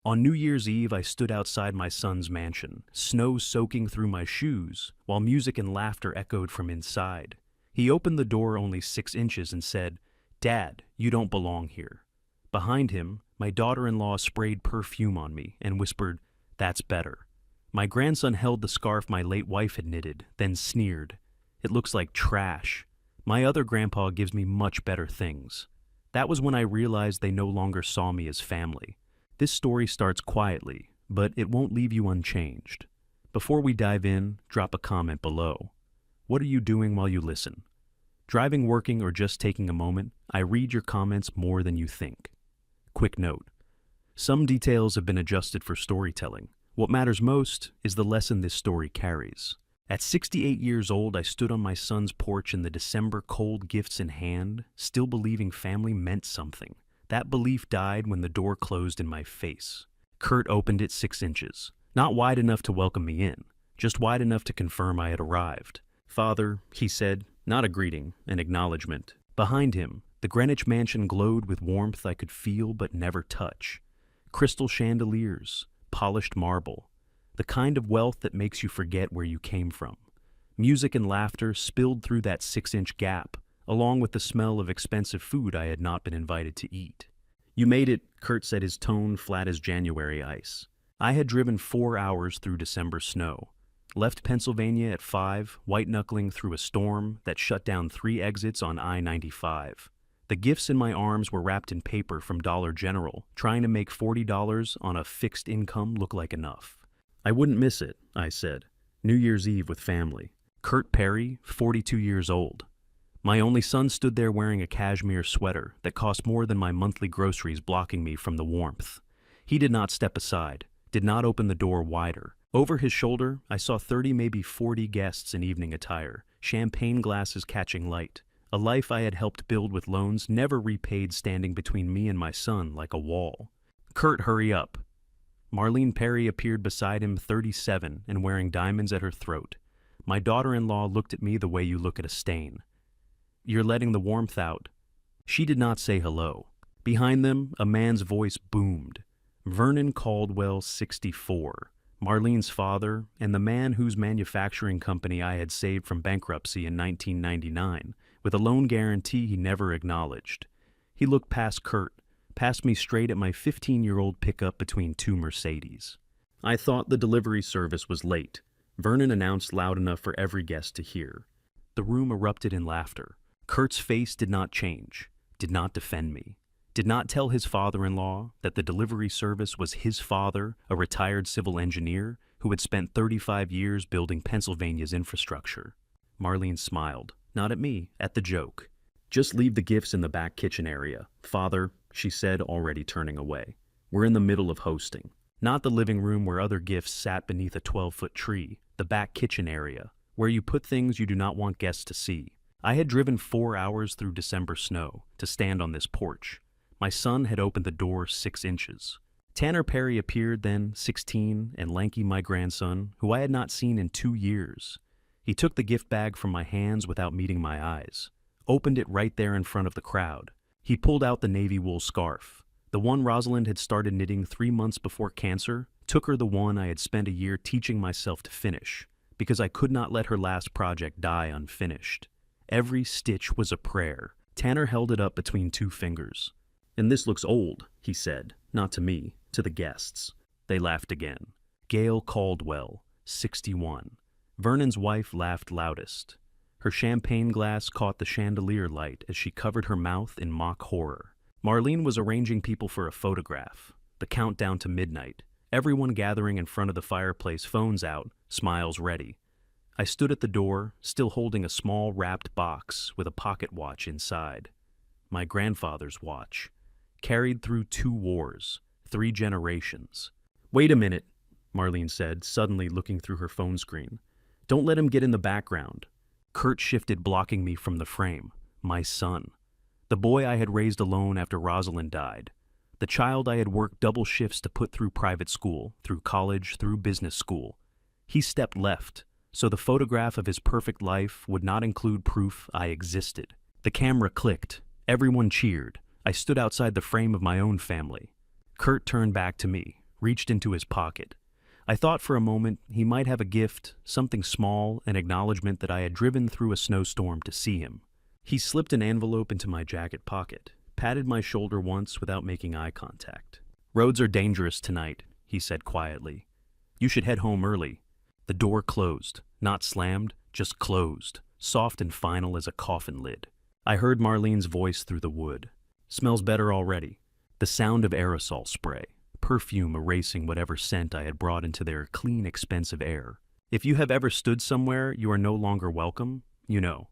On New Year's Eve, I stood outside my son's mansion, snow soaking through my shoes, while music and laughter echoed from inside. He opened the door only 6 inches and said, "Dad, you don't belong here." Behind him, my daughter-in-law sprayed perfume on me and whispered, "That's better." My grandson held the scarf my late wife had knitted, then sneered, "It looks like trash. My other grandpa gives me much better things." That was when I realized they no longer saw me as family. This story starts quietly, but it won't leave you unchanged. Before we dive in, drop a comment below. What are you doing while you listen? Driving, working, or just taking a moment? I read your comments more than you think. Quick note. Some details have been adjusted for storytelling. What matters most is the lesson this story carries. At 68 years old, I stood on my son's porch in the December cold, gifts in hand, still believing family meant something. That belief died when the door closed in my face. Kurt opened it 6 inches. Not wide enough to welcome me in, just wide enough to confirm I had arrived. "Father," he said, not a greeting, an acknowledgement. Behind him, the Greenwich mansion glowed with warmth I could feel but never touch. Crystal chandeliers, polished marble, the kind of wealth that makes you forget where you came from. Music and laughter spilled through that 6-inch gap, along with the smell of expensive food I had not been invited to eat. "You made it," Kurt said, his tone flat as January ice. I had driven 4 hours through December snow, left Pennsylvania at 5, white-knuckling through a storm that shut down 3 exits on I-95. The gifts in my arms were wrapped in paper from Dollar General, trying to make $40 on a fixed income look like enough. "I wouldn't miss it," I said. "New Year's Eve with family." Kurt Perry, 42 years old. My only son stood there wearing a cashmere sweater that cost more than my monthly groceries, blocking me from the warmth. He did not step aside, did not open the door wider. Over his shoulder, I saw 30, maybe 40 guests in evening attire, champagne glasses catching light. A life I had helped build with loans, never repaid, standing between me and my son like a wall. "Kurt, hurry up." Marlene Perry appeared beside him, 37, and wearing diamonds at her throat. My daughter-in-law looked at me the way you look at a stain. "You're letting the warmth out." She did not say hello. Behind them, a man's voice boomed. Vernon Caldwell, 64. Marlene's father, and the man whose manufacturing company I had saved from bankruptcy in 1999, with a loan guarantee he never acknowledged. He looked past Kurt, past me straight at my 15-year-old pickup between 2 Mercedes. "I thought the delivery service was late," Vernon announced loud enough for every guest to hear. The room erupted in laughter. Kurt's face did not change, did not defend me, did not tell his father-in-law that the delivery service was his father, a retired civil engineer who had spent 35 years building Pennsylvania's infrastructure. Marlene smiled, not at me, at the joke. "Just leave the gifts in the back kitchen area, Father," she said, already turning away. "We're in the middle of hosting." Not the living room where other gifts sat beneath a 12-foot tree, the back kitchen area, where you put things you do not want guests to see. I had driven 4 hours through December snow to stand on this porch. My son had opened the door 6 inches. Tanner Perry appeared then, 16, and lanky my grandson, who I had not seen in 2 years. He took the gift bag from my hands without meeting my eyes, opened it right there in front of the crowd. He pulled out the navy wool scarf, the one Rosalind had started knitting 3 months before cancer, took her the one I had spent a year teaching myself to finish, because I could not let her last project die unfinished. Every stitch was a prayer. Tanner held it up between 2 fingers. "And this looks old," he said, not to me, to the guests. They laughed again. Gail Caldwell, 61. Vernon's wife laughed loudest. Her champagne glass caught the chandelier light as she covered her mouth in mock horror. Marlene was arranging people for a photograph. The countdown to midnight. Everyone gathering in front of the fireplace, phones out, smiles ready. I stood at the door, still holding a small wrapped box with a pocket watch inside. My grandfather's watch. Carried through 2 wars, 3 generations. "Wait a minute," Marlene said, suddenly looking through her phone screen. "Don't let him get in the background." Kurt shifted, blocking me from the frame. My son. The boy I had raised alone after Rosalind died. The child I had worked double shifts to put through private school, through college, through business school. He stepped left, so the photograph of his perfect life would not include proof I existed. The camera clicked. Everyone cheered. I stood outside the frame of my own family. Kurt turned back to me, reached into his pocket. I thought for a moment he might have a gift, something small, an acknowledgement that I had driven through a snowstorm to see him. He slipped an envelope into my jacket pocket, patted my shoulder once without making eye contact. "Roads are dangerous tonight," he said quietly. "You should head home early." The door closed, not slammed, just closed, soft and final as a coffin lid. I heard Marlene's voice through the wood. "Smells better already." The sound of aerosol spray, perfume erasing whatever scent I had brought into their clean, expensive air. If you have ever stood somewhere you are no longer welcome, you know.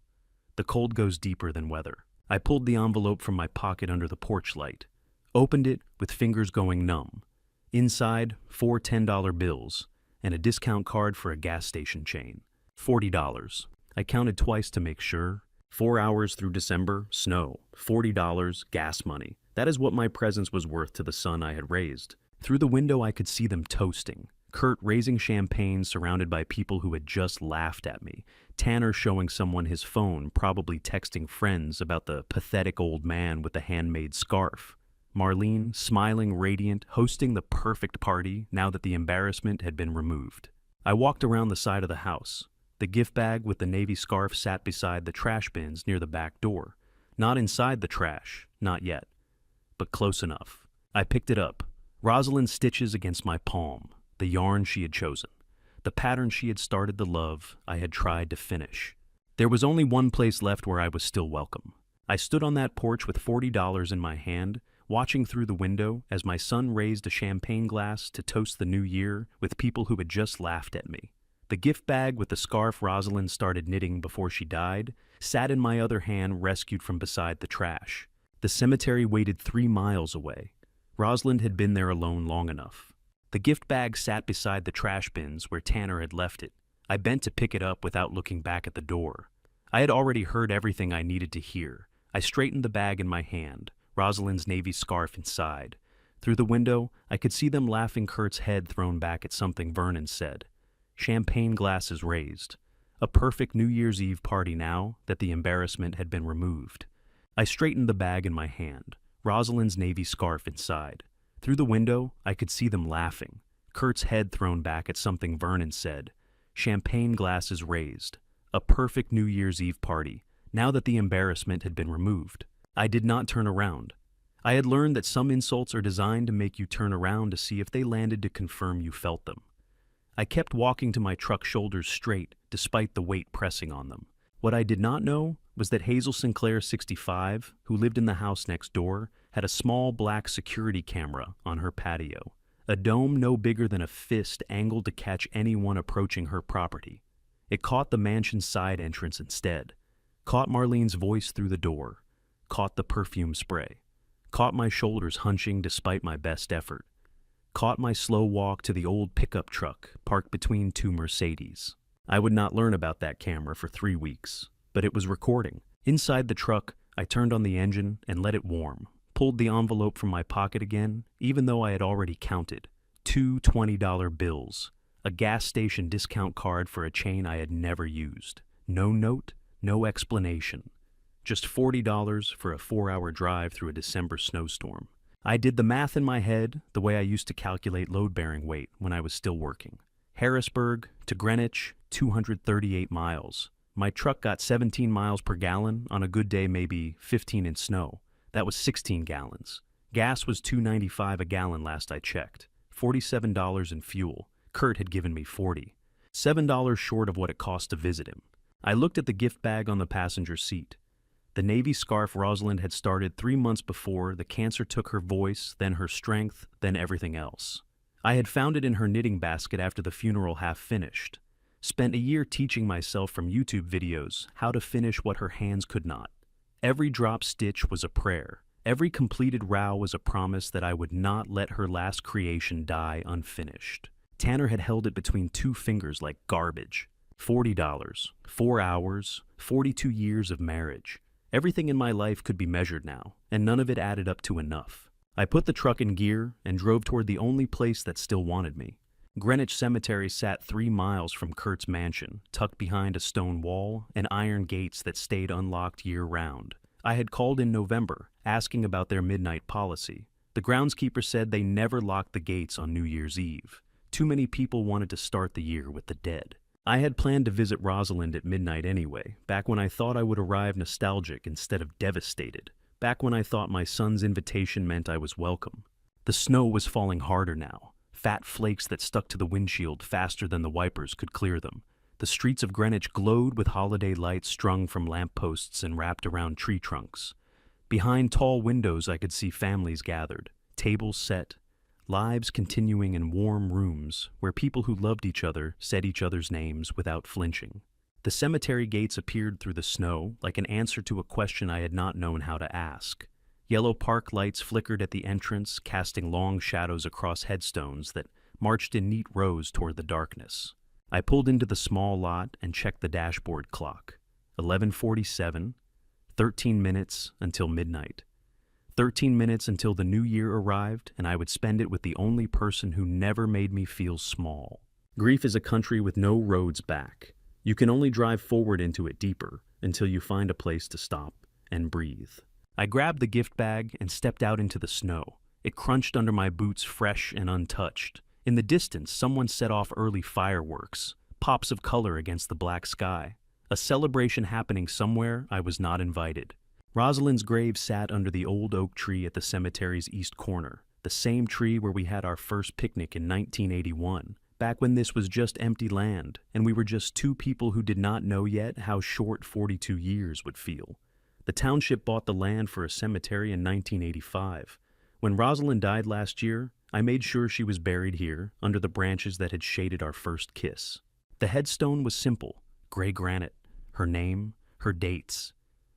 The cold goes deeper than weather. I pulled the envelope from my pocket under the porch light, opened it with fingers going numb. Inside, 4 $10 bills and a discount card for a gas station chain. $40. I counted twice to make sure. 4 hours through December, snow, $40, gas money. That is what my presence was worth to the son I had raised. Through the window I could see them toasting. Kurt raising champagne surrounded by people who had just laughed at me. Tanner showing someone his phone, probably texting friends about the pathetic old man with the handmade scarf. Marlene, smiling, radiant, hosting the perfect party now that the embarrassment had been removed. I walked around the side of the house. The gift bag with the navy scarf sat beside the trash bins near the back door. Not inside the trash, not yet, but close enough. I picked it up. Rosalind's stitches against my palm, the yarn she had chosen, the pattern she had started to love, I had tried to finish. There was only one place left where I was still welcome. I stood on that porch with $40 in my hand, watching through the window as my son raised a champagne glass to toast the new year with people who had just laughed at me. The gift bag with the scarf Rosalind started knitting before she died sat in my other hand, rescued from beside the trash. The cemetery waited 3 miles away. Rosalind had been there alone long enough. The gift bag sat beside the trash bins where Tanner had left it. I bent to pick it up without looking back at the door. I had already heard everything I needed to hear. I straightened the bag in my hand, Rosalind's navy scarf inside. Through the window, I could see them laughing, Kurt's head thrown back at something Vernon said. Champagne glasses raised. A perfect New Year's Eve party now that the embarrassment had been removed. I straightened the bag in my hand, Rosalind's navy scarf inside. Through the window, I could see them laughing, Kurt's head thrown back at something Vernon said. Champagne glasses raised. A perfect New Year's Eve party, now that the embarrassment had been removed. I did not turn around. I had learned that some insults are designed to make you turn around to see if they landed to confirm you felt them. I kept walking to my truck, shoulders straight, despite the weight pressing on them. What I did not know was that Hazel Sinclair, 65, who lived in the house next door, had a small black security camera on her patio, a dome no bigger than a fist angled to catch anyone approaching her property. It caught the mansion's side entrance instead, caught Marlene's voice through the door, caught the perfume spray, caught my shoulders hunching despite my best effort, caught my slow walk to the old pickup truck parked between 2 Mercedes. I would not learn about that camera for 3 weeks, but it was recording. Inside the truck, I turned on the engine and let it warm, pulled the envelope from my pocket again, even though I had already counted. 2 $20 bills, a gas station discount card for a chain I had never used. No note, no explanation. Just $40 for a 4-hour drive through a December snowstorm. I did the math in my head the way I used to calculate load-bearing weight when I was still working. Harrisburg to Greenwich, 238 miles. My truck got 17 miles per gallon, on a good day maybe 15 in snow. That was 16 gallons. Gas was $2.95 a gallon last I checked. $47 in fuel. Kurt had given me $40. $7 short of what it cost to visit him. I looked at the gift bag on the passenger seat. The navy scarf Rosalind had started 3 months before the cancer took her voice, then her strength, then everything else. I had found it in her knitting basket after the funeral half finished. Spent a year teaching myself from YouTube videos how to finish what her hands could not. Every drop stitch was a prayer. Every completed row was a promise that I would not let her last creation die unfinished. Tanner had held it between 2 fingers like garbage. $40, 4 hours, 42 years of marriage. Everything in my life could be measured now, and none of it added up to enough. I put the truck in gear and drove toward the only place that still wanted me. Greenwich Cemetery sat 3 miles from Kurt's mansion, tucked behind a stone wall and iron gates that stayed unlocked year-round. I had called in November, asking about their midnight policy. The groundskeeper said they never locked the gates on New Year's Eve. Too many people wanted to start the year with the dead. I had planned to visit Rosalind at midnight anyway, back when I thought I would arrive nostalgic instead of devastated, back when I thought my son's invitation meant I was welcome. The snow was falling harder now, fat flakes that stuck to the windshield faster than the wipers could clear them. The streets of Greenwich glowed with holiday lights strung from lampposts and wrapped around tree trunks. Behind tall windows I could see families gathered, tables set, lives continuing in warm rooms where people who loved each other said each other's names without flinching. The cemetery gates appeared through the snow like an answer to a question I had not known how to ask. Yellow park lights flickered at the entrance, casting long shadows across headstones that marched in neat rows toward the darkness. I pulled into the small lot and checked the dashboard clock. 11:47, 13 minutes until midnight. 13 minutes until the new year arrived, and I would spend it with the only person who never made me feel small. Grief is a country with no roads back. You can only drive forward into it deeper until you find a place to stop and breathe. I grabbed the gift bag and stepped out into the snow. It crunched under my boots, fresh and untouched. In the distance, someone set off early fireworks, pops of color against the black sky. A celebration happening somewhere I was not invited. Rosalind's grave sat under the old oak tree at the cemetery's east corner, the same tree where we had our first picnic in 1981, back when this was just empty land, and we were just two people who did not know yet how short 42 years would feel. The township bought the land for a cemetery in 1985. When Rosalind died last year, I made sure she was buried here, under the branches that had shaded our first kiss. The headstone was simple, gray granite, her name, her dates.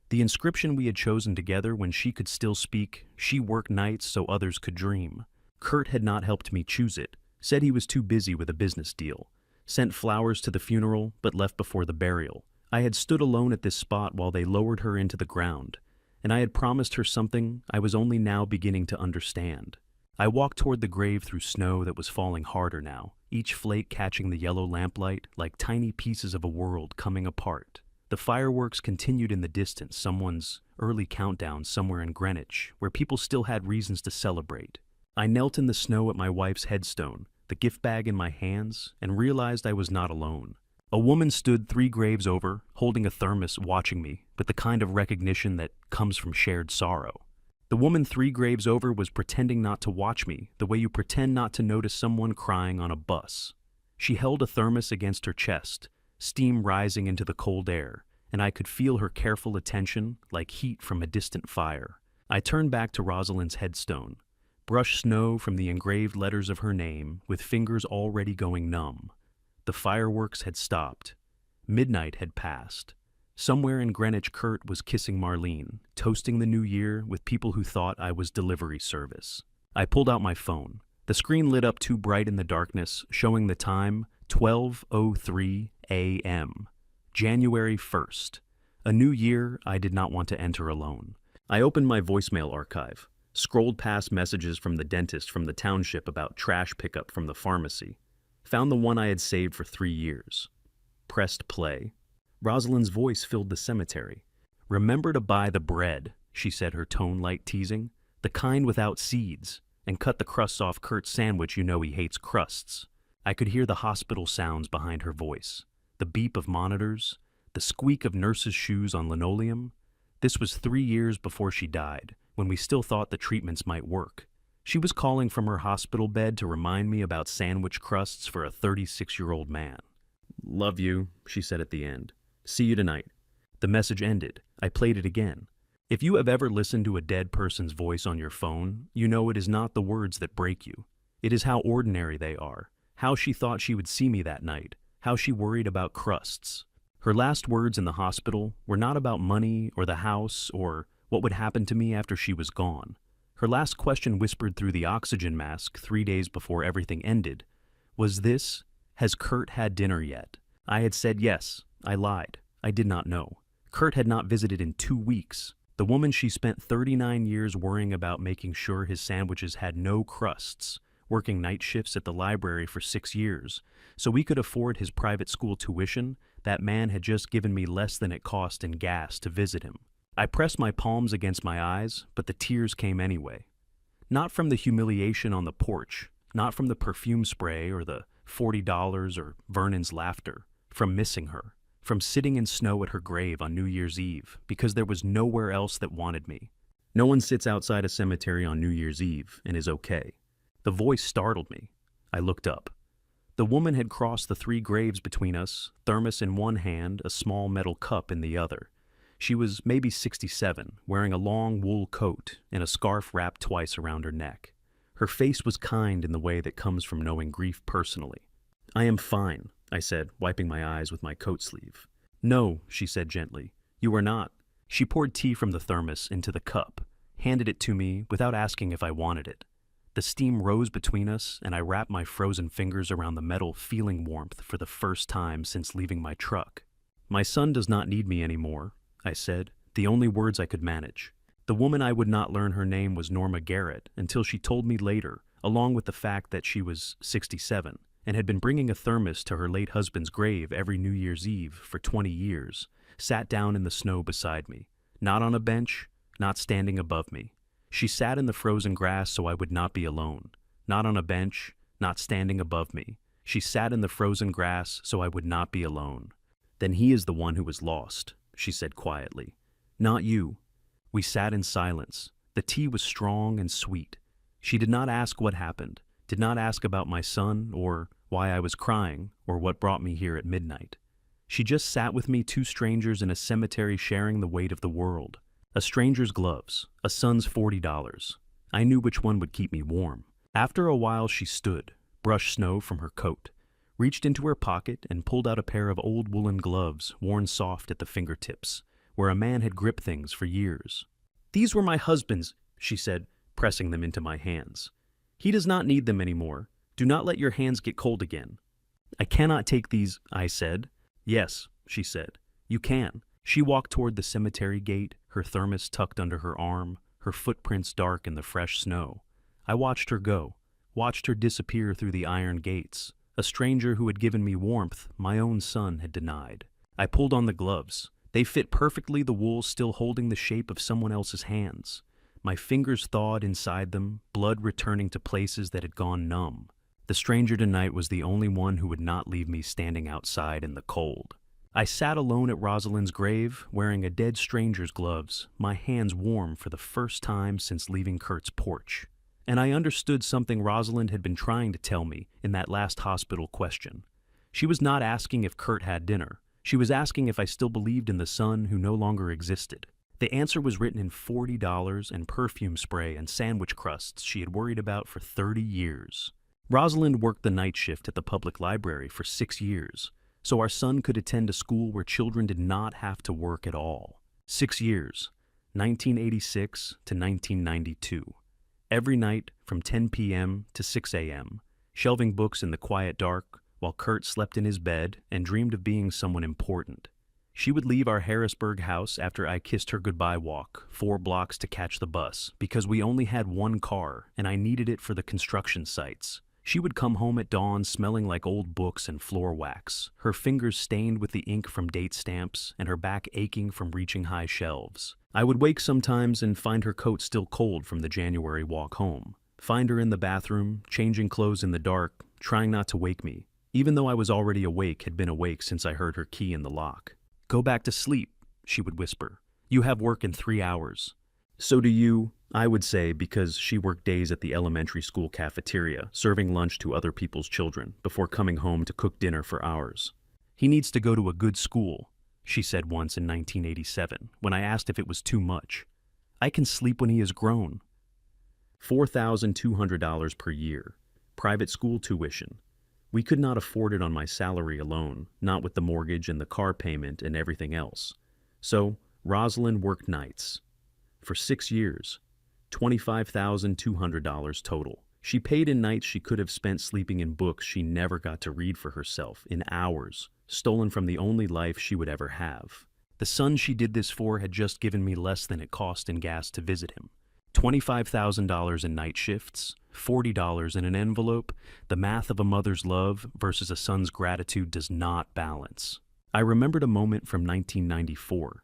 The inscription we had chosen together when she could still speak, she worked nights so others could dream. Kurt had not helped me choose it, said he was too busy with a business deal, sent flowers to the funeral but left before the burial. I had stood alone at this spot while they lowered her into the ground, and I had promised her something I was only now beginning to understand. I walked toward the grave through snow that was falling harder now, each flake catching the yellow lamplight like tiny pieces of a world coming apart. The fireworks continued in the distance, someone's early countdown somewhere in Greenwich, where people still had reasons to celebrate. I knelt in the snow at my wife's headstone, the gift bag in my hands, and realized I was not alone. A woman stood 3 graves over, holding a thermos, watching me, with the kind of recognition that comes from shared sorrow. The woman 3 graves over was pretending not to watch me, the way you pretend not to notice someone crying on a bus. She held a thermos against her chest, steam rising into the cold air, and I could feel her careful attention like heat from a distant fire. I turned back to Rosalind's headstone, brushed snow from the engraved letters of her name with fingers already going numb. The fireworks had stopped. Midnight had passed. Somewhere in Greenwich, Kurt was kissing Marlene, toasting the new year with people who thought I was delivery service. I pulled out my phone. The screen lit up too bright in the darkness, showing the time, 12:03 a.m. January 1st. A new year I did not want to enter alone. I opened my voicemail archive, scrolled past messages from the dentist from the township about trash pickup from the pharmacy, found the one I had saved for 3 years. Pressed play. Rosalind's voice filled the cemetery. "Remember to buy the bread," she said, her tone light teasing, "the kind without seeds, and cut the crusts off Kurt's sandwich, you know he hates crusts." I could hear the hospital sounds behind her voice, the beep of monitors, the squeak of nurses' shoes on linoleum. This was 3 years before she died, when we still thought the treatments might work. She was calling from her hospital bed to remind me about sandwich crusts for a 36-year-old man. "Love you," she said at the end. "See you tonight." The message ended. I played it again. If you have ever listened to a dead person's voice on your phone, you know it is not the words that break you. It is how ordinary they are, how she thought she would see me that night, how she worried about crusts. Her last words in the hospital were not about money or the house or what would happen to me after she was gone. Her last question, whispered through the oxygen mask 3 days before everything ended, was this: "Has Kurt had dinner yet?" I had said yes. I lied. I did not know. Kurt had not visited in 2 weeks. The woman she spent 39 years worrying about making sure his sandwiches had no crusts, working night shifts at the library for 6 years, so we could afford his private school tuition, that man had just given me less than it cost in gas to visit him. I pressed my palms against my eyes, but the tears came anyway. Not from the humiliation on the porch, not from the perfume spray or the $40 or Vernon's laughter, from missing her, from sitting in snow at her grave on New Year's Eve because there was nowhere else that wanted me. No one sits outside a cemetery on New Year's Eve and is okay. The voice startled me. I looked up. The woman had crossed the 3 graves between us, thermos in one hand, a small metal cup in the other. She was maybe 67, wearing a long wool coat and a scarf wrapped twice around her neck. Her face was kind in the way that comes from knowing grief personally. "I am fine," I said, wiping my eyes with my coat sleeve. "No," she said gently, "you are not." She poured tea from the thermos into the cup, handed it to me without asking if I wanted it. The steam rose between us, and I wrapped my frozen fingers around the metal, feeling warmth for the first time since leaving my truck. "My son does not need me anymore," I said, the only words I could manage. The woman I would not learn her name was Norma Garrett until she told me later, along with the fact that she was 67 and had been bringing a thermos to her late husband's grave every New Year's Eve for 20 years, sat down in the snow beside me, not on a bench, not standing above me. She sat in the frozen grass so I would not be alone, not on a bench, not standing above me. She sat in the frozen grass so I would not be alone. "Then he is the one who was lost," she said quietly. "Not you." We sat in silence. The tea was strong and sweet. She did not ask what happened, did not ask about my son, or why I was crying, or what brought me here at midnight. She just sat with me, 2 strangers in a cemetery sharing the weight of the world. A stranger's gloves, a son's $40. I knew which one would keep me warm. After a while she stood, brushed snow from her coat, reached into her pocket and pulled out a pair of old woolen gloves worn soft at the fingertips, where a man had gripped things for years. "These were my husband's," she said, pressing them into my hands. "He does not need them anymore. Do not let your hands get cold again." "I cannot take these," I said. "Yes," she said, "you can." She walked toward the cemetery gate, her thermos tucked under her arm, her footprints dark in the fresh snow. I watched her go, watched her disappear through the iron gates. A stranger who had given me warmth, my own son had denied. I pulled on the gloves. They fit perfectly, the wool still holding the shape of someone else's hands. My fingers thawed inside them, blood returning to places that had gone numb. The stranger tonight was the only one who would not leave me standing outside in the cold. I sat alone at Rosalind's grave, wearing a dead stranger's gloves, my hands warm for the first time since leaving Kurt's porch. And I understood something Rosalind had been trying to tell me in that last hospital question. She was not asking if Kurt had dinner. She was asking if I still believed in the son who no longer existed. The answer was written in $40 and perfume spray and sandwich crusts she had worried about for 30 years. Rosalind worked the night shift at the public library for 6 years, so our son could attend a school where children did not have to work at all. 6 years, 1986 to 1992. Every night from 10 p.m. to 6 a.m., shelving books in the quiet dark while Kurt slept in his bed and dreamed of being someone important. She would leave our Harrisburg house after I kissed her goodbye walk, 4 blocks to catch the bus, because we only had 1 car and I needed it for the construction sites. She would come home at dawn smelling like old books and floor wax, her fingers stained with the ink from date stamps and her back aching from reaching high shelves. I would wake sometimes and find her coat still cold from the January walk home. Find her in the bathroom, changing clothes in the dark, trying not to wake me, even though I was already awake, had been awake since I heard her key in the lock. "Go back to sleep," she would whisper. "You have work in 3 hours." "So do you," I would say, because she worked days at the elementary school cafeteria, serving lunch to other people's children, before coming home to cook dinner for ours. "He needs to go to a good school," she said once in 1987, when I asked if it was too much. "I can sleep when he is grown." $4,200 per year, private school tuition. We could not afford it on my salary alone, not with the mortgage and the car payment and everything else. So Rosalind worked nights. For 6 years, $25,200 total. She paid in nights she could have spent sleeping in books she never got to read for herself, in hours, stolen from the only life she would ever have. The son she did this for had just given me less than it cost in gas to visit him. $25,000 in night shifts, $40 in an envelope. The math of a mother's love versus a son's gratitude does not balance. I remembered a moment from 1994.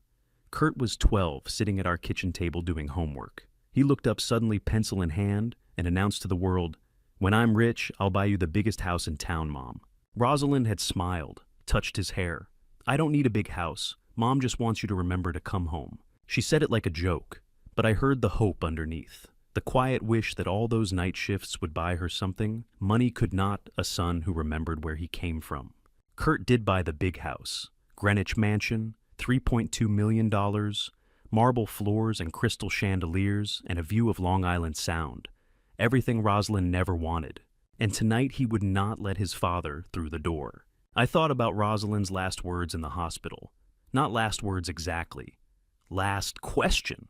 Kurt was 12, sitting at our kitchen table doing homework. He looked up suddenly, pencil in hand, and announced to the world, "When I'm rich, I'll buy you the biggest house in town, Mom." Rosalind had smiled, touched his hair. "I don't need a big house. Mom just wants you to remember to come home." She said it like a joke, but I heard the hope underneath. The quiet wish that all those night shifts would buy her something money could not, a son who remembered where he came from. Kurt did buy the big house. Greenwich Mansion, $3.2 million, marble floors and crystal chandeliers, and a view of Long Island Sound. Everything Rosalind never wanted. And tonight he would not let his father through the door. I thought about Rosalind's last words in the hospital. Not last words exactly. Last question.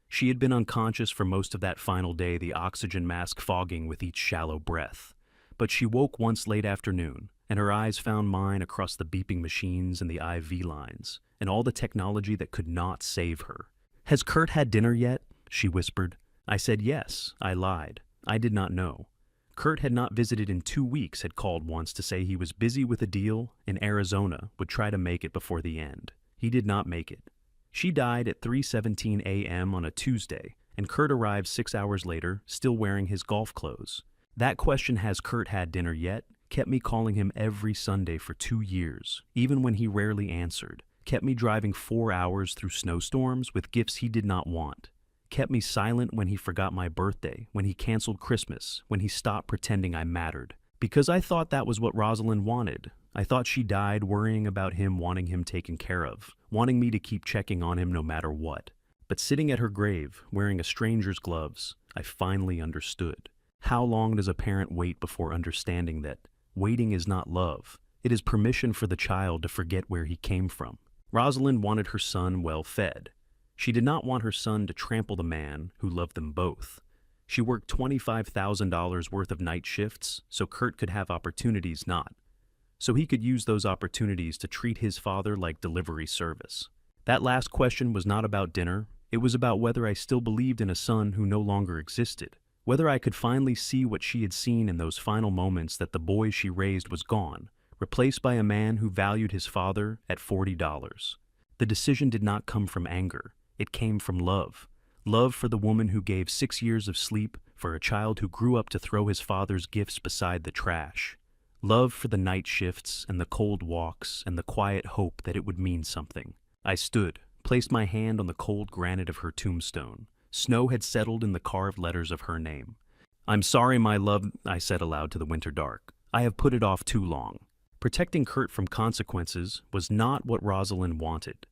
She had been unconscious for most of that final day, the oxygen mask fogging with each shallow breath. But she woke once late afternoon, and her eyes found mine across the beeping machines and the IV lines, and all the technology that could not save her. "Has Kurt had dinner yet?" she whispered. I said yes. I lied. I did not know. Kurt had not visited in 2 weeks, had called once to say he was busy with a deal in Arizona, would try to make it before the end. He did not make it. She died at 3:17 a.m. on a Tuesday, and Kurt arrived 6 hours later, still wearing his golf clothes. That question, "Has Kurt had dinner yet?" kept me calling him every Sunday for 2 years, even when he rarely answered, kept me driving 4 hours through snowstorms with gifts he did not want, kept me silent when he forgot my birthday, when he canceled Christmas, when he stopped pretending I mattered. Because I thought that was what Rosalind wanted. I thought she died worrying about him, wanting him taken care of, wanting me to keep checking on him no matter what. But sitting at her grave, wearing a stranger's gloves, I finally understood. How long does a parent wait before understanding that waiting is not love? It is permission for the child to forget where he came from. Rosalind wanted her son well fed. She did not want her son to trample the man who loved them both. She worked $25,000 worth of night shifts so Kurt could have opportunities not. So he could use those opportunities to treat his father like delivery service. That last question was not about dinner. It was about whether I still believed in a son who no longer existed. Whether I could finally see what she had seen in those final moments, that the boy she raised was gone, replaced by a man who valued his father at $40. The decision did not come from anger. It came from love. Love for the woman who gave 6 years of sleep for a child who grew up to throw his father's gifts beside the trash. Love for the night shifts and the cold walks and the quiet hope that it would mean something. I stood, placed my hand on the cold granite of her tombstone. Snow had settled in the carved letters of her name. "I'm sorry, my love," I said aloud to the winter dark. "I have put it off too long." Protecting Kurt from consequences was not what Rosalind wanted.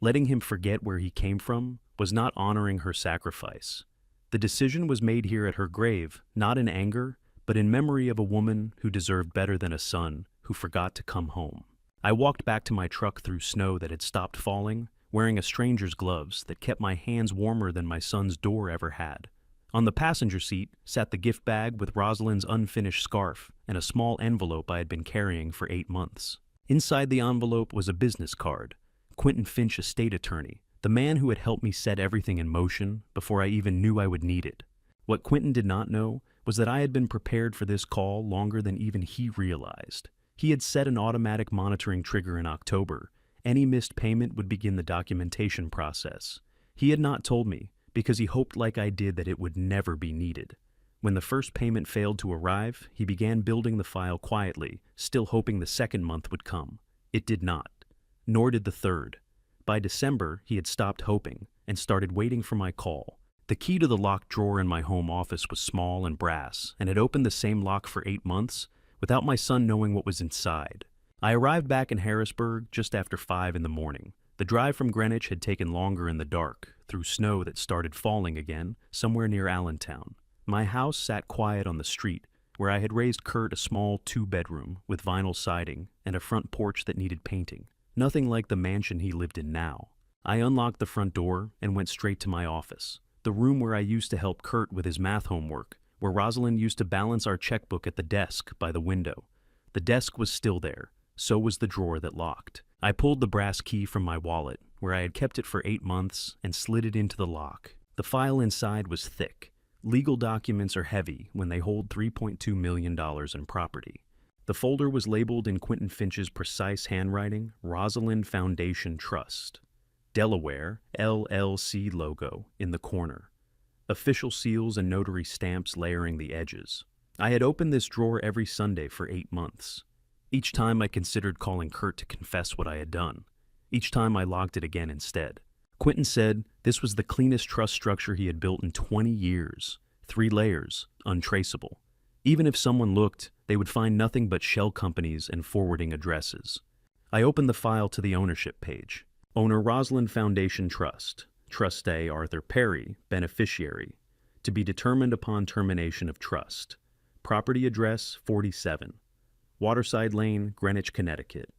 Letting him forget where he came from was not honoring her sacrifice. The decision was made here at her grave, not in anger, but in memory of a woman who deserved better than a son who forgot to come home. I walked back to my truck through snow that had stopped falling, wearing a stranger's gloves that kept my hands warmer than my son's door ever had. On the passenger seat sat the gift bag with Rosalind's unfinished scarf and a small envelope I had been carrying for 8 months. Inside the envelope was a business card. Quentin Finch, estate attorney, the man who had helped me set everything in motion before I even knew I would need it. What Quentin did not know was that I had been prepared for this call longer than even he realized. He had set an automatic monitoring trigger in October. Any missed payment would begin the documentation process. He had not told me because he hoped, like I did, that it would never be needed. When the first payment failed to arrive, he began building the file quietly, still hoping the second month would come. It did not. Nor did the third. By December, he had stopped hoping and started waiting for my call. The key to the locked drawer in my home office was small and brass, and had opened the same lock for 8 months without my son knowing what was inside. I arrived back in Harrisburg just after 5 in the morning. The drive from Greenwich had taken longer in the dark, through snow that started falling again, somewhere near Allentown. My house sat quiet on the street, where I had raised Kurt, a small 2-bedroom with vinyl siding and a front porch that needed painting. Nothing like the mansion he lived in now. I unlocked the front door and went straight to my office, the room where I used to help Kurt with his math homework, where Rosalind used to balance our checkbook at the desk by the window. The desk was still there. So was the drawer that locked. I pulled the brass key from my wallet, where I had kept it for 8 months, and slid it into the lock. The file inside was thick. Legal documents are heavy when they hold $3.2 million in property. The folder was labeled in Quentin Finch's precise handwriting, Rosalind Foundation Trust. Delaware, LLC logo in the corner. official seals and notary stamps layering the edges. I had opened this drawer every Sunday for 8 months. Each time I considered calling Kurt to confess what I had done. Each time I locked it again instead. Quentin said this was the cleanest trust structure he had built in 20 years. 3 layers, untraceable. Even if someone looked, they would find nothing but shell companies and forwarding addresses. I opened the file to the ownership page. Owner Rosalind Foundation Trust. Trustee Arthur Perry, beneficiary. To be determined upon termination of trust. Property address 47. Waterside Lane, Greenwich, Connecticut.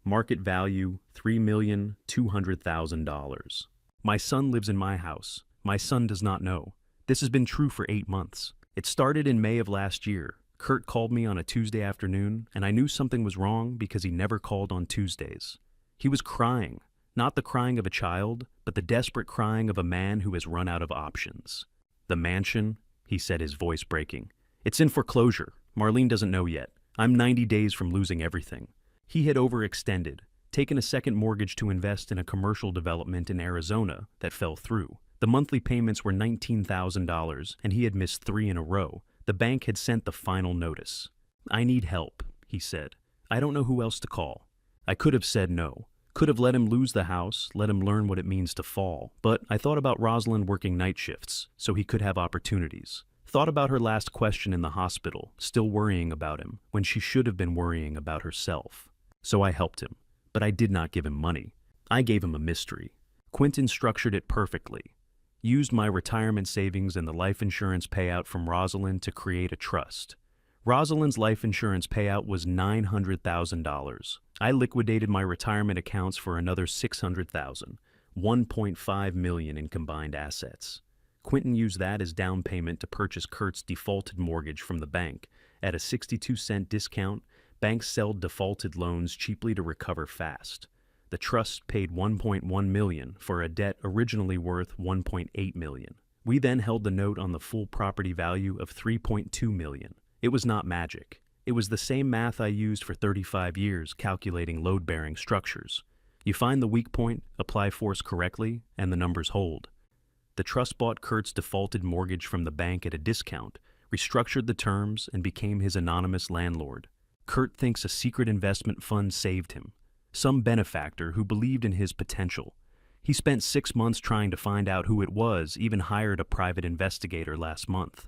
Market value $3,200,000. My son lives in my house. My son does not know. This has been true for 8 months. It started in May of last year. Kurt called me on a Tuesday afternoon, and I knew something was wrong because he never called on Tuesdays. He was crying. Not the crying of a child, but the desperate crying of a man who has run out of options. The mansion, he said, his voice breaking. It's in foreclosure. Marlene doesn't know yet. I'm 90 days from losing everything. He had overextended, taken a second mortgage to invest in a commercial development in Arizona that fell through. The monthly payments were $19,000, and he had missed 3 in a row. The bank had sent the final notice. I need help, he said. I don't know who else to call. I could have said no. Could have let him lose the house, let him learn what it means to fall. But I thought about Rosalind working night shifts, so he could have opportunities. Thought about her last question in the hospital, still worrying about him, when she should have been worrying about herself. So I helped him, but I did not give him money. I gave him a mystery. Quentin structured it perfectly. Used my retirement savings and the life insurance payout from Rosalind to create a trust. Rosalind's life insurance payout was $900,000. I liquidated my retirement accounts for another $600,000, $1.5 million in combined assets. Quentin used that as down payment to purchase Kurt's defaulted mortgage from the bank. At a 62-cent discount, banks sell defaulted loans cheaply to recover fast. The trust paid $1.1 million for a debt originally worth $1.8 million. We then held the note on the full property value of $3.2 million. It was not magic. It was the same math I used for 35 years calculating load-bearing structures. You find the weak point, apply force correctly, and the numbers hold. The trust bought Kurt's defaulted mortgage from the bank at a discount, restructured the terms, and became his anonymous landlord. Kurt thinks a secret investment fund saved him. Some benefactor who believed in his potential. He spent 6 months trying to find out who it was, even hired a private investigator last month.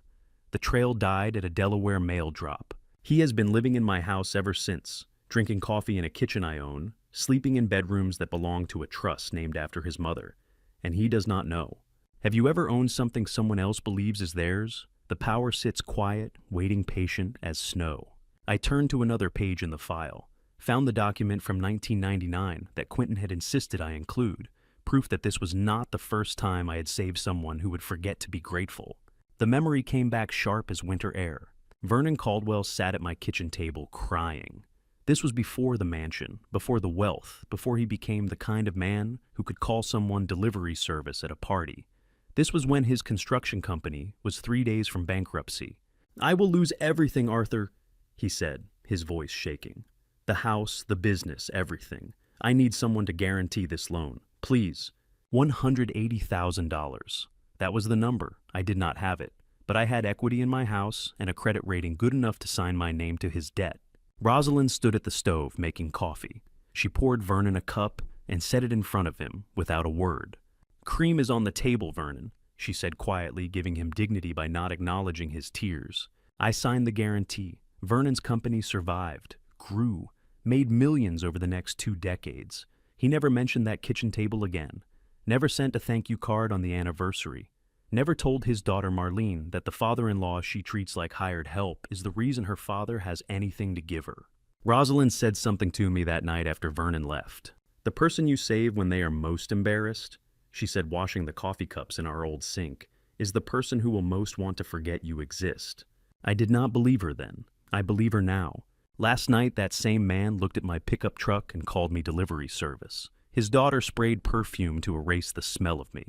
The trail died at a Delaware mail drop. He has been living in my house ever since, drinking coffee in a kitchen I own, sleeping in bedrooms that belong to a trust named after his mother. And he does not know. Have you ever owned something someone else believes is theirs? The power sits quiet, waiting patient as snow. I turned to another page in the file. Found the document from 1999 that Quentin had insisted I include, proof that this was not the first time I had saved someone who would forget to be grateful. The memory came back sharp as winter air. Vernon Caldwell sat at my kitchen table crying. This was before the mansion, before the wealth, before he became the kind of man who could call someone delivery service at a party. This was when his construction company was 3 days from bankruptcy. I will lose everything, Arthur, he said, his voice shaking. The house, the business, everything. I need someone to guarantee this loan. Please. $180,000. That was the number. I did not have it. But I had equity in my house and a credit rating good enough to sign my name to his debt. Rosalind stood at the stove making coffee. She poured Vernon a cup and set it in front of him without a word. Cream is on the table, Vernon, she said quietly, giving him dignity by not acknowledging his tears. I signed the guarantee. Vernon's company survived, grew, made millions over the next 2 decades. He never mentioned that kitchen table again. Never sent a thank you card on the anniversary. Never told his daughter Marlene that the father-in-law she treats like hired help is the reason her father has anything to give her. Rosalind said something to me that night after Vernon left. The person you save when they are most embarrassed, she said, washing the coffee cups in our old sink, is the person who will most want to forget you exist. I did not believe her then. I believe her now. Last night, that same man looked at my pickup truck and called me delivery service. His daughter sprayed perfume to erase the smell of me.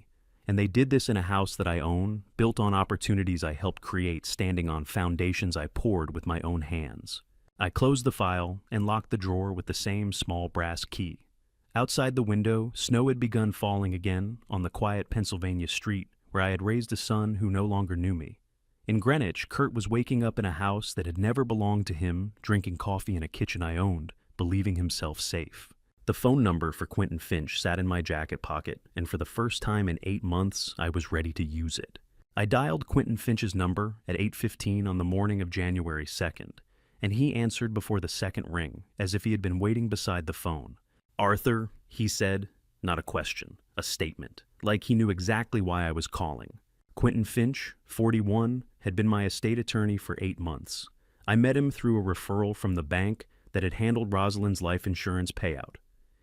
And they did this in a house that I own, built on opportunities I helped create, standing on foundations I poured with my own hands. I closed the file and locked the drawer with the same small brass key. Outside the window, snow had begun falling again on the quiet Pennsylvania street where I had raised a son who no longer knew me. In Greenwich, Kurt was waking up in a house that had never belonged to him, drinking coffee in a kitchen I owned, believing himself safe. The phone number for Quentin Finch sat in my jacket pocket, and for the first time in 8 months, I was ready to use it. I dialed Quentin Finch's number at 8:15 on the morning of January 2nd, and he answered before the second ring, as if he had been waiting beside the phone. "Arthur," he said, not a question, a statement, like he knew exactly why I was calling. Quentin Finch, 41, had been my estate attorney for 8 months. I met him through a referral from the bank that had handled Rosalind's life insurance payout.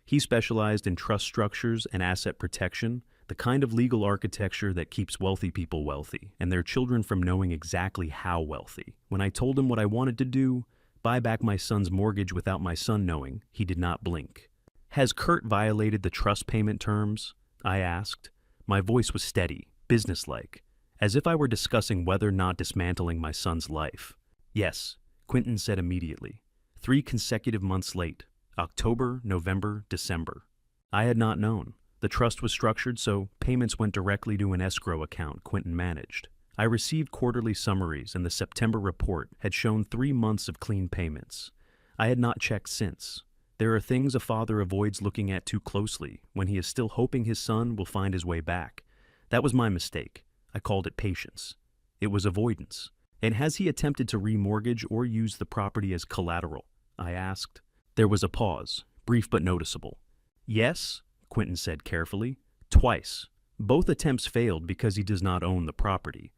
He specialized in trust structures and asset protection, the kind of legal architecture that keeps wealthy people wealthy, and their children from knowing exactly how wealthy. When I told him what I wanted to do, buy back my son's mortgage without my son knowing, he did not blink. "Has Kurt violated the trust payment terms?" I asked. My voice was steady, businesslike, as if I were discussing whether or not dismantling my son's life. "Yes," Quentin said immediately. 3 consecutive months late. October, November, December. I had not known. The trust was structured so payments went directly to an escrow account Quentin managed. I received quarterly summaries, and the September report had shown 3 months of clean payments. I had not checked since. There are things a father avoids looking at too closely when he is still hoping his son will find his way back. That was my mistake. I called it patience. It was avoidance. "And has he attempted to remortgage or use the property as collateral?" I asked. There was a pause, brief but noticeable. "Yes," Quentin said carefully, "twice. Both attempts failed because he does not own the property.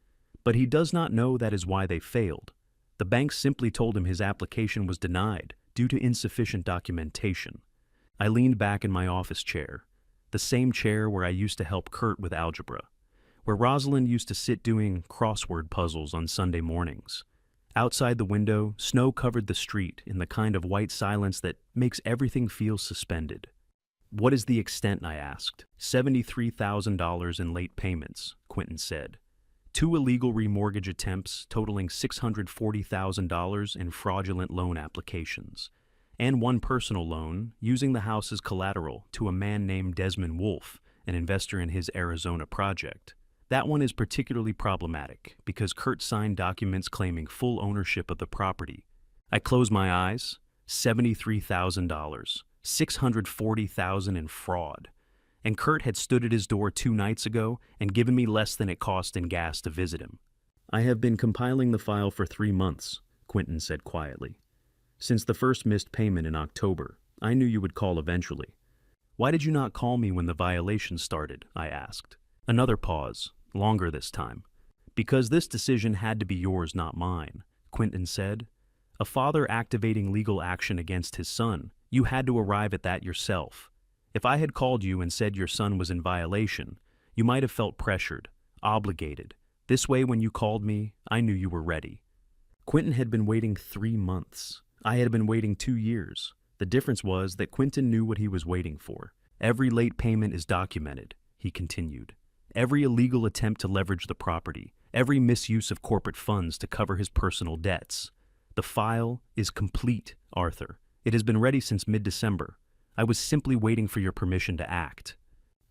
But he does not know that is why they failed. The bank simply told him his application was denied due to insufficient documentation." I leaned back in my office chair, the same chair where I used to help Kurt with algebra, where Rosalind used to sit doing crossword puzzles on Sunday mornings. Outside the window, snow covered the street in the kind of white silence that makes everything feel suspended. "What is the extent?" I asked. $73,000 in late payments, Quentin said. 2 illegal remortgage attempts totaling $640,000 in fraudulent loan applications, and 1 personal loan using the house as collateral to a man named Desmond Wolfe, an investor in his Arizona project. That one is particularly problematic because Kurt signed documents claiming full ownership of the property. I closed my eyes. $73,000, $640,000 in fraud. And Kurt had stood at his door 2 nights ago and given me less than it cost in gas to visit him. "I have been compiling the file for 3 months, Quentin said quietly. "Since the first missed payment in October, I knew you would call eventually." "Why did you not call me when the violation started?" I asked. Another pause. Longer this time. "Because this decision had to be yours, not mine," Quentin said. "A father activating legal action against his son, you had to arrive at that yourself. If I had called you and said your son was in violation, you might have felt pressured, obligated. This way, when you called me, I knew you were ready." Quentin had been waiting 3 months. I had been waiting 2 years. The difference was that Quentin knew what he was waiting for. "Every late payment is documented," he continued. "Every illegal attempt to leverage the property, every misuse of corporate funds to cover his personal debts. The file is complete, Arthur. It has been ready since mid-December. I was simply waiting for your permission to act."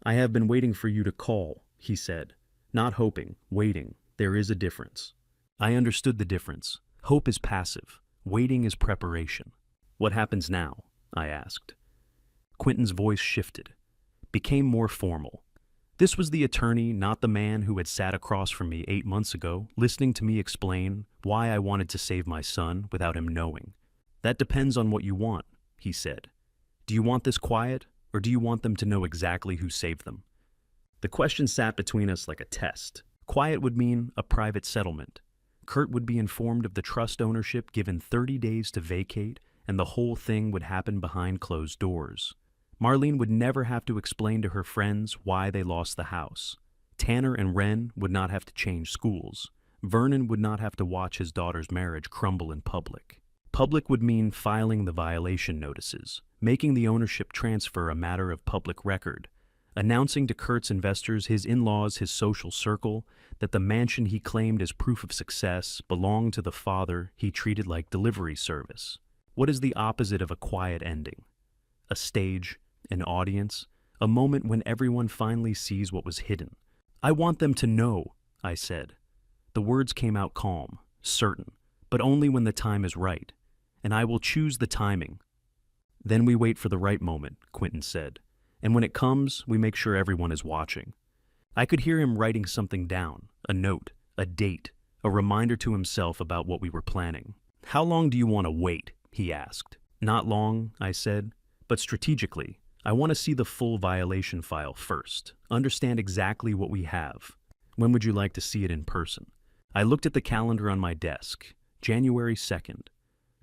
"I have been waiting for you to call," he said. "Not hoping, waiting. There is a difference." I understood the difference. Hope is passive. Waiting is preparation. "What happens now?" I asked. Quentin's voice shifted, became more formal. This was the attorney, not the man who had sat across from me 8 months ago, listening to me explain why I wanted to save my son without him knowing. "That depends on what you want," he said. "Do you want this quiet, or do you want them to know exactly who saved them?" The question sat between us like a test. Quiet would mean a private settlement. Kurt would be informed of the trust ownership, given 30 days to vacate, and the whole thing would happen behind closed doors. Marlene would never have to explain to her friends why they lost the house. Tanner and Wren would not have to change schools. Vernon would not have to watch his daughter's marriage crumble in public. Public would mean filing the violation notices, making the ownership transfer a matter of public record, announcing to Kurt's investors, his in-laws, his social circle, that the mansion he claimed as proof of success belonged to the father he treated like delivery service. What is the opposite of a quiet ending? A stage, an audience, a moment when everyone finally sees what was hidden. I want them to know, I said. The words came out calm, certain, but only when the time is right, and I will choose the timing. Then we wait for the right moment, Quentin said, and when it comes, we make sure everyone is watching. I could hear him writing something down, a note, a date, a reminder to himself about what we were planning. How long do you want to wait? He asked. Not long, I said, but strategically. I want to see the full violation file first, understand exactly what we have. When would you like to see it in person? I looked at the calendar on my desk. January 2nd.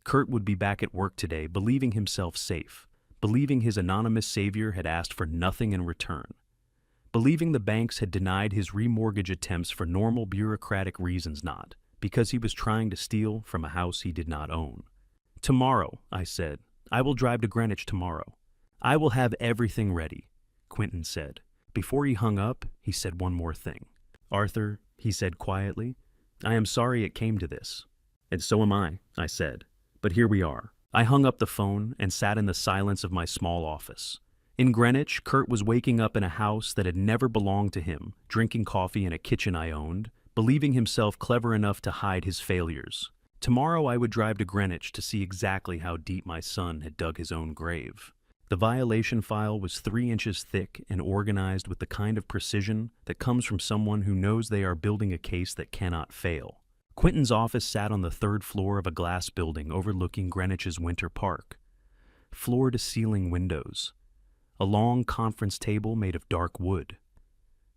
Kurt would be back at work today, believing himself safe, believing his anonymous savior had asked for nothing in return, believing the banks had denied his remortgage attempts for normal bureaucratic reasons, not because he was trying to steal from a house he did not own. Tomorrow, I said. I will drive to Greenwich tomorrow. I will have everything ready, Quentin said. Before he hung up, he said one more thing. Arthur, he said quietly, I am sorry it came to this. And so am I said. But here we are. I hung up the phone and sat in the silence of my small office. In Greenwich, Kurt was waking up in a house that had never belonged to him, drinking coffee in a kitchen I owned, believing himself clever enough to hide his failures. Tomorrow I would drive to Greenwich to see exactly how deep my son had dug his own grave. The violation file was 3 inches thick and organized with the kind of precision that comes from someone who knows they are building a case that cannot fail. Quentin's office sat on the 3rd floor of a glass building overlooking Greenwich's Winter Park. Floor-to-ceiling windows. A long conference table made of dark wood.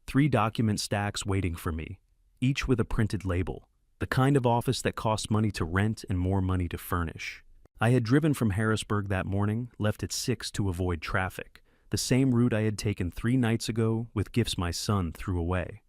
3 document stacks waiting for me, each with a printed label, the kind of office that costs money to rent and more money to furnish. I had driven from Harrisburg that morning, left at 6 to avoid traffic, the same route I had taken 3 nights ago with gifts my son threw away.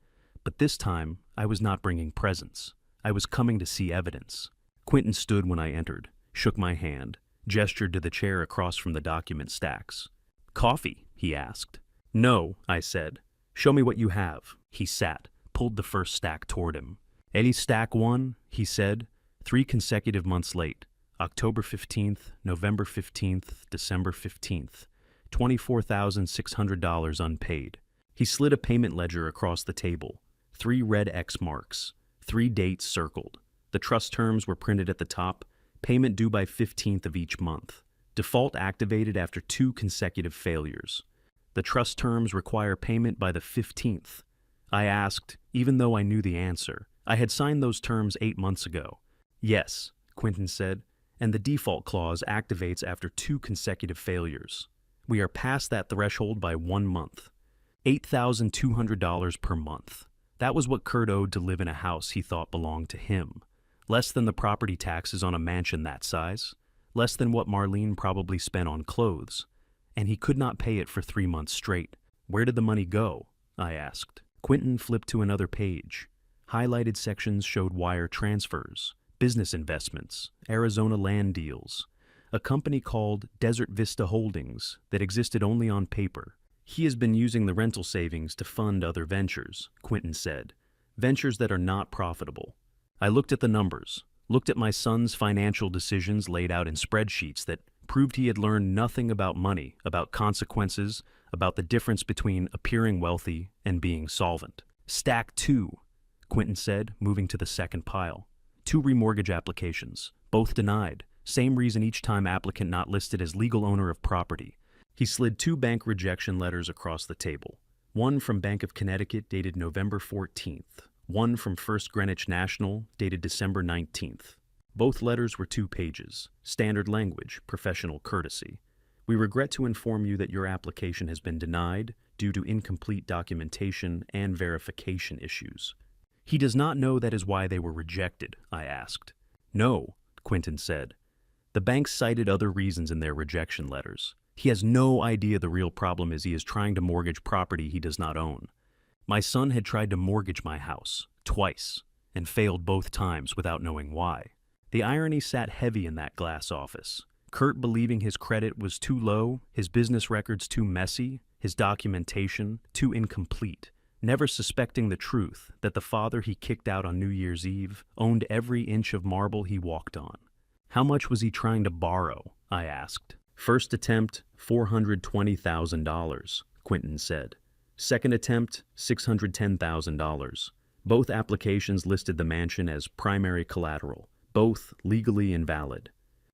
But this time, I was not bringing presents. I was coming to see evidence. Quentin stood when I entered, shook my hand, gestured to the chair across from the document stacks. Coffee? He asked. No, I said. Show me what you have. He sat, pulled the first stack toward him. Eddie stack 1, he said, 3 consecutive months late. October 15th, November 15th, December 15th. $24,600 unpaid. He slid a payment ledger across the table. 3 red X marks. 3 dates circled. The trust terms were printed at the top. Payment due by 15th of each month. Default activated after 2 consecutive failures. The trust terms require payment by the 15th. I asked, even though I knew the answer. I had signed those terms 8 months ago. Yes, Quentin said, and the default clause activates after 2 consecutive failures. We are past that threshold by 1 month. $8,200 per month. That was what Kurt owed to live in a house he thought belonged to him. Less than the property taxes on a mansion that size. Less than what Marlene probably spent on clothes. And he could not pay it for 3 months straight. Where did the money go? I asked. Quentin flipped to another page. Highlighted sections showed wire transfers, business investments, Arizona land deals, a company called Desert Vista Holdings that existed only on paper. He has been using the rental savings to fund other ventures, Quentin said, ventures that are not profitable. I looked at the numbers, looked at my son's financial decisions laid out in spreadsheets that proved he had learned nothing about money, about consequences, about the difference between appearing wealthy and being solvent. Stack 2, Quentin said, moving to the second pile. 2 remortgage applications, both denied. Same reason each time applicant not listed as legal owner of property. He slid 2 bank rejection letters across the table. One from Bank of Connecticut dated November 14th. One from First Greenwich National dated December 19th. Both letters were 2 pages. Standard language, professional courtesy. We regret to inform you that your application has been denied due to incomplete documentation and verification issues. He does not know that is why they were rejected, I asked. No, Quentin said. The bank cited other reasons in their rejection letters. He has no idea the real problem is he is trying to mortgage property he does not own. My son had tried to mortgage my house, twice, and failed both times without knowing why. The irony sat heavy in that glass office. Kurt believing his credit was too low, his business records too messy, his documentation too incomplete, never suspecting the truth that the father he kicked out on New Year's Eve owned every inch of marble he walked on. How much was he trying to borrow? I asked. First attempt, $420,000, Quentin said. Second attempt, $610,000. Both applications listed the mansion as primary collateral, both legally invalid.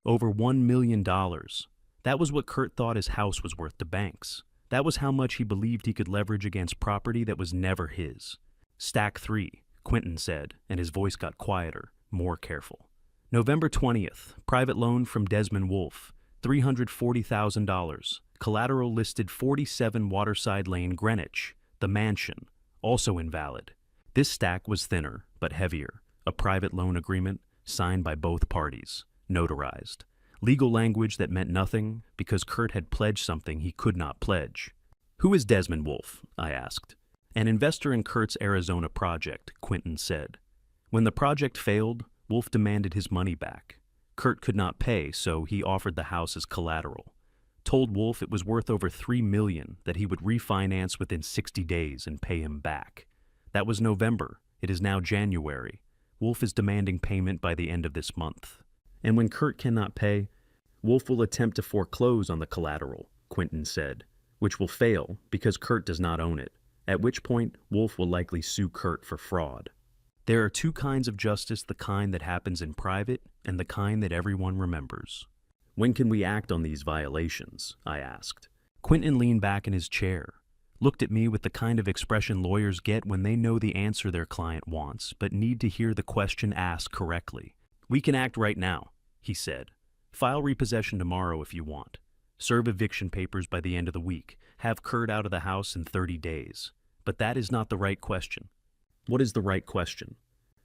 Over $1 million. That was what Kurt thought his house was worth to banks. That was how much he believed he could leverage against property that was never his. Stack 3, Quentin said, and his voice got quieter, more careful. November 20th, private loan from Desmond Wolfe, $340,000. Collateral listed 47 Waterside Lane, Greenwich. The mansion, also invalid. This stack was thinner, but heavier. A private loan agreement, signed by both parties, notarized. Legal language that meant nothing because Kurt had pledged something he could not pledge. Who is Desmond Wolfe? I asked. An investor in Kurt's Arizona project, Quentin said. When the project failed, Wolfe demanded his money back. Kurt could not pay, so he offered the house as collateral. Told Wolfe it was worth over $3 million, that he would refinance within 60 days and pay him back. That was November. It is now January. Wolfe is demanding payment by the end of this month. And when Kurt cannot pay, Wolfe will attempt to foreclose on the collateral, Quentin said, which will fail because Kurt does not own it, at which point Wolfe will likely sue Kurt for fraud. There are two kinds of justice, the kind that happens in private and the kind that everyone remembers. When can we act on these violations? I asked. Quentin leaned back in his chair, looked at me with the kind of expression lawyers get when they know the answer their client wants, but need to hear the question asked correctly. We can act right now, he said. File repossession tomorrow if you want. Serve eviction papers by the end of the week. Have Kurt out of the house in 30 days. But that is not the right question. What is the right question?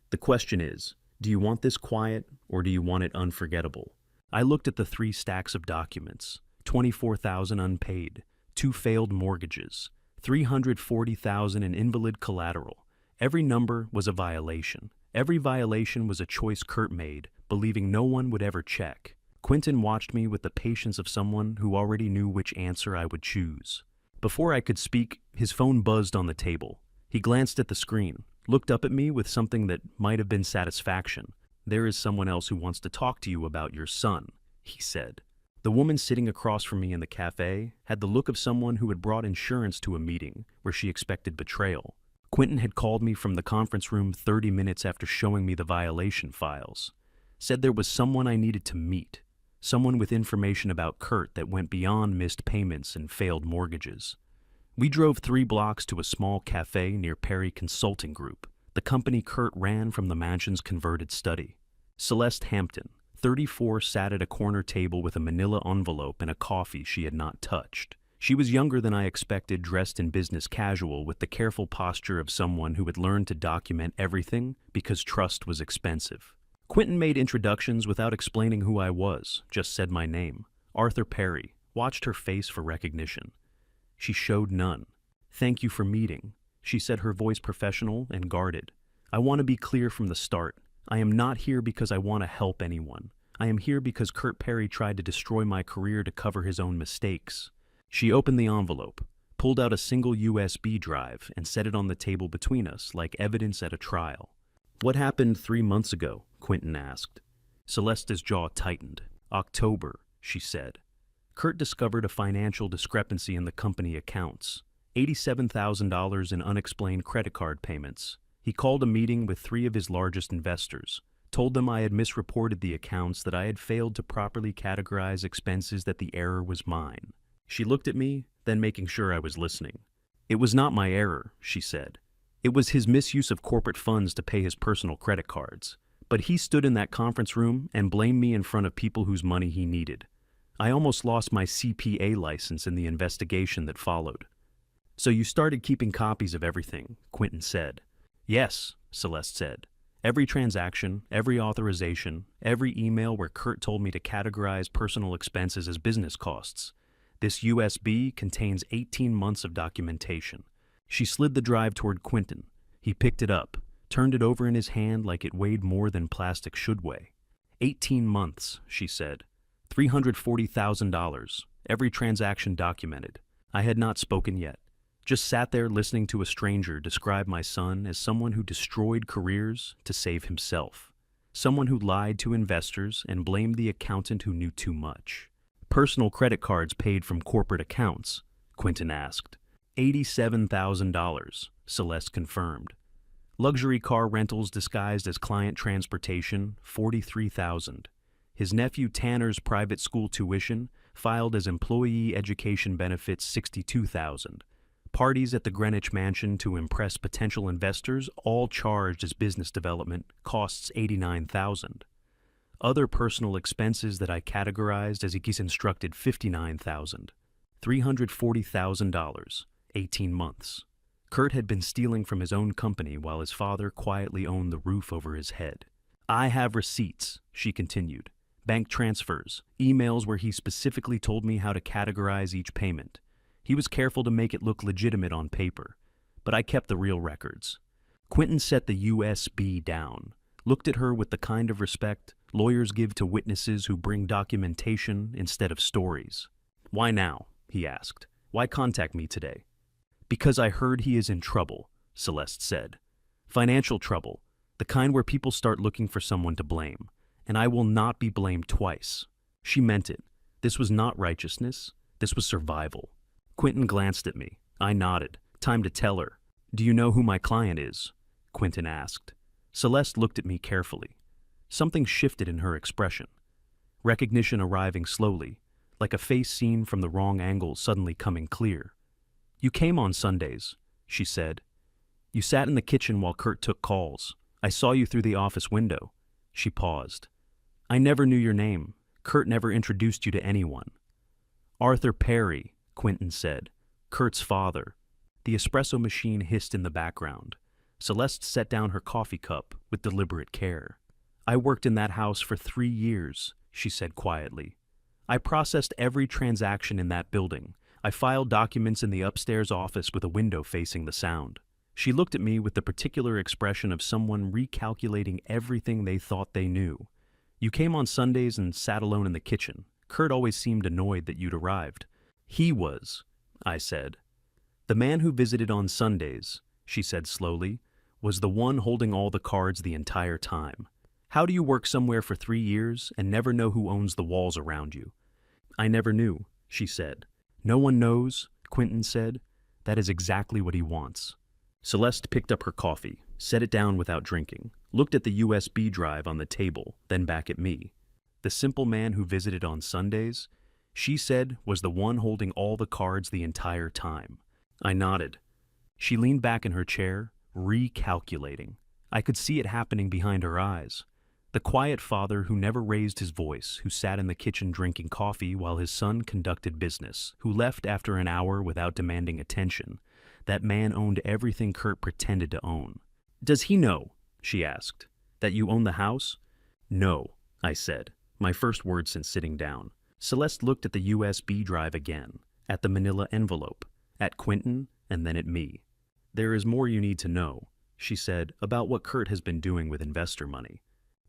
The question is, do you want this quiet or do you want it unforgettable? I looked at the 3 stacks of documents, $24,000 unpaid, 2 failed mortgages, $340,000 in invalid collateral. Every number was a violation. Every violation was a choice Kurt made, believing no one would ever check. Quentin watched me with the patience of someone who already knew which answer I would choose. Before I could speak, his phone buzzed on the table. He glanced at the screen, looked up at me with something that might have been satisfaction. There is someone else who wants to talk to you about your son, he said. The woman sitting across from me in the cafe had the look of someone who had brought insurance to a meeting where she expected betrayal. Quentin had called me from the conference room 30 minutes after showing me the violation files. Said there was someone I needed to meet, someone with information about Kurt that went beyond missed payments and failed mortgages. We drove 3 blocks to a small cafe near Perry Consulting Group, the company Kurt ran from the mansion's converted study. Celeste Hampton, 34, sat at a corner table with a manila envelope and a coffee she had not touched. She was younger than I expected, dressed in business casual with the careful posture of someone who had learned to document everything because trust was expensive. Quentin made introductions without explaining who I was, just said my name. Arthur Perry, watched her face for recognition. She showed none. Thank you for meeting, she said, her voice professional and guarded. I want to be clear from the start. I am not here because I want to help anyone. I am here because Kurt Perry tried to destroy my career to cover his own mistakes. She opened the envelope, pulled out a single USB drive, and set it on the table between us like evidence at a trial. What happened 3 months ago? Quentin asked. Celeste's jaw tightened. October, she said. Kurt discovered a financial discrepancy in the company accounts. $87,000 in unexplained credit card payments. He called a meeting with 3 of his largest investors, told them I had misreported the accounts, that I had failed to properly categorize expenses, that the error was mine. She looked at me, then making sure I was listening. It was not my error, she said. It was his misuse of corporate funds to pay his personal credit cards. But he stood in that conference room and blamed me in front of people whose money he needed. I almost lost my CPA license in the investigation that followed. So you started keeping copies of everything, Quentin said. Yes, Celeste said. Every transaction, every authorization, every email where Kurt told me to categorize personal expenses as business costs. This USB contains 18 months of documentation. She slid the drive toward Quentin. He picked it up, turned it over in his hand like it weighed more than plastic should weigh. 18 months, she said. $340,000, every transaction documented. I had not spoken yet. Just sat there listening to a stranger describe my son as someone who destroyed careers to save himself. Someone who lied to investors and blamed the accountant who knew too much. Personal credit cards paid from corporate accounts, Quentin asked. $87,000, Celeste confirmed. Luxury car rentals disguised as client transportation, $43,000. His nephew Tanner's private school tuition, filed as employee education benefits, $62,000. Parties at the Greenwich Mansion to impress potential investors, all charged as business development, costs $89,000. Other personal expenses that I categorized as he's instructed, $59,000. $340,000, 18 months. Kurt had been stealing from his own company while his father quietly owned the roof over his head. I have receipts, she continued. Bank transfers, emails where he specifically told me how to categorize each payment. He was careful to make it look legitimate on paper, but I kept the real records. Quentin set the USB down, looked at her with the kind of respect lawyers give to witnesses who bring documentation instead of stories. Why now? He asked. Why contact me today? Because I heard he is in trouble, Celeste said. Financial trouble, the kind where people start looking for someone to blame, and I will not be blamed twice. She meant it. This was not righteousness. This was survival. Quentin glanced at me. I nodded. Time to tell her. Do you know who my client is? Quentin asked. Celeste looked at me carefully. Something shifted in her expression. Recognition arriving slowly, like a face seen from the wrong angle suddenly coming clear. You came on Sundays, she said. You sat in the kitchen while Kurt took calls. I saw you through the office window. She paused. I never knew your name. Kurt never introduced you to anyone. Arthur Perry, Quentin said. Kurt's father. The espresso machine hissed in the background. Celeste set down her coffee cup with deliberate care. I worked in that house for 3 years, she said quietly. I processed every transaction in that building. I filed documents in the upstairs office with a window facing the sound. She looked at me with the particular expression of someone recalculating everything they thought they knew. You came on Sundays and sat alone in the kitchen. Kurt always seemed annoyed that you'd arrived. He was, I said. The man who visited on Sundays, she said slowly, was the one holding all the cards the entire time. How do you work somewhere for 3 years and never know who owns the walls around you? I never knew, she said. No one knows, Quentin said. That is exactly what he wants. Celeste picked up her coffee, set it down without drinking, looked at the USB drive on the table, then back at me. The simple man who visited on Sundays, she said, was the one holding all the cards the entire time. I nodded. She leaned back in her chair, recalculating. I could see it happening behind her eyes. The quiet father who never raised his voice, who sat in the kitchen drinking coffee while his son conducted business, who left after an hour without demanding attention. That man owned everything Kurt pretended to own. Does he know, she asked, that you own the house? No, I said, my first word since sitting down. Celeste looked at the USB drive again, at the manila envelope, at Quentin, and then at me. There is more you need to know, she said, about what Kurt has been doing with investor money.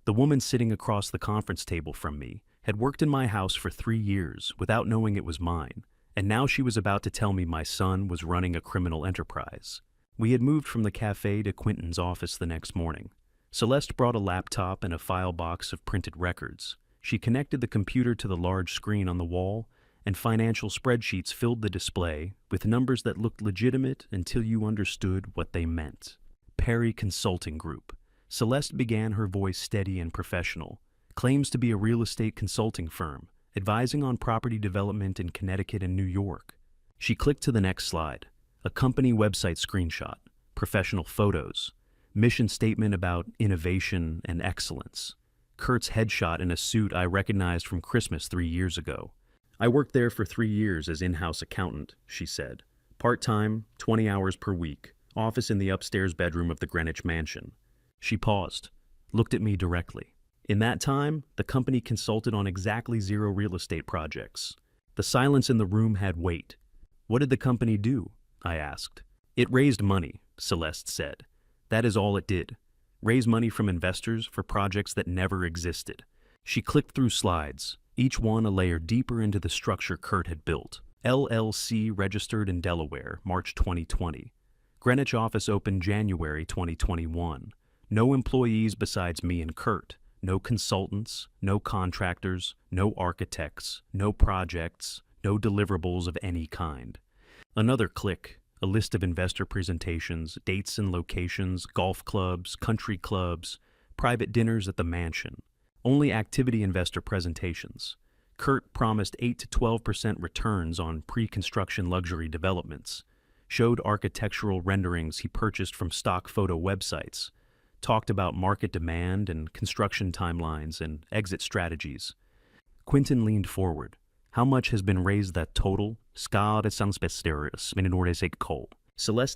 The woman sitting across the conference table from me had worked in my house for 3 years without knowing it was mine, and now she was about to tell me my son was running a criminal enterprise. We had moved from the cafe to Quentin's office the next morning. Celeste brought a laptop and a file box of printed records. She connected the computer to the large screen on the wall, and financial spreadsheets filled the display with numbers that looked legitimate until you understood what they meant. Perry Consulting Group. Celeste began, her voice steady and professional. Claims to be a real estate consulting firm, advising on property development in Connecticut and New York. She clicked to the next slide. A company website screenshot, professional photos, mission statement about innovation and excellence. Kurt's headshot in a suit I recognized from Christmas 3 years ago. I worked there for 3 years as in-house accountant, she said. Part-time, 20 hours per week, office in the upstairs bedroom of the Greenwich Mansion. She paused, looked at me directly. In that time, the company consulted on exactly 0 real estate projects. The silence in the room had weight. What did the company do? I asked. It raised money, Celeste said. That is all it did. Raise money from investors for projects that never existed. She clicked through slides, each one a layer deeper into the structure Kurt had built. LLC registered in Delaware, March 2020. Greenwich office opened January 2021. No employees besides me and Kurt. No consultants, no contractors, no architects, no projects, no deliverables of any kind. Another click, a list of investor presentations, dates and locations, golf clubs, country clubs, private dinners at the mansion. Only activity investor presentations. Kurt promised 8 to 12% returns on pre-construction luxury developments, showed architectural renderings he purchased from stock photo websites, talked about market demand and construction timelines and exit strategies. Quentin leaned forward. How much has been raised that total? Celeste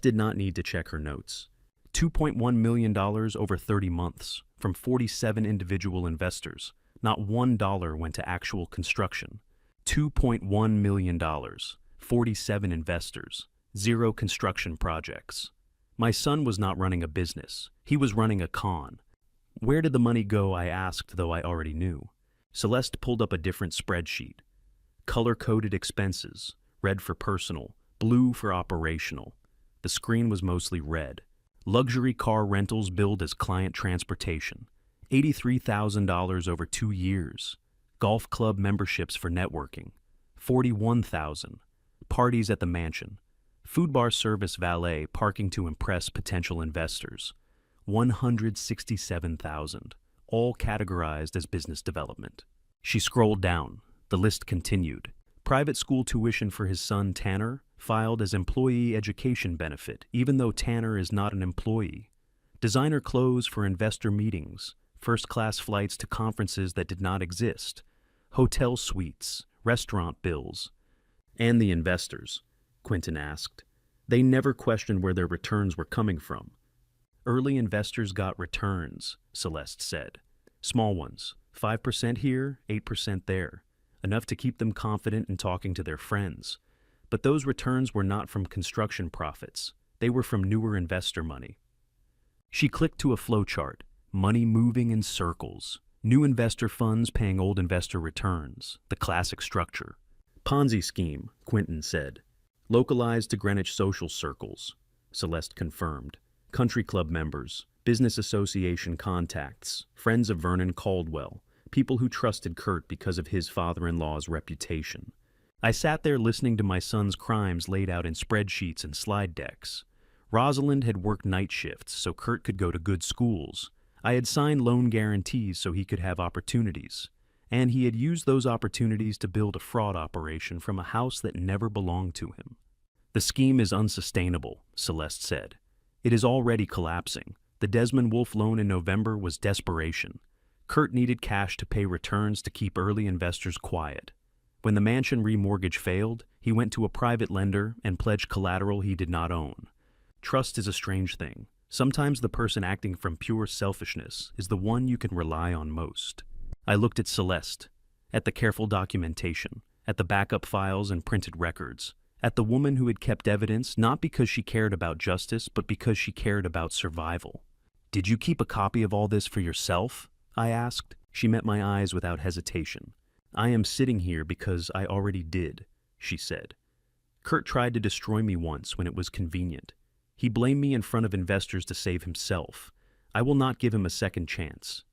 did not need to check her notes. $2.1 million over 30 months from 47 individual investors. Not $1 went to actual construction. $2.1 million, 47 investors, 0 construction projects. My son was not running a business. He was running a con. Where did the money go, I asked, though I already knew. Celeste pulled up a different spreadsheet. Color-coded expenses, red for personal, blue for operational. The screen was mostly red. Luxury car rentals billed as client transportation. $83,000 over 2 years. Golf club memberships for networking. $41,000. Parties at the mansion. Food bar service valet parking to impress potential investors. $167,000. All categorized as business development. She scrolled down. The list continued. Private school tuition for his son Tanner, filed as employee education benefit, even though Tanner is not an employee. Designer clothes for investor meetings, first-class flights to conferences that did not exist, hotel suites, restaurant bills. And the investors, Quentin asked. They never questioned where their returns were coming from. Early investors got returns, Celeste said. Small ones, 5% here, 8% there. Enough to keep them confident in talking to their friends. But those returns were not from construction profits. They were from newer investor money. She clicked to a flowchart, money moving in circles. New investor funds paying old investor returns, the classic structure. Ponzi scheme, Quentin said. Localized to Greenwich social circles, Celeste confirmed. Country club members, business association contacts, friends of Vernon Caldwell. People who trusted Kurt because of his father-in-law's reputation. I sat there listening to my son's crimes laid out in spreadsheets and slide decks. Rosalind had worked night shifts so Kurt could go to good schools. I had signed loan guarantees so he could have opportunities. And he had used those opportunities to build a fraud operation from a house that never belonged to him. The scheme is unsustainable, Celeste said. It is already collapsing. The Desmond Wolfe loan in November was desperation. Kurt needed cash to pay returns to keep early investors quiet. When the mansion remortgage failed, he went to a private lender and pledged collateral he did not own. Trust is a strange thing. Sometimes the person acting from pure selfishness is the one you can rely on most. I looked at Celeste, at the careful documentation, at the backup files and printed records, at the woman who had kept evidence not because she cared about justice, but because she cared about survival. Did you keep a copy of all this for yourself? I asked. She met my eyes without hesitation. I am sitting here because I already did, she said. Kurt tried to destroy me once when it was convenient. He blamed me in front of investors to save himself. I will not give him a second chance.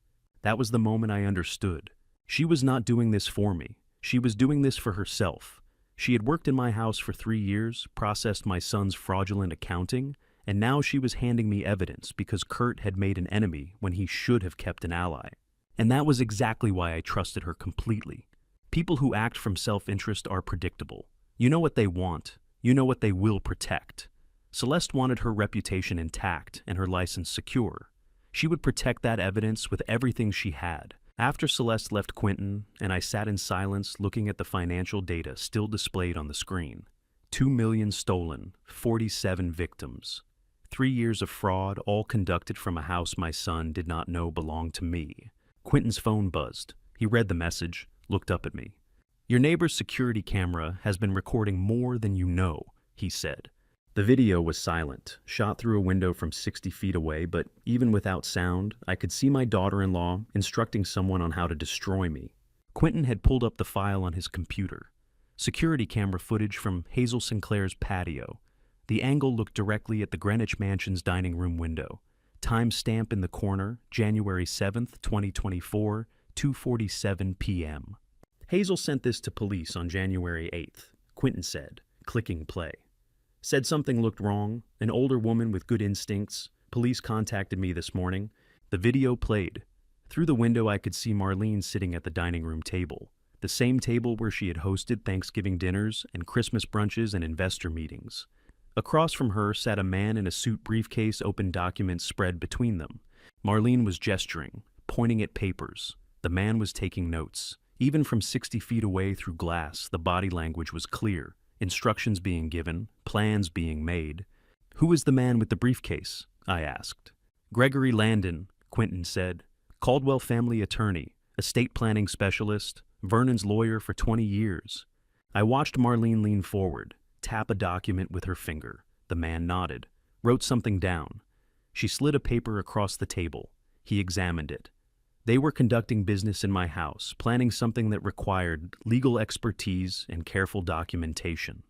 That was the moment I understood. She was not doing this for me. She was doing this for herself. She had worked in my house for 3 years, processed my son's fraudulent accounting, and now she was handing me evidence because Kurt had made an enemy when he should have kept an ally. And that was exactly why I trusted her completely. People who act from self-interest are predictable. You know what they want. You know what they will protect. Celeste wanted her reputation intact and her license secure. She would protect that evidence with everything she had. After Celeste left Quentin, and I sat in silence looking at the financial data still displayed on the screen. 2 million stolen, 47 victims. 3 years of fraud, all conducted from a house my son did not know belonged to me. Quentin's phone buzzed. He read the message, looked up at me. Your neighbor's security camera has been recording more than you know, he said. The video was silent, shot through a window from 60 feet away, but even without sound, I could see my daughter-in-law instructing someone on how to destroy me. Quentin had pulled up the file on his computer. Security camera footage from Hazel Sinclair's patio. The angle looked directly at the Greenwich Mansion's dining room window. Timestamp in the corner, January 7th, 2024, 2:47 p.m. Hazel sent this to police on January 8th, Quentin said, clicking play. Said something looked wrong. An older woman with good instincts. Police contacted me this morning. The video played. Through the window I could see Marlene sitting at the dining room table. The same table where she had hosted Thanksgiving dinners and Christmas brunches and investor meetings. Across from her sat a man in a suit briefcase, open documents spread between them. Marlene was gesturing, pointing at papers. The man was taking notes. Even from 60 feet away through glass, the body language was clear. Instructions being given, plans being made. "Who is the man with the briefcase?" I asked. "Gregory Landon," Quentin said. "Caldwell family attorney, estate planning specialist, Vernon's lawyer for 20 years. I watched Marlene lean forward, tap a document with her finger. The man nodded, wrote something down. She slid a paper across the table. He examined it. They were conducting business in my house, planning something that required legal expertise and careful documentation.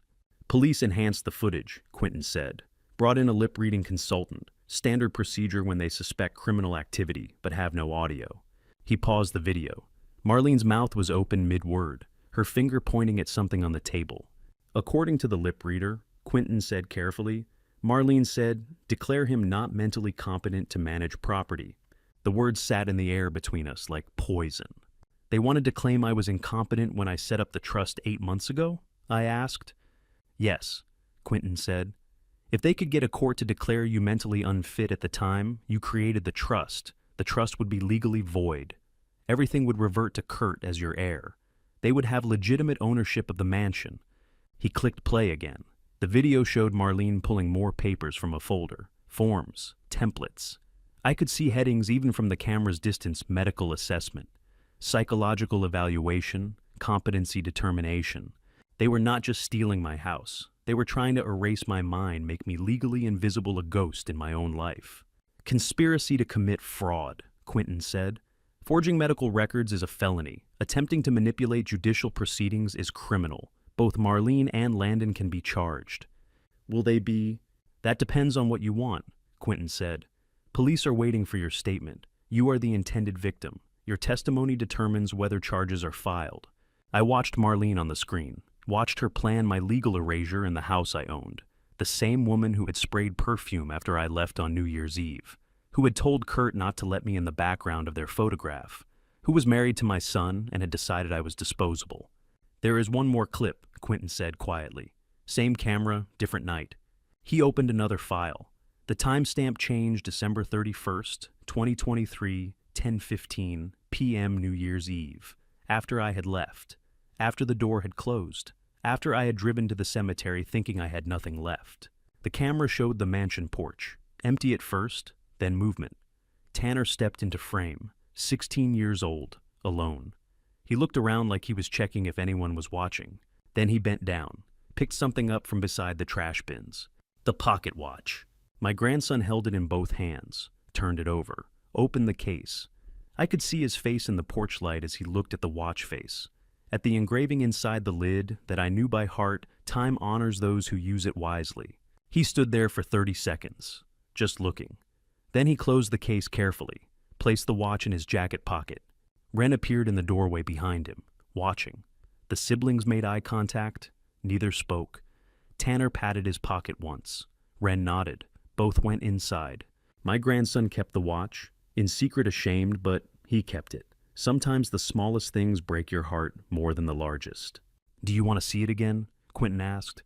"Police enhanced the footage," Quentin said. "Brought in a lip-reading consultant, standard procedure when they suspect criminal activity but have no audio." He paused the video. Marlene's mouth was open mid-word, her finger pointing at something on the table. "According to the lip reader," Quentin said carefully, Marlene said, "declare him not mentally competent to manage property." The words sat in the air between us like poison. "They wanted to claim I was incompetent when I set up the trust 8 months ago?" I asked. "Yes," Quentin said. "If they could get a court to declare you mentally unfit at the time you created the trust would be legally void. Everything would revert to Kurt as your heir. They would have legitimate ownership of the mansion." He clicked play again. The video showed Marlene pulling more papers from a folder. Forms, templates. I could see headings even from the camera's distance: medical assessment, psychological evaluation, competency determination. They were not just stealing my house. They were trying to erase my mind, make me legally invisible, a ghost in my own life. "Conspiracy to commit fraud," Quentin said. "Forging medical records is a felony. Attempting to manipulate judicial proceedings is criminal. Both Marlene and Landon can be charged." "Will they be?" "That depends on what you want," Quentin said. "Police are waiting for your statement. You are the intended victim. Your testimony determines whether charges are filed." I watched Marlene on the screen, watched her plan my legal erasure in the house I owned. The same woman who had sprayed perfume after I left on New Year's Eve, who had told Kurt not to let me in the background of their photograph, who was married to my son and had decided I was disposable. "There is one more clip," Quentin said quietly. "Same camera, different night." He opened another file. The timestamp changed: December 31st, 2023, 10:15 p.m. New Year's Eve, after I had left, after the door had closed, after I had driven to the cemetery thinking I had nothing left. The camera showed the mansion porch, empty at first, then movement. Tanner stepped into frame, 16 years old, alone. He looked around like he was checking if anyone was watching. Then he bent down, picked something up from beside the trash bins. The pocket watch. My grandson held it in both hands, turned it over, opened the case. I could see his face in the porch light as he looked at the watch face. At the engraving inside the lid that I knew by heart, "Time honors those who use it wisely." He stood there for 30 seconds, just looking. Then he closed the case carefully, placed the watch in his jacket pocket. Wren appeared in the doorway behind him, watching. The siblings made eye contact. Neither spoke. Tanner patted his pocket once. Wren nodded. Both went inside. My grandson kept the watch, in secret ashamed, but he kept it. Sometimes the smallest things break your heart more than the largest. "Do you want to see it again?" Quentin asked.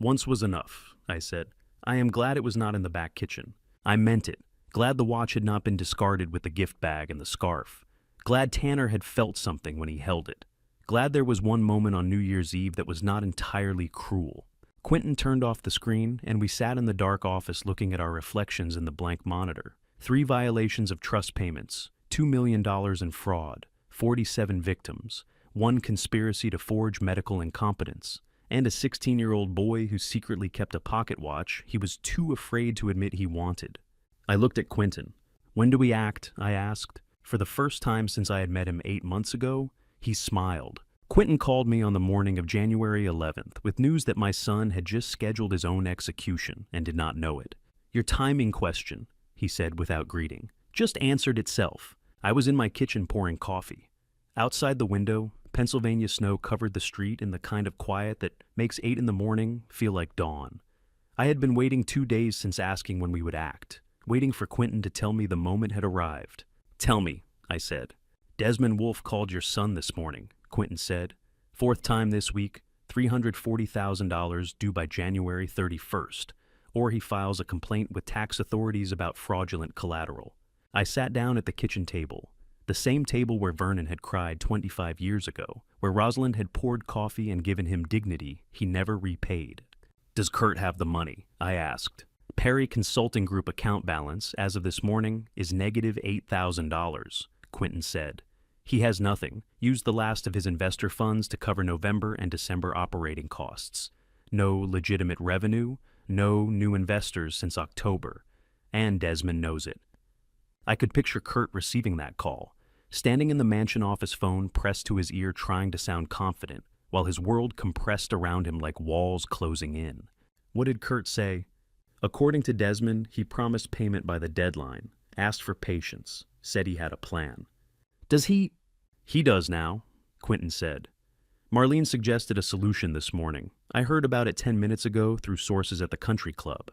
"Once was enough," I said. "I am glad it was not in the back kitchen. I meant it. Glad the watch had not been discarded with the gift bag and the scarf. Glad Tanner had felt something when he held it. Glad there was one moment on New Year's Eve that was not entirely cruel." Quentin turned off the screen, and we sat in the dark office looking at our reflections in the blank monitor. 3 violations of trust payments, $2 million in fraud, 47 victims, 1 conspiracy to forge medical incompetence, and a 16-year-old boy who secretly kept a pocket watch he was too afraid to admit he wanted. I looked at Quentin. "When do we act?" I asked. For the first time since I had met him 8 months ago, he smiled. Quentin called me on the morning of January 11th with news that my son had just scheduled his own execution and did not know it. "Your timing question," he said without greeting, "just answered itself." I was in my kitchen pouring coffee. Outside the window, Pennsylvania snow covered the street in the kind of quiet that makes 8 in the morning feel like dawn. I had been waiting 2 days since asking when we would act, waiting for Quentin to tell me the moment had arrived. Tell me, I said. Desmond Wolfe called your son this morning, Quentin said. Fourth time this week, $340,000 due by January 31st, or he files a complaint with tax authorities about fraudulent collateral. I sat down at the kitchen table, the same table where Vernon had cried 25 years ago, where Rosalind had poured coffee and given him dignity he never repaid. Does Kurt have the money? I asked. Perry Consulting Group account balance, as of this morning, is negative $8,000, Quentin said. He has nothing, used the last of his investor funds to cover November and December operating costs. No legitimate revenue, no new investors since October, and Desmond knows it. I could picture Kurt receiving that call, standing in the mansion office phone pressed to his ear trying to sound confident, while his world compressed around him like walls closing in. What did Kurt say? According to Desmond, he promised payment by the deadline, asked for patience, said he had a plan. Does he? He does now, Quentin said. Marlene suggested a solution this morning. I heard about it 10 minutes ago through sources at the country club.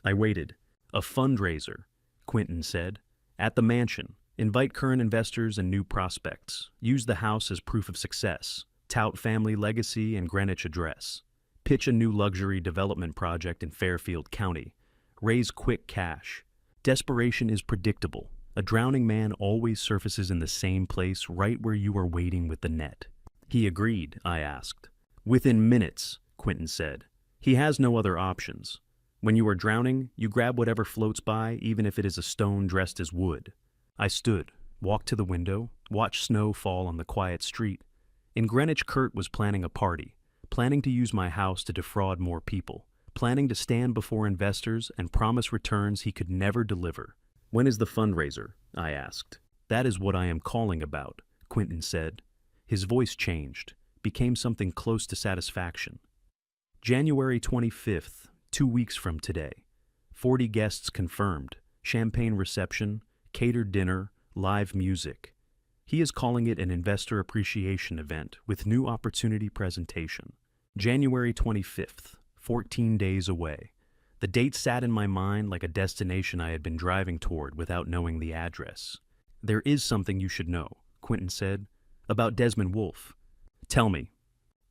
I waited. A fundraiser, Quentin said. At the mansion. Invite current investors and new prospects. Use the house as proof of success. Tout family legacy and Greenwich address. Pitch a new luxury development project in Fairfield County. Raise quick cash. Desperation is predictable. A drowning man always surfaces in the same place right where you are waiting with the net. He agreed, I asked. Within minutes, Quentin said. He has no other options. When you are drowning, you grab whatever floats by, even if it is a stone dressed as wood. I stood, walked to the window, watched snow fall on the quiet street. In Greenwich, Kurt was planning a party, planning to use my house to defraud more people, planning to stand before investors and promise returns he could never deliver. When is the fundraiser? I asked. That is what I am calling about, Quentin said. His voice changed, became something close to satisfaction. January 25th, 2 weeks from today. 40 guests confirmed, champagne reception, catered dinner, live music. He is calling it an investor appreciation event with new opportunity presentation. January 25th, 14 days away. The date sat in my mind like a destination I had been driving toward without knowing the address. There is something you should know, Quentin said, about Desmond Wolfe. Tell me.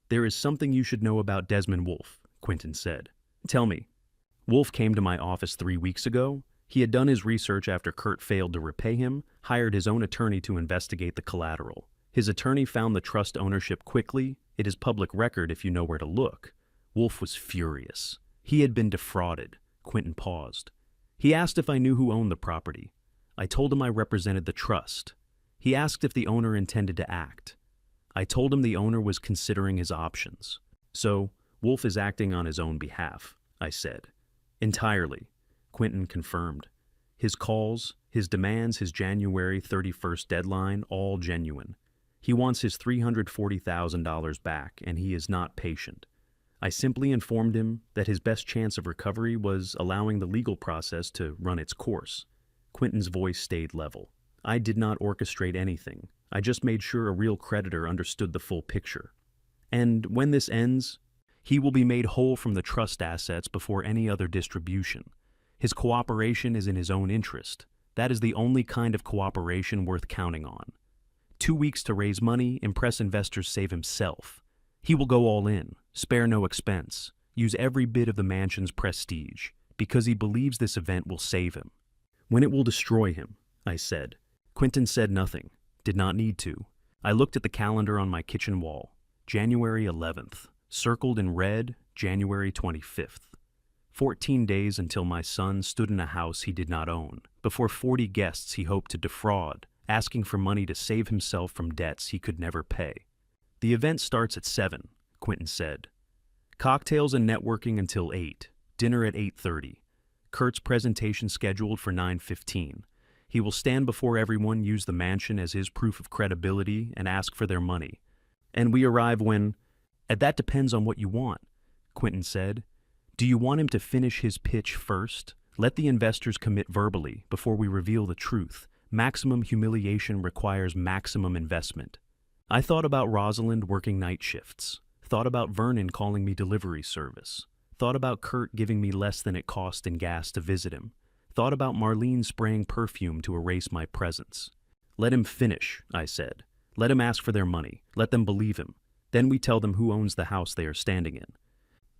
There is something you should know about Desmond Wolfe, Quentin said. Tell me. Wolfe came to my office 3 weeks ago. He had done his research after Kurt failed to repay him, hired his own attorney to investigate the collateral. His attorney found the trust ownership quickly. It is public record if you know where to look. Wolfe was furious. He had been defrauded. Quentin paused. He asked if I knew who owned the property. I told him I represented the trust. He asked if the owner intended to act. I told him the owner was considering his options. So, Wolfe is acting on his own behalf, I said. Entirely, Quentin confirmed. His calls, his demands, his January 31st deadline, all genuine. He wants his $340,000 back, and he is not patient. I simply informed him that his best chance of recovery was allowing the legal process to run its course. Quentin's voice stayed level. I did not orchestrate anything. I just made sure a real creditor understood the full picture. And when this ends, he will be made whole from the trust assets before any other distribution. His cooperation is in his own interest. That is the only kind of cooperation worth counting on. 2 weeks to raise money, impress investors, save himself. He will go all in, spare no expense, use every bit of the mansion's prestige, because he believes this event will save him. When it will destroy him, I said. Quentin said nothing, did not need to. I looked at the calendar on my kitchen wall. January 11th, circled in red, January 25th. 14 days until my son stood in a house he did not own, before 40 guests he hoped to defraud, asking for money to save himself from debts he could never pay. The event starts at 7, Quentin said. Cocktails and networking until 8, dinner at 8:30. Kurt's presentation scheduled for 9:15. He will stand before everyone, use the mansion as his proof of credibility, and ask for their money. And we arrive when... That depends on what you want, Quentin said. Do you want him to finish his pitch first? Let the investors commit verbally before we reveal the truth. Maximum humiliation requires maximum investment. I thought about Rosalind working night shifts, thought about Vernon calling me delivery service, Thought about Kurt giving me less than it cost in gas to visit him. Thought about Marlene spraying perfume to erase my presence. Let him finish, I said. Let him ask for their money. Let them believe him. Then we tell them who owns the house they are standing in.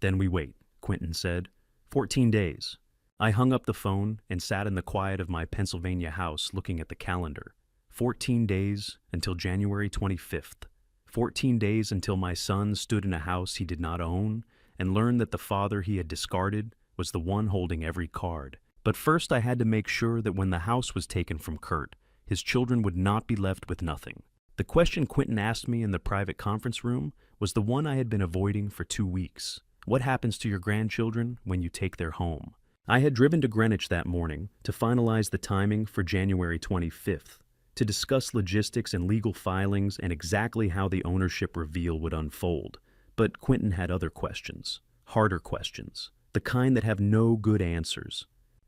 Then we wait, Quentin said. 14 days. I hung up the phone and sat in the quiet of my Pennsylvania house looking at the calendar. 14 days until January 25th. 14 days until my son stood in a house he did not own and learned that the father he had discarded was the one holding every card. But first I had to make sure that when the house was taken from Kurt, his children would not be left with nothing. The question Quentin asked me in the private conference room was the one I had been avoiding for 2 weeks. What happens to your grandchildren when you take their home? I had driven to Greenwich that morning to finalize the timing for January 25th, to discuss logistics and legal filings and exactly how the ownership reveal would unfold. But Quentin had other questions, harder questions, the kind that have no good answers.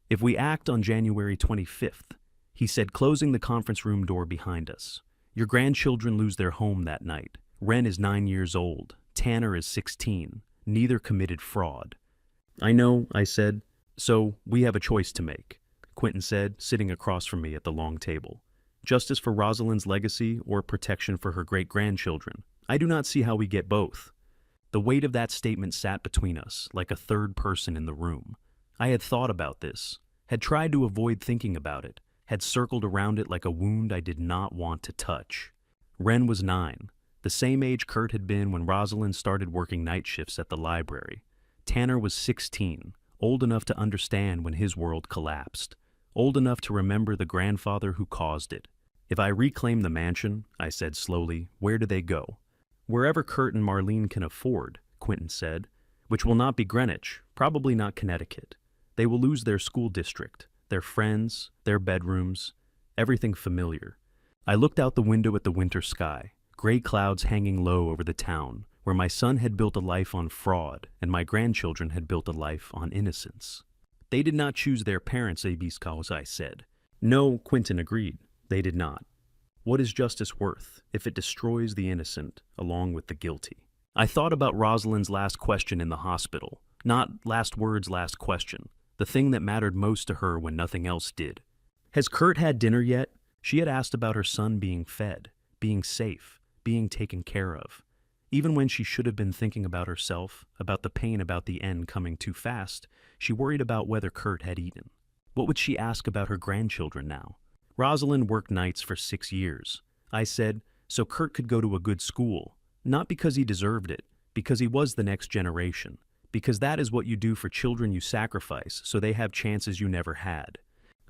If we act on January 25th, he said, closing the conference room door behind us, your grandchildren lose their home that night. Ren is 9 years old. Tanner is 16. Neither committed fraud. I know, I said. So we have a choice to make, Quentin said, sitting across from me at the long table. Justice for Rosalind's legacy or protection for her great-grandchildren. I do not see how we get both. The weight of that statement sat between us, like a third person in the room. I had thought about this, had tried to avoid thinking about it, had circled around it like a wound I did not want to touch. Ren was 9, the same age Kurt had been when Rosalind started working night shifts at the library. Tanner was 16, old enough to understand when his world collapsed, old enough to remember the grandfather who caused it. If I reclaim the mansion, I said slowly, where do they go? Wherever Kurt and Marlene can afford, Quentin said, which will not be Greenwich, probably not Connecticut. They will lose their school district, their friends, their bedrooms, everything familiar. I looked out the window at the winter sky, gray clouds hanging low over the town, where my son had built a life on fraud and my grandchildren had built a life on innocence. They did not choose their parents, Abiscaus, I said. No, Quentin agreed. They did not. What is justice worth if it destroys the innocent along with the guilty? I thought about Rosalind's last question in the hospital. Not last words, last question. The thing that mattered most to her when nothing else did. Has Kurt had dinner yet? She had asked about her son being fed, being safe, being taken care of. Even when she should have been thinking about herself, about the pain about the end coming too fast, she worried about whether Kurt had eaten. What would she ask about her grandchildren now? Rosalind worked nights for 6 years. I said, so Kurt could go to a good school. Not because he deserved it, because he was the next generation. Because that is what you do for children you sacrifice so they have chances you never had.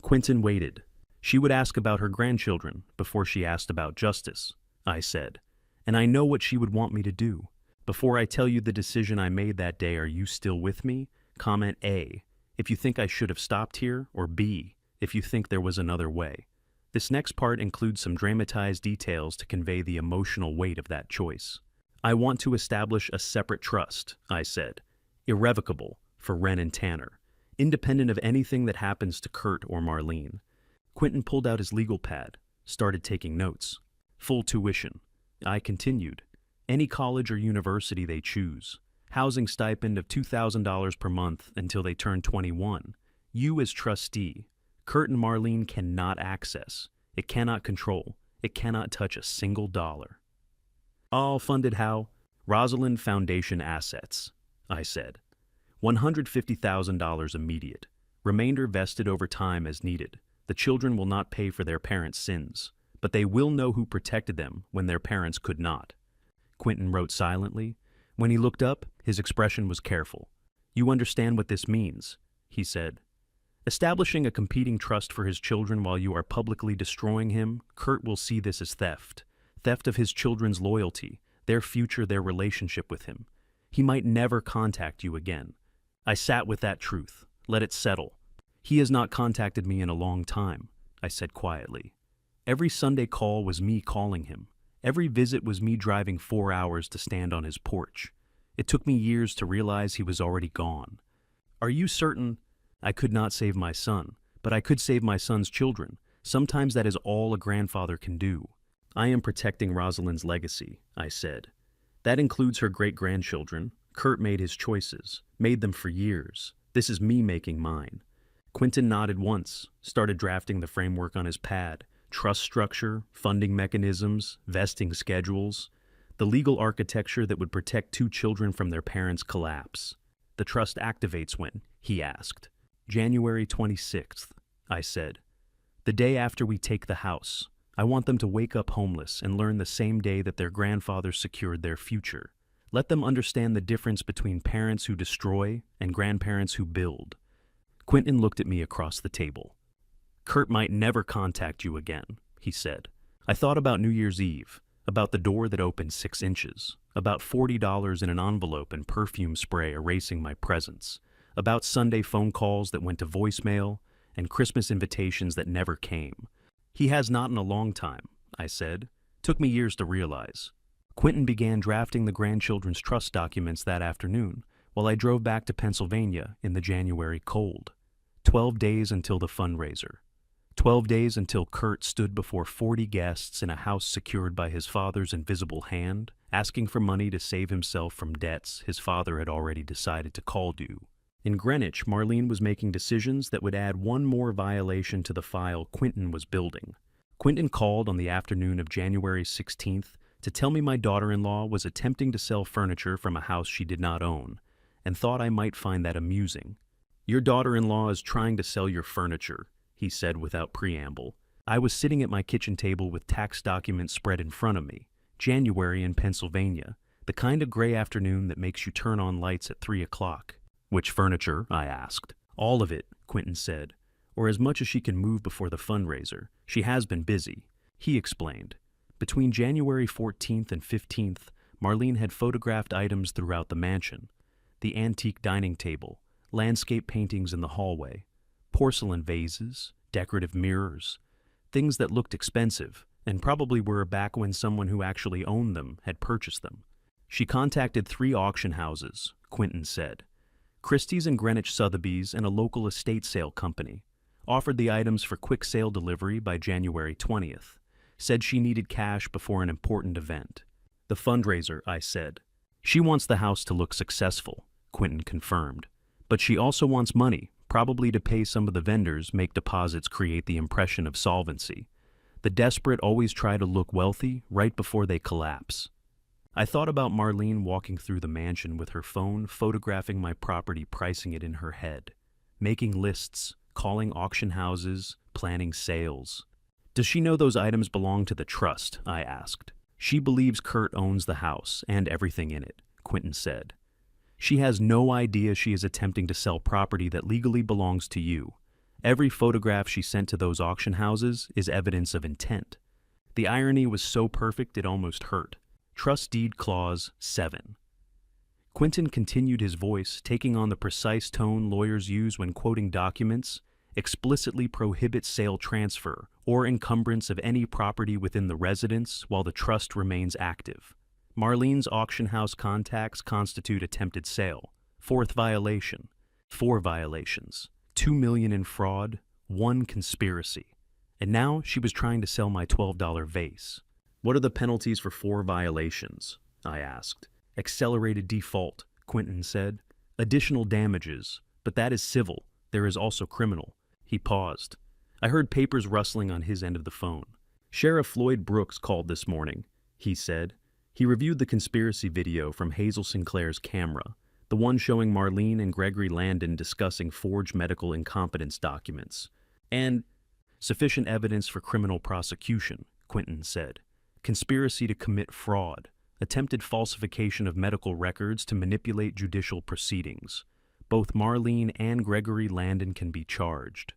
Quentin waited. She would ask about her grandchildren before she asked about justice, I said. And I know what she would want me to do. Before I tell you the decision I made that day, are you still with me? Comment A, if you think I should have stopped here, or B, if you think there was another way. This next part includes some dramatized details to convey the emotional weight of that choice. I want to establish a separate trust, I said. Irrevocable for Ren and Tanner, independent of anything that happens to Kurt or Marlene. Quentin pulled out his legal pad, started taking notes. Full tuition. I continued. Any college or university they choose. Housing stipend of $2,000 per month until they turn 21. You as trustee. Kurt and Marlene cannot access. It cannot control. It cannot touch a single dollar. All funded how? Rosalind Foundation assets, I said. $150,000 immediate. Remainder vested over time as needed. The children will not pay for their parents' sins, but they will know who protected them when their parents could not. Quentin wrote silently. When he looked up, his expression was careful. You understand what this means, he said. Establishing a competing trust for his children while you are publicly destroying him, Kurt will see this as theft. Theft of his children's loyalty, their future, their relationship with him. He might never contact you again. I sat with that truth. Let it settle. He has not contacted me in a long time, I said quietly. Every Sunday call was me calling him. Every visit was me driving 4 hours to stand on his porch. It took me years to realize he was already gone. Are you certain? I could not save my son, but I could save my son's children. Sometimes that is all a grandfather can do. I am protecting Rosalind's legacy, I said. That includes her great-grandchildren. Kurt made his choices. Made them for years. This is me making mine. Quentin nodded once, started drafting the framework on his pad. Trust structure, funding mechanisms, vesting schedules. The legal architecture that would protect two children from their parents' collapse. The trust activates when? He asked. January 26th, I said. The day after we take the house. I want them to wake up homeless and learn the same day that their grandfathers secured their future. Let them understand the difference between parents who destroy and grandparents who build. Quentin looked at me across the table. Kurt might never contact you again, he said. I thought about New Year's Eve, about the door that opened 6 inches, about $40 in an envelope and perfume spray erasing my presence, about Sunday phone calls that went to voicemail and Christmas invitations that never came. He has not in a long time, I said. Took me years to realize. Quentin began drafting the grandchildren's trust documents that afternoon, while I drove back to Pennsylvania in the January cold. 12 days until the fundraiser. 12 days until Kurt stood before 40 guests in a house secured by his father's invisible hand, asking for money to save himself from debts his father had already decided to call due. In Greenwich, Marlene was making decisions that would add one more violation to the file Quentin was building. Quentin called on the afternoon of January 16th to tell me my daughter-in-law was attempting to sell furniture from a house she did not own, and thought I might find that amusing. Your daughter-in-law is trying to sell your furniture, he said without preamble. I was sitting at my kitchen table with tax documents spread in front of me. January in Pennsylvania, the kind of gray afternoon that makes you turn on lights at 3 o'clock. Which furniture? I asked. All of it, Quentin said, or as much as she can move before the fundraiser. She has been busy. He explained. Between January 14th and 15th, Marlene had photographed items throughout the mansion. The antique dining table, landscape paintings in the hallway, porcelain vases, decorative mirrors, things that looked expensive and probably were back when someone who actually owned them had purchased them. She contacted 3 auction houses, Quentin said. Christie's and Greenwich Sotheby's and a local estate sale company. Offered the items for quick sale delivery by January 20th. Said she needed cash before an important event. The fundraiser, I said. She wants the house to look successful, Quentin confirmed. But she also wants money, probably to pay some of the vendors, make deposits create the impression of solvency. The desperate always try to look wealthy right before they collapse. I thought about Marlene walking through the mansion with her phone, photographing my property, pricing it in her head, making lists, calling auction houses, planning sales. Does she know those items belong to the trust? I asked. She believes Kurt owns the house and everything in it, Quentin said. She has no idea she is attempting to sell property that legally belongs to you. Every photograph she sent to those auction houses is evidence of intent. The irony was so perfect it almost hurt. Trust Deed Clause 7. Quentin continued his voice, taking on the precise tone lawyers use when quoting documents, explicitly prohibits sale transfer or encumbrance of any property within the residence while the trust remains active. Marlene's auction house contacts constitute attempted sale. 4th violation. 4 violations. $2 million in fraud. 1 conspiracy. And now she was trying to sell my $12 vase. What are the penalties for 4 violations? I asked. Accelerated default, Quentin said. Additional damages, but that is civil. There is also criminal. He paused. I heard papers rustling on his end of the phone. Sheriff Floyd Brooks called this morning, he said. He reviewed the conspiracy video from Hazel Sinclair's camera, the one showing Marlene and Gregory Landon discussing forged medical incompetence documents. And sufficient evidence for criminal prosecution, Quentin said. Conspiracy to commit fraud, attempted falsification of medical records to manipulate judicial proceedings. Both Marlene and Gregory Landon can be charged.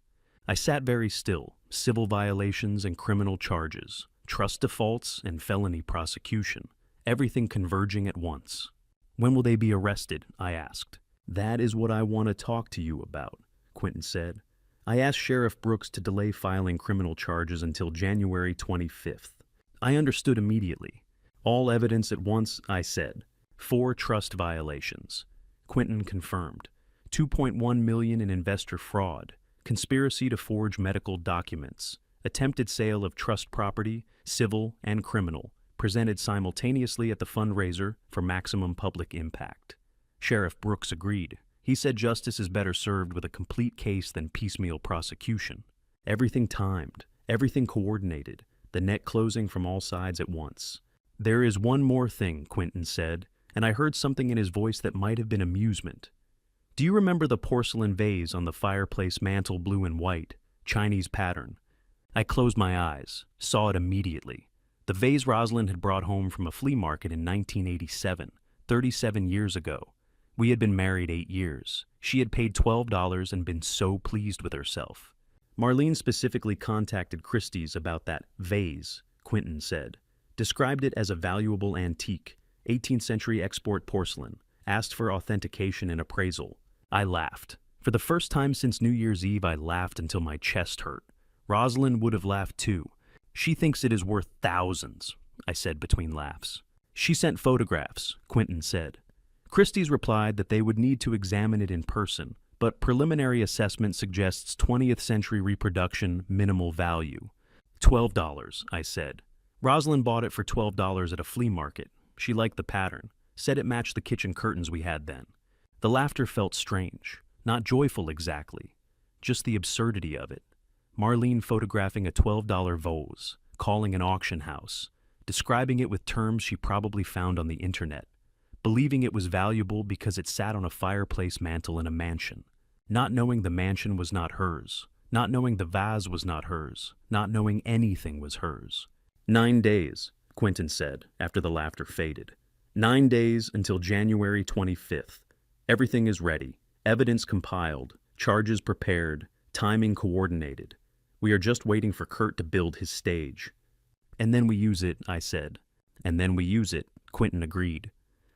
I sat very still. Civil violations and criminal charges, trust defaults and felony prosecution, everything converging at once. When will they be arrested? I asked. That is what I want to talk to you about, Quentin said. I asked Sheriff Brooks to delay filing criminal charges until January 25th. I understood immediately. All evidence at once, I said. 4 trust violations. Quentin confirmed. $2.1 million in investor fraud, conspiracy to forge medical documents, attempted sale of trust property, civil and criminal, presented simultaneously at the fundraiser for maximum public impact. Sheriff Brooks agreed. He said justice is better served with a complete case than piecemeal prosecution. Everything timed, everything coordinated, the net closing from all sides at once. There is one more thing, Quentin said, and I heard something in his voice that might have been amusement. Do you remember the porcelain vase on the fireplace mantel, blue and white, Chinese pattern? I closed my eyes, saw it immediately. The vase Rosalind had brought home from a flea market in 1987, 37 years ago. We had been married 8 years. She had paid $12 and been so pleased with herself. Marlene specifically contacted Christie's about that vase, Quentin said. Described it as a valuable antique, 18th century export porcelain, asked for authentication and appraisal. I laughed. For the first time since New Year's Eve, I laughed until my chest hurt. Rosalind would have laughed too. She thinks it is worth thousands, I said between laughs. She sent photographs, Quentin said. Christie's replied that they would need to examine it in person, but preliminary assessment suggests 20th century reproduction, minimal value. $12, I said. Rosalind bought it for $12 at a flea market. She liked the pattern, said it matched the kitchen curtains we had then. The laughter felt strange, not joyful exactly, just the absurdity of it. Marlene photographing a $12 vase, calling an auction house, describing it with terms she probably found on the internet, believing it was valuable because it sat on a fireplace mantel in a mansion, not knowing the mansion was not hers, not knowing the vase was not hers, not knowing anything was hers. 9 days, Quentin said after the laughter faded. 9 days until January 25th. Everything is ready, evidence compiled, charges prepared, timing coordinated. We are just waiting for Kurt to build his stage. And then we use it, I said. And then we use it, Quentin agreed.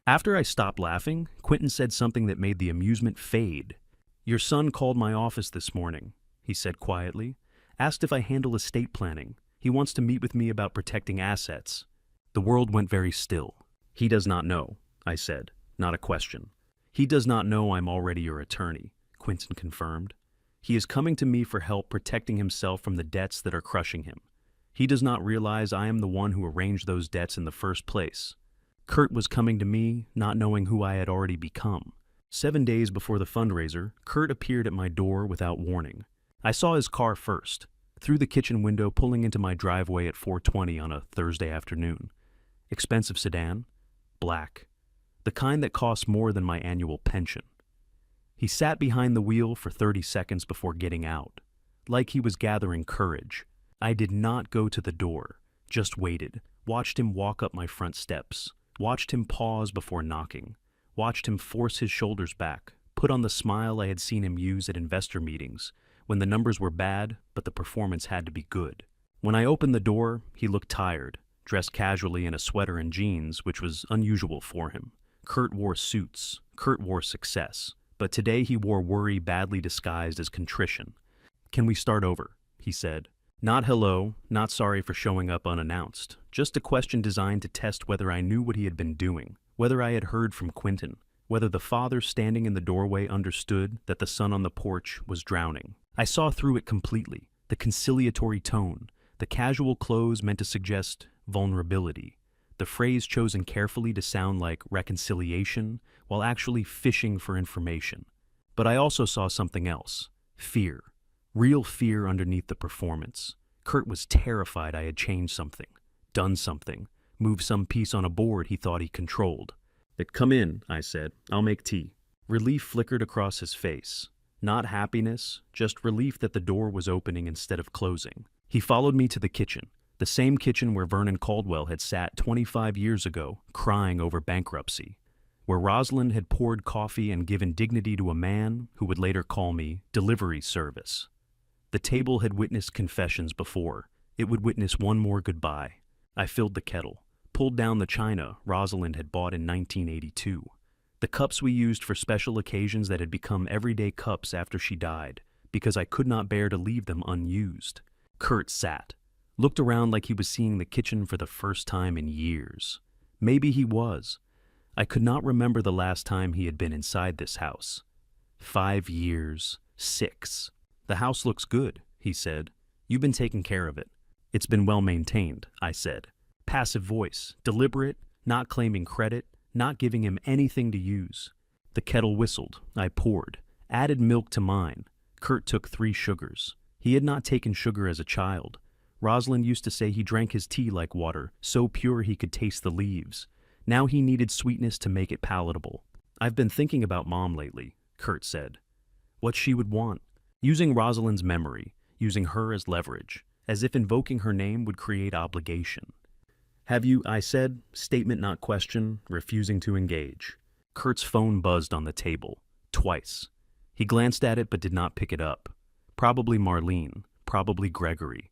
After I stopped laughing, Quentin said something that made the amusement fade. Your son called my office this morning, he said quietly. Asked if I handle estate planning. He wants to meet with me about protecting assets. The world went very still. He does not know, I said, not a question. He does not know I'm already your attorney, Quentin confirmed. He is coming to me for help protecting himself from the debts that are crushing him. He does not realize I am the one who arranged those debts in the first place. Kurt was coming to me, not knowing who I had already become. 7 days before the fundraiser, Kurt appeared at my door without warning. I saw his car first, through the kitchen window pulling into my driveway at 4:20 on a Thursday afternoon. Expensive sedan, black, the kind that costs more than my annual pension. He sat behind the wheel for 30 seconds before getting out, like he was gathering courage. I did not go to the door, just waited, watched him walk up my front steps, watched him pause before knocking, watched him force his shoulders back, put on the smile I had seen him use at investor meetings, when the numbers were bad, but the performance had to be good. When I opened the door, he looked tired, dressed casually in a sweater and jeans, which was unusual for him. Kurt wore suits, Kurt wore success, but today he wore worry badly disguised as contrition. Can we start over? He said. Not hello, not sorry for showing up unannounced, just a question designed to test whether I knew what he had been doing, whether I had heard from Quentin, whether the father standing in the doorway understood that the son on the porch was drowning. I saw through it completely, the conciliatory tone, the casual clothes meant to suggest vulnerability, the phrase chosen carefully to sound like reconciliation while actually fishing for information. But I also saw something else, fear. Real fear underneath the performance. Kurt was terrified I had changed something, done something, moved some piece on a board he thought he controlled. Come in, I said. I'll make tea. Relief flickered across his face. Not happiness, just relief that the door was opening instead of closing. He followed me to the kitchen, the same kitchen where Vernon Caldwell had sat 25 years ago, crying over bankruptcy, where Rosalind had poured coffee and given dignity to a man who would later call me delivery service. The table had witnessed confessions before. It would witness one more goodbye. I filled the kettle, pulled down the china Rosalind had bought in 1982. The cups we used for special occasions that had become everyday cups after she died, because I could not bear to leave them unused. Kurt sat, looked around like he was seeing the kitchen for the first time in years. Maybe he was. I could not remember the last time he had been inside this house. 5 years, 6. The house looks good, he said. You've been taking care of it. It's been well maintained, I said. Passive voice, deliberate, not claiming credit, not giving him anything to use. The kettle whistled. I poured, added milk to mine. Kurt took 3 sugars. He had not taken sugar as a child. Rosalind used to say he drank his tea like water, so pure he could taste the leaves. Now he needed sweetness to make it palatable. I've been thinking about Mom lately, Kurt said. What she would want. Using Rosalind's memory, using her as leverage, as if invoking her name would create obligation. Have you, I said, statement not question, refusing to engage. Kurt's phone buzzed on the table, twice. He glanced at it but did not pick it up. Probably Marlene, probably Gregory.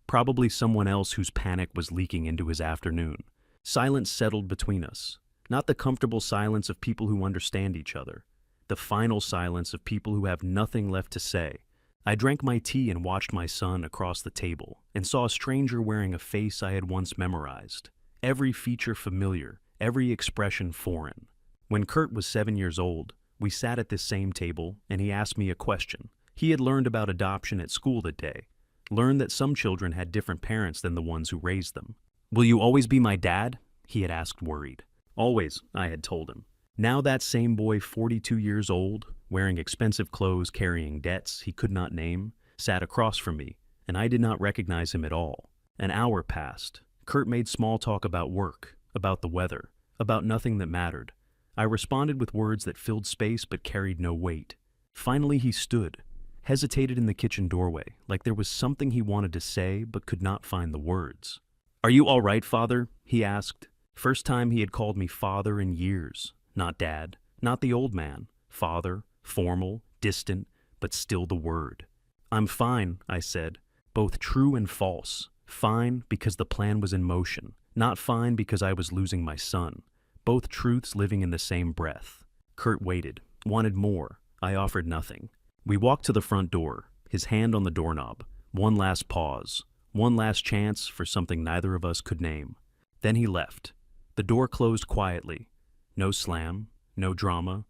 Probably someone else whose panic was leaking into his afternoon. Silence settled between us. Not the comfortable silence of people who understand each other. The final silence of people who have nothing left to say. I drank my tea and watched my son across the table, and saw a stranger wearing a face I had once memorized. Every feature familiar, every expression foreign. When Kurt was 7 years old, we sat at this same table, and he asked me a question. He had learned about adoption at school that day. Learned that some children had different parents than the ones who raised them. Will you always be my dad? He had asked, worried. Always, I had told him. Now that same boy, 42 years old, wearing expensive clothes, carrying debts he could not name, sat across from me, and I did not recognize him at all. An hour passed. Kurt made small talk about work, about the weather, about nothing that mattered. I responded with words that filled space but carried no weight. Finally he stood, hesitated in the kitchen doorway, like there was something he wanted to say but could not find the words. Are you all right, Father? He asked. First time he had called me father in years. Not dad, not the old man. Father, formal, distant, but still the word. I'm fine, I said, both true and false. Fine because the plan was in motion, not fine because I was losing my son. Both truths living in the same breath. Kurt waited, wanted more. I offered nothing. We walked to the front door, his hand on the doorknob. One last pause, one last chance for something neither of us could name. Then he left. The door closed quietly. No slam, no drama,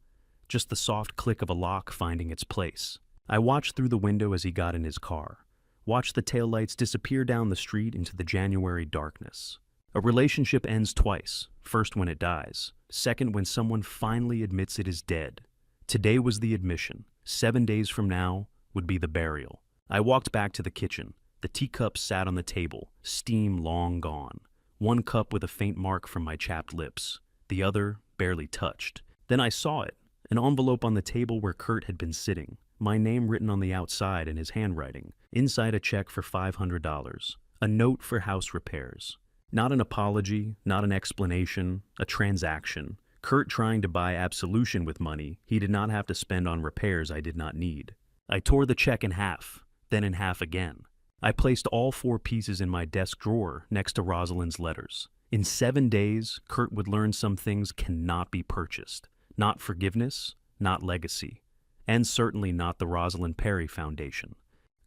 just the soft click of a lock finding its place. I watched through the window as he got in his car, watched the taillights disappear down the street into the January darkness. A relationship ends twice, first when it dies, second when someone finally admits it is dead. Today was the admission. 7 days from now would be the burial. I walked back to the kitchen. The teacups sat on the table, steam long gone. One cup with a faint mark from my chapped lips, the other barely touched. Then I saw it, an envelope on the table where Kurt had been sitting, my name written on the outside in his handwriting, inside a check for $500, a note for house repairs. Not an apology, not an explanation, a transaction. Kurt trying to buy absolution with money he did not have to spend on repairs I did not need. I tore the check in half, then in half again. I placed all 4 pieces in my desk drawer next to Rosalind's letters. In 7 days, Kurt would learn some things cannot be purchased. Not forgiveness, not legacy, and certainly not the Rosalind Perry Foundation.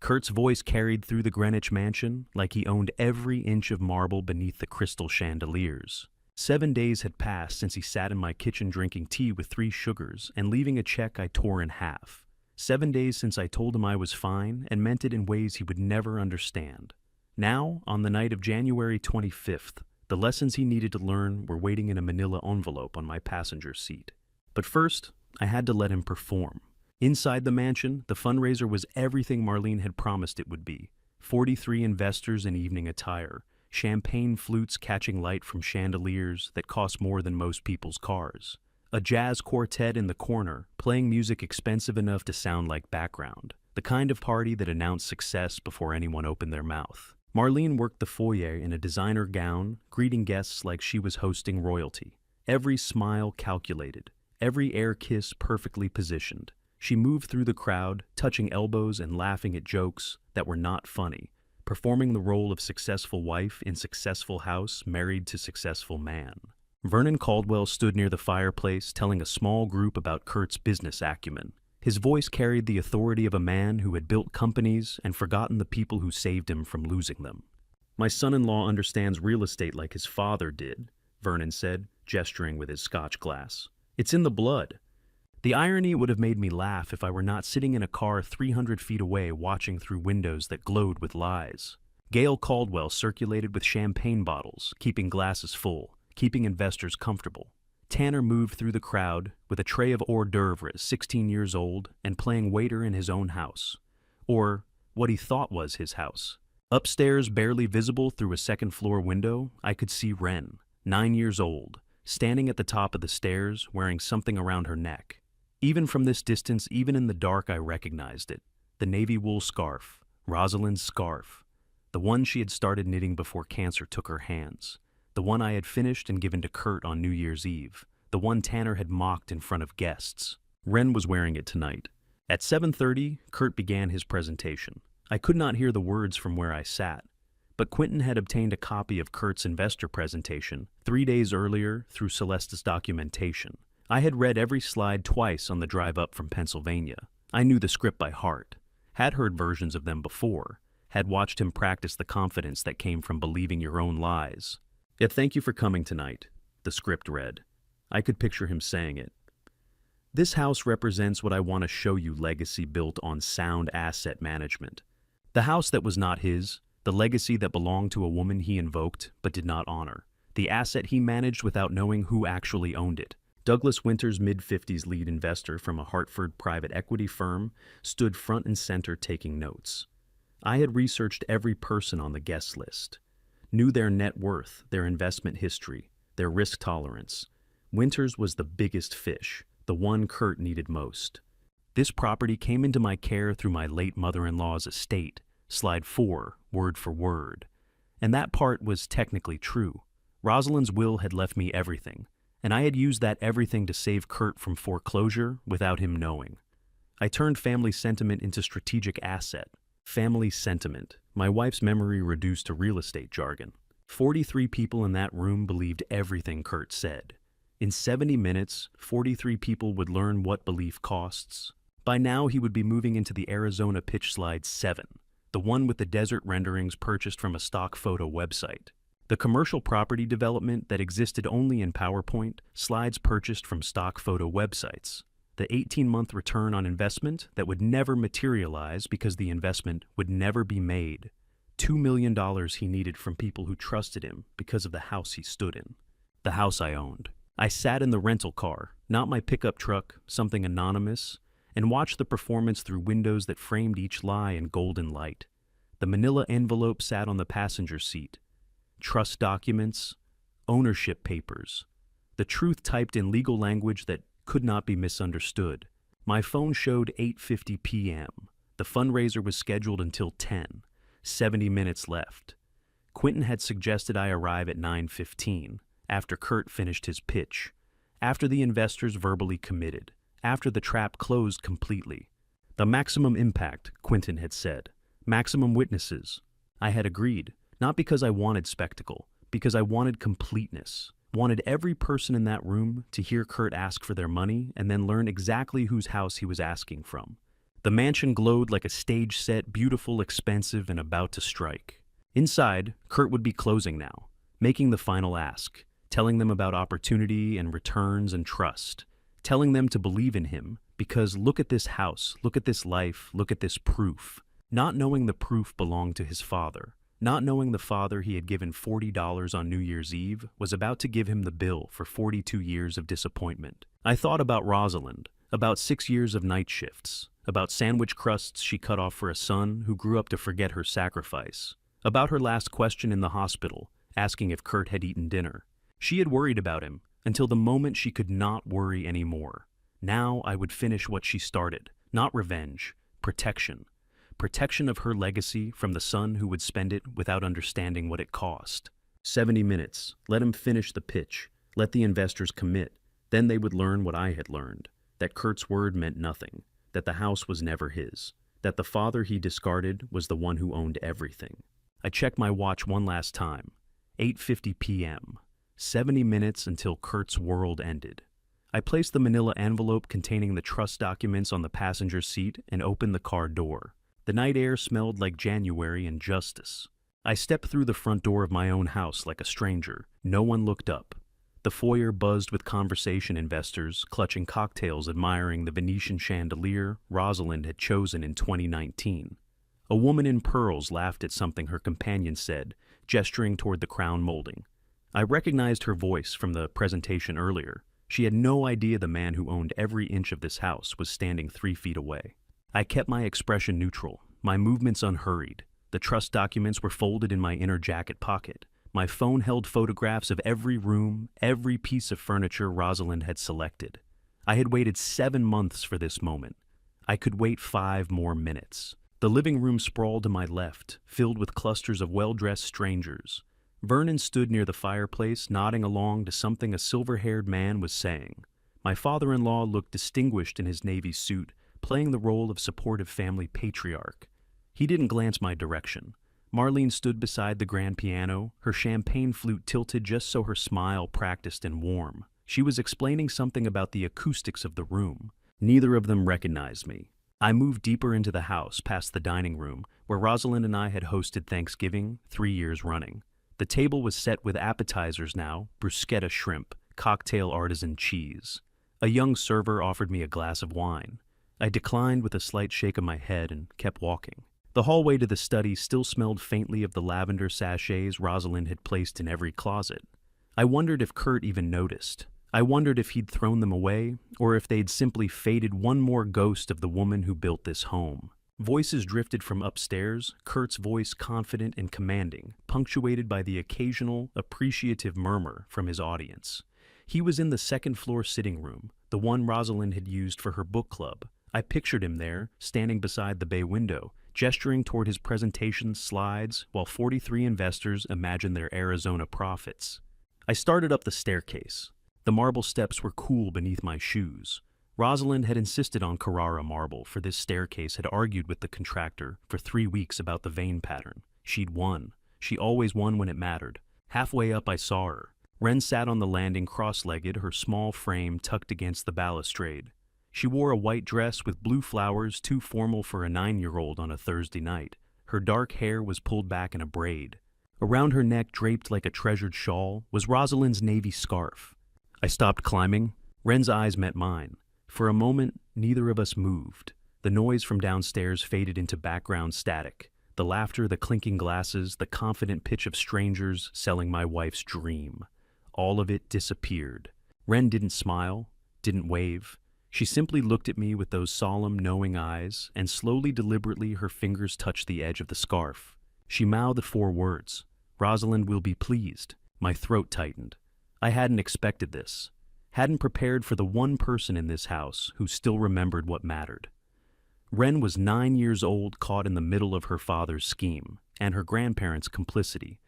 Kurt's voice carried through the Greenwich mansion like he owned every inch of marble beneath the crystal chandeliers. 7 days had passed since he sat in my kitchen drinking tea with 3 sugars and leaving a check I tore in half. 7 days since I told him I was fine and meant it in ways he would never understand. Now, on the night of January 25th, the lessons he needed to learn were waiting in a manila envelope on my passenger seat. But first, I had to let him perform. Inside the mansion, the fundraiser was everything Marlene had promised it would be. 43 investors in evening attire, champagne flutes catching light from chandeliers that cost more than most people's cars. A jazz quartet in the corner, playing music expensive enough to sound like background. The kind of party that announced success before anyone opened their mouth. Marlene worked the foyer in a designer gown, greeting guests like she was hosting royalty. Every smile calculated, every air kiss perfectly positioned. She moved through the crowd, touching elbows and laughing at jokes that were not funny, performing the role of successful wife in successful house married to successful man. Vernon Caldwell stood near the fireplace telling a small group about Kurt's business acumen. His voice carried the authority of a man who had built companies and forgotten the people who saved him from losing them. My son-in-law understands real estate like his father did, Vernon said, gesturing with his scotch glass. It's in the blood. The irony would have made me laugh if I were not sitting in a car 300 feet away watching through windows that glowed with lies. Gail Caldwell circulated with champagne bottles, keeping glasses full, keeping investors comfortable. Tanner moved through the crowd with a tray of hors d'oeuvres, 16 years old, and playing waiter in his own house. Or what he thought was his house. Upstairs, barely visible through a second-floor window, I could see Wren, 9 years old, standing at the top of the stairs, wearing something around her neck. Even from this distance, even in the dark, I recognized it. The navy wool scarf, Rosalind's scarf. The one she had started knitting before cancer took her hands. The one I had finished and given to Kurt on New Year's Eve. The one Tanner had mocked in front of guests. Wren was wearing it tonight. At 7:30, Kurt began his presentation. I could not hear the words from where I sat, but Quentin had obtained a copy of Kurt's investor presentation 3 days earlier through Celeste's documentation. I had read every slide twice on the drive up from Pennsylvania. I knew the script by heart, had heard versions of them before, had watched him practice the confidence that came from believing your own lies. Yet thank you for coming tonight, the script read. I could picture him saying it. This house represents what I want to show you, legacy built on sound asset management. The house that was not his, the legacy that belonged to a woman he invoked but did not honor. The asset he managed without knowing who actually owned it. Douglas Winters, mid-50s lead investor from a Hartford private equity firm, stood front and center taking notes. I had researched every person on the guest list, knew their net worth, their investment history, their risk tolerance. Winters was the biggest fish, the one Kurt needed most. This property came into my care through my late mother-in-law's estate, slide 4, word for word. And that part was technically true. Rosalind's will had left me everything, and I had used that everything to save Kurt from foreclosure without him knowing. I turned family sentiment into strategic asset. Family sentiment, my wife's memory reduced to real estate jargon. 43 people in that room believed everything Kurt said. In 70 minutes, 43 people would learn what belief costs. By now, he would be moving into the Arizona pitch slide 7, the one with the desert renderings purchased from a stock photo website. The commercial property development that existed only in PowerPoint, slides purchased from stock photo websites. The 18-month return on investment that would never materialize because the investment would never be made. $2 million he needed from people who trusted him because of the house he stood in. The house I owned. I sat in the rental car, not my pickup truck, something anonymous, and watched the performance through windows that framed each lie in golden light. The manila envelope sat on the passenger seat. Trust documents, ownership papers, the truth typed in legal language that could not be misunderstood. My phone showed 8:50 p.m. The fundraiser was scheduled until 10, 70 minutes left. Quentin had suggested I arrive at 9:15, after Kurt finished his pitch, after the investors verbally committed, after the trap closed completely. The maximum impact, Quentin had said. Maximum witnesses. I had agreed, not because I wanted spectacle, because I wanted completeness. Wanted every person in that room to hear Kurt ask for their money and then learn exactly whose house he was asking from. The mansion glowed like a stage set, beautiful, expensive, and about to strike. Inside, Kurt would be closing now, making the final ask, telling them about opportunity and returns and trust, telling them to believe in him because look at this house, look at this life, look at this proof. Not knowing the proof belonged to his father. Not knowing the father he had given $40 on New Year's Eve was about to give him the bill for 42 years of disappointment. I thought about Rosalind, about 6 years of night shifts, about sandwich crusts she cut off for a son who grew up to forget her sacrifice, about her last question in the hospital, asking if Kurt had eaten dinner. She had worried about him until the moment she could not worry anymore. Now I would finish what she started, not revenge, protection. Protection of her legacy from the son who would spend it without understanding what it cost. 70 minutes. Let him finish the pitch. Let the investors commit. Then they would learn what I had learned. That Kurt's word meant nothing. That the house was never his. That the father he discarded was the one who owned everything. I checked my watch one last time. 8:50 p.m. 70 minutes until Kurt's world ended. I placed the manila envelope containing the trust documents on the passenger seat and opened the car door. The night air smelled like January and justice. I stepped through the front door of my own house like a stranger. No one looked up. The foyer buzzed with conversation investors, clutching cocktails admiring the Venetian chandelier Rosalind had chosen in 2019. A woman in pearls laughed at something her companion said, gesturing toward the crown molding. I recognized her voice from the presentation earlier. She had no idea the man who owned every inch of this house was standing 3 feet away. I kept my expression neutral, my movements unhurried. The trust documents were folded in my inner jacket pocket. My phone held photographs of every room, every piece of furniture Rosalind had selected. I had waited 7 months for this moment. I could wait 5 more minutes. The living room sprawled to my left, filled with clusters of well-dressed strangers. Vernon stood near the fireplace, nodding along to something a silver-haired man was saying. My father-in-law looked distinguished in his navy suit, playing the role of supportive family patriarch. He didn't glance my direction. Marlene stood beside the grand piano, her champagne flute tilted just so her smile practiced and warm. She was explaining something about the acoustics of the room. Neither of them recognized me. I moved deeper into the house, past the dining room, where Rosalind and I had hosted Thanksgiving 3 years running. The table was set with appetizers now, bruschetta shrimp, cocktail artisan cheese. A young server offered me a glass of wine. I declined with a slight shake of my head and kept walking. The hallway to the study still smelled faintly of the lavender sachets Rosalind had placed in every closet. I wondered if Kurt even noticed. I wondered if he'd thrown them away, or if they'd simply faded one more ghost of the woman who built this home. Voices drifted from upstairs, Kurt's voice confident and commanding, punctuated by the occasional, appreciative murmur from his audience. He was in the second-floor sitting room, the one Rosalind had used for her book club. I pictured him there, standing beside the bay window, gesturing toward his presentation slides while 43 investors imagined their Arizona profits. I started up the staircase. The marble steps were cool beneath my shoes. Rosalind had insisted on Carrara marble, for this staircase had argued with the contractor for 3 weeks about the vein pattern. She'd won. She always won when it mattered. Halfway up I saw her. Wren sat on the landing cross-legged, her small frame tucked against the balustrade. She wore a white dress with blue flowers too formal for a 9-year-old on a Thursday night. Her dark hair was pulled back in a braid. Around her neck, draped like a treasured shawl, was Rosalind's navy scarf. I stopped climbing. Wren's eyes met mine. For a moment, neither of us moved. The noise from downstairs faded into background static. The laughter, the clinking glasses, the confident pitch of strangers selling my wife's dream. All of it disappeared. Wren didn't smile, didn't wave. She simply looked at me with those solemn, knowing eyes, and slowly, deliberately, her fingers touched the edge of the scarf. She mouthed 4 words. "Rosalind will be pleased." My throat tightened. I hadn't expected this. Hadn't prepared for the one person in this house who still remembered what mattered. Wren was 9 years old, caught in the middle of her father's scheme, and her grandparents' complicity,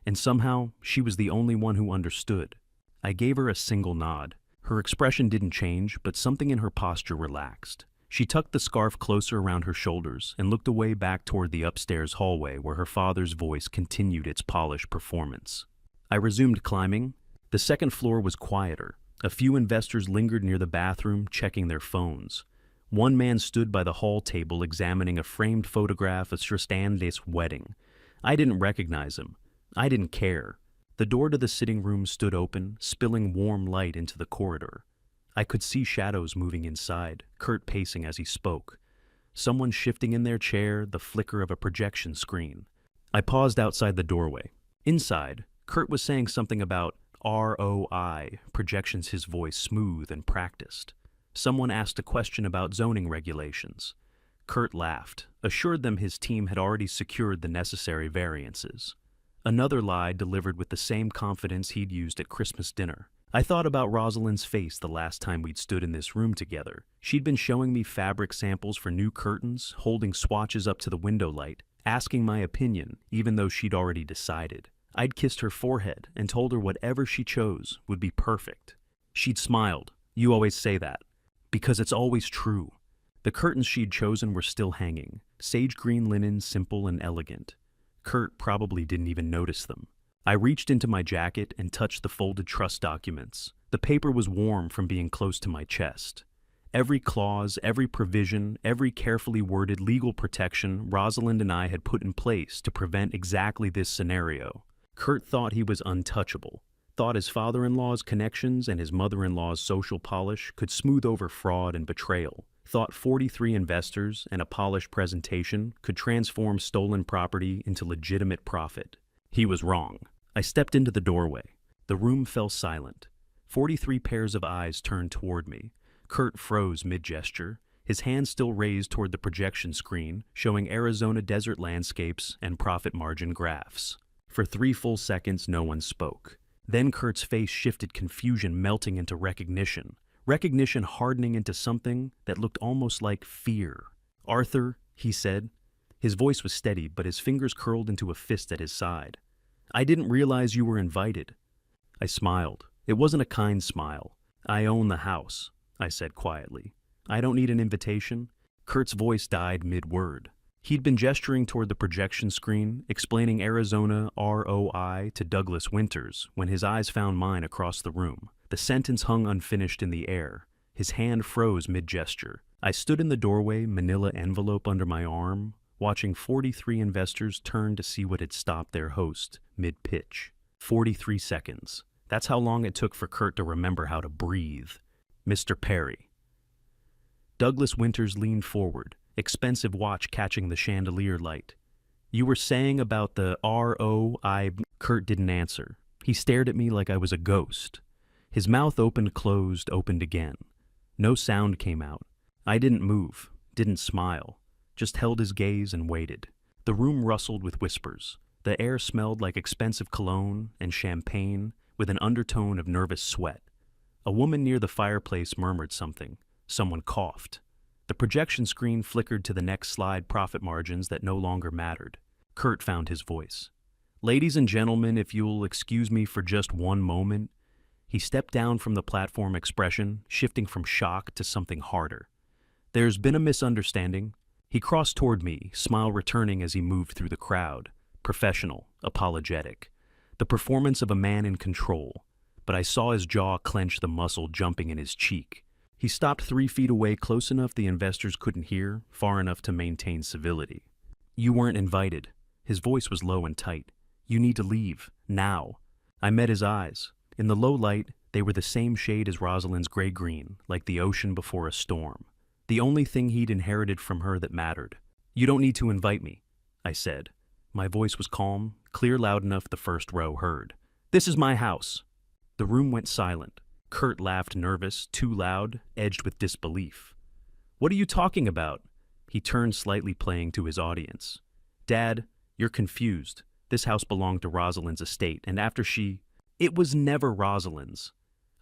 and somehow she was the only one who understood. I gave her a single nod. Her expression didn't change, but something in her posture relaxed. She tucked the scarf closer around her shoulders and looked away back toward the upstairs hallway where her father's voice continued its polished performance. I resumed climbing. The second floor was quieter. A few investors lingered near the bathroom, checking their phones. One man stood by the hall table examining a framed photograph of Tristan's wedding. I didn't recognize him. I didn't care. The door to the sitting room stood open, spilling warm light into the corridor. I could see shadows moving inside, Kurt pacing as he spoke. Someone shifting in their chair, the flicker of a projection screen. I paused outside the doorway. Inside, Kurt was saying something about ROI, projections, his voice smooth and practiced. Someone asked a question about zoning regulations. Kurt laughed, assured them his team had already secured the necessary variances. Another lie delivered with the same confidence he'd used at Christmas dinner. I thought about Rosalind's face the last time we'd stood in this room together. She'd been showing me fabric samples for new curtains, holding swatches up to the window light, asking my opinion, even though she'd already decided. I'd kissed her forehead and told her whatever she chose would be perfect. She'd smiled. "You always say that." Because it's always true. The curtains she'd chosen were still hanging, sage green linen, simple and elegant. Kurt probably didn't even notice them. I reached into my jacket and touched the folded trust documents. The paper was warm from being close to my chest. Every clause, every provision, every carefully worded legal protection Rosalind and I had put in place to prevent exactly this scenario. Kurt thought he was untouchable, thought his father-in-law's connections and his mother-in-law's social polish could smooth over fraud and betrayal, thought 43 investors and a polished presentation could transform stolen property into legitimate profit. He was wrong. I stepped into the doorway. The room fell silent. 43 pairs of eyes turned toward me. Kurt froze mid-gesture, his hand still raised toward the projection screen, showing Arizona desert landscapes and profit margin graphs. For 3 full seconds, no one spoke. Then Kurt's face shifted, confusion melting into recognition. Recognition hardening into something that looked almost like fear. "Arthur," he said. His voice was steady, but his fingers curled into a fist at his side. "I didn't realize you were invited." I smiled. It wasn't a kind smile. "I own the house," I said quietly. "I don't need an invitation." Kurt's voice died mid-word. He'd been gesturing toward the projection screen, explaining Arizona ROI to Douglas Winters, when his eyes found mine across the room. The sentence hung unfinished in the air. His hand froze mid-gesture. I stood in the doorway, manila envelope under my arm, watching 43 investors turn to see what had stopped their host mid-pitch. 43 seconds. That's how long it took for Kurt to remember how to breathe. "Mr. Perry." Douglas Winters leaned forward, expensive watch catching the chandelier light. "You were saying about the ROI." Kurt didn't answer. He stared at me like I was a ghost. His mouth opened, closed, opened again. No sound came out. I didn't move, didn't smile, just held his gaze and waited. The room rustled with whispers. The air smelled like expensive cologne and champagne with an undertone of nervous sweat. A woman near the fireplace murmured something. Someone coughed. The projection screen flickered to the next slide, profit margins that no longer mattered. Kurt found his voice. "Ladies and gentlemen, if you'll excuse me for just one moment." He stepped down from the platform, expression shifting from shock to something harder. "There's been a misunderstanding." He crossed toward me, smile returning as he moved through the crowd. Professional, apologetic. The performance of a man in control. But I saw his jaw clench, the muscle jumping in his cheek. He stopped 3 feet away, close enough the investors couldn't hear, far enough to maintain civility. "You weren't invited." His voice was low and tight. "You need to leave, now." I met his eyes. In the low light, they were the same shade as Rosalind's gray-green, like the ocean before a storm. The only thing he'd inherited from her that mattered. "You don't need to invite me," I said. My voice was calm, clear, loud enough the first row heard. "This is my house." The room went silent. Kurt laughed, nervous, too loud, edged with disbelief. "What are you talking about?" He turned slightly, playing to his audience. "Dad, you're confused. This house belonged to Rosalind's estate, and after she... It was never Rosalind's."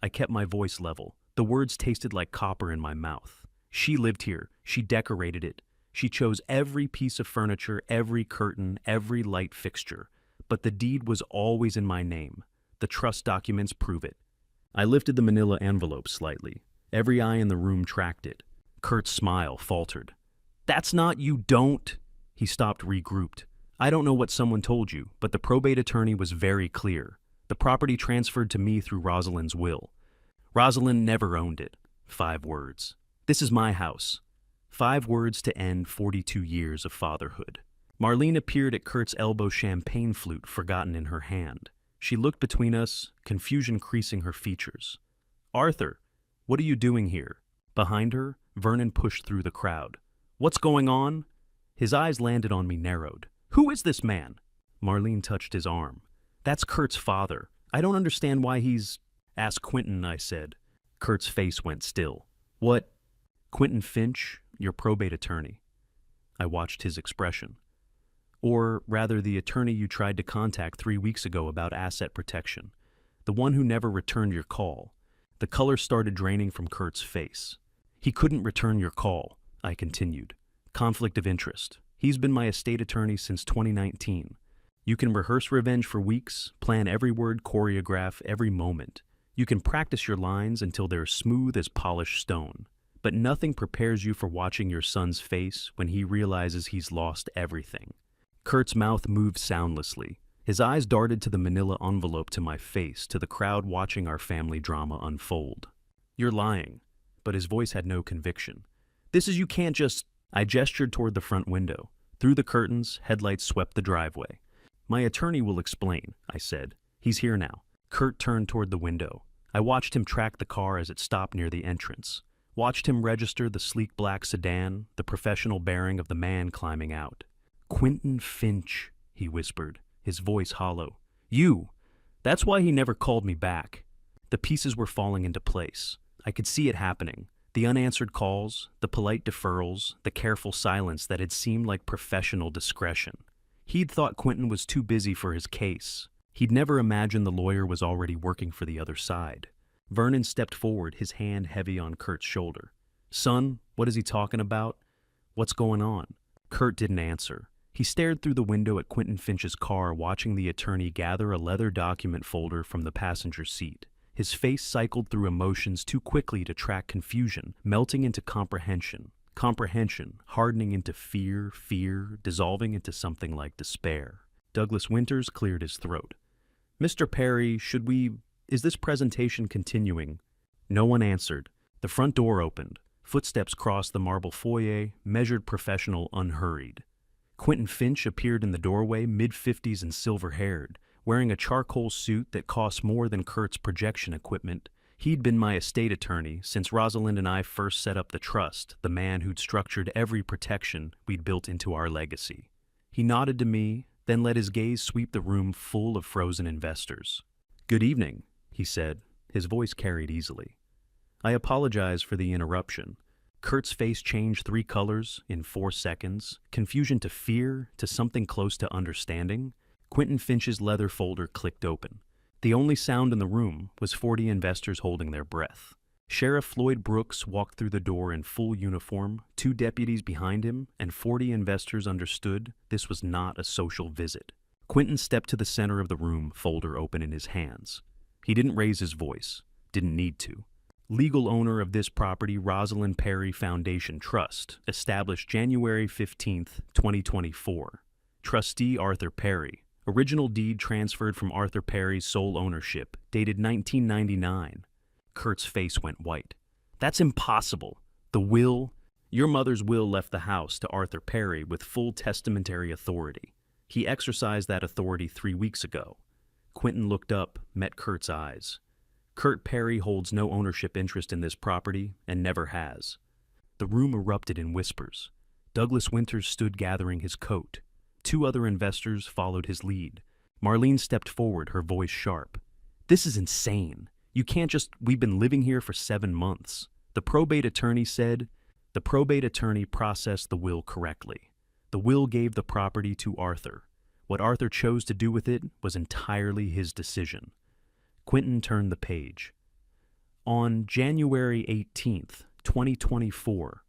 I kept my voice level. The words tasted like copper in my mouth. "She lived here. She decorated it. She chose every piece of furniture, every curtain, every light fixture. But the deed was always in my name. The trust documents prove it." I lifted the manila envelope slightly. Every eye in the room tracked it. Kurt's smile faltered. "That's not you don't." He stopped, regrouped. "I don't know what someone told you, but the probate attorney was very clear. The property transferred to me through Rosalind's will. Rosalind never owned it." 5 words. "This is my house." 5 words to end 42 years of fatherhood. Marlene appeared at Kurt's elbow, champagne flute forgotten in her hand. She looked between us, confusion creasing her features. "Arthur, what are you doing here?" Behind her, Vernon pushed through the crowd. "What's going on?" His eyes landed on me, narrowed. "Who is this man?" Marlene touched his arm. "That's Kurt's father. I don't understand why he's..." "Ask Quentin," I said. Kurt's face went still. "What?" "Quentin Finch, your probate attorney." I watched his expression. "Or, rather, the attorney you tried to contact 3 weeks ago about asset protection. The one who never returned your call." The color started draining from Kurt's face. "He couldn't return your call," I continued. "Conflict of interest. He's been my estate attorney since 2019. You can rehearse revenge for weeks, plan every word, choreograph every moment. You can practice your lines until they're smooth as polished stone. But nothing prepares you for watching your son's face when he realizes he's lost everything." Kurt's mouth moved soundlessly. His eyes darted to the manila envelope, to my face, to the crowd watching our family drama unfold. "You're lying." But his voice had no conviction. "This is, you can't just..." I gestured toward the front window. Through the curtains, headlights swept the driveway. "My attorney will explain," I said. "He's here now." Kurt turned toward the window. I watched him track the car as it stopped near the entrance. Watched him register the sleek black sedan, the professional bearing of the man climbing out. "Quentin Finch," he whispered, his voice hollow. "You! That's why he never called me back." The pieces were falling into place. I could see it happening. The unanswered calls, the polite deferrals, the careful silence that had seemed like professional discretion. He'd thought Quentin was too busy for his case. He'd never imagined the lawyer was already working for the other side. Vernon stepped forward, his hand heavy on Kurt's shoulder. "Son, what is he talking about? What's going on?" Kurt didn't answer. He stared through the window at Quentin Finch's car, watching the attorney gather a leather document folder from the passenger seat. His face cycled through emotions too quickly to track confusion, melting into comprehension. Comprehension, hardening into fear, dissolving into something like despair. Douglas Winters cleared his throat. "Mr. Perry, is this presentation continuing?" No one answered. The front door opened. Footsteps crossed the marble foyer, measured, professional, unhurried. Quentin Finch appeared in the doorway, mid-50s and silver-haired, wearing a charcoal suit that cost more than Kurt's projection equipment. He'd been my estate attorney since Rosalind and I first set up the trust, the man who'd structured every protection we'd built into our legacy. He nodded to me, then let his gaze sweep the room full of frozen investors. "Good evening," he said, his voice carried easily. "I apologize for the interruption." Kurt's face changed 3 colors in 4 seconds, confusion to fear to something close to understanding. Quentin Finch's leather folder clicked open. The only sound in the room was 40 investors holding their breath. Sheriff Floyd Brooks walked through the door in full uniform, 2 deputies behind him, and 40 investors understood this was not a social visit. Quentin stepped to the center of the room, folder open in his hands. He didn't raise his voice, didn't need to. Legal owner of this property, Rosalind Perry Foundation Trust, established January 15th, 2024. Trustee Arthur Perry. Original deed transferred from Arthur Perry's sole ownership, dated 1999. Kurt's face went white. "That's impossible. The will, your mother's will left the house to Arthur Perry with full testamentary authority. He exercised that authority 3 weeks ago." Quentin looked up, met Kurt's eyes. "Kurt Perry holds no ownership interest in this property and never has." The room erupted in whispers. Douglas Winters stood gathering his coat. 2 other investors followed his lead. Marlene stepped forward, her voice sharp. "This is insane. You can't just, we've been living here for 7 months." The probate attorney said. The probate attorney processed the will correctly. The will gave the property to Arthur. What Arthur chose to do with it was entirely his decision. Quentin turned the page. On January 18th, 2024,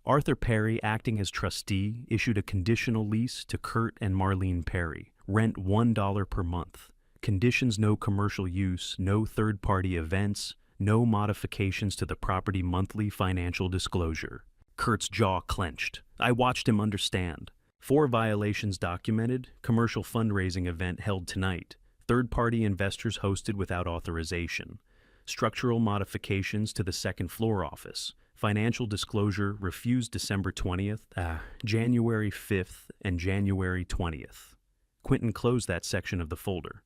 Arthur Perry, acting as trustee, issued a conditional lease to Kurt and Marlene Perry. Rent $1 per month. Conditions: no commercial use, no third-party events, no modifications to the property monthly financial disclosure. Kurt's jaw clenched. I watched him understand. 4 violations documented, commercial fundraising event held tonight. Third-party investors hosted without authorization. Structural modifications to the second floor office. Financial disclosure refused December 20th, January 5th, and January 20th. Quentin closed that section of the folder.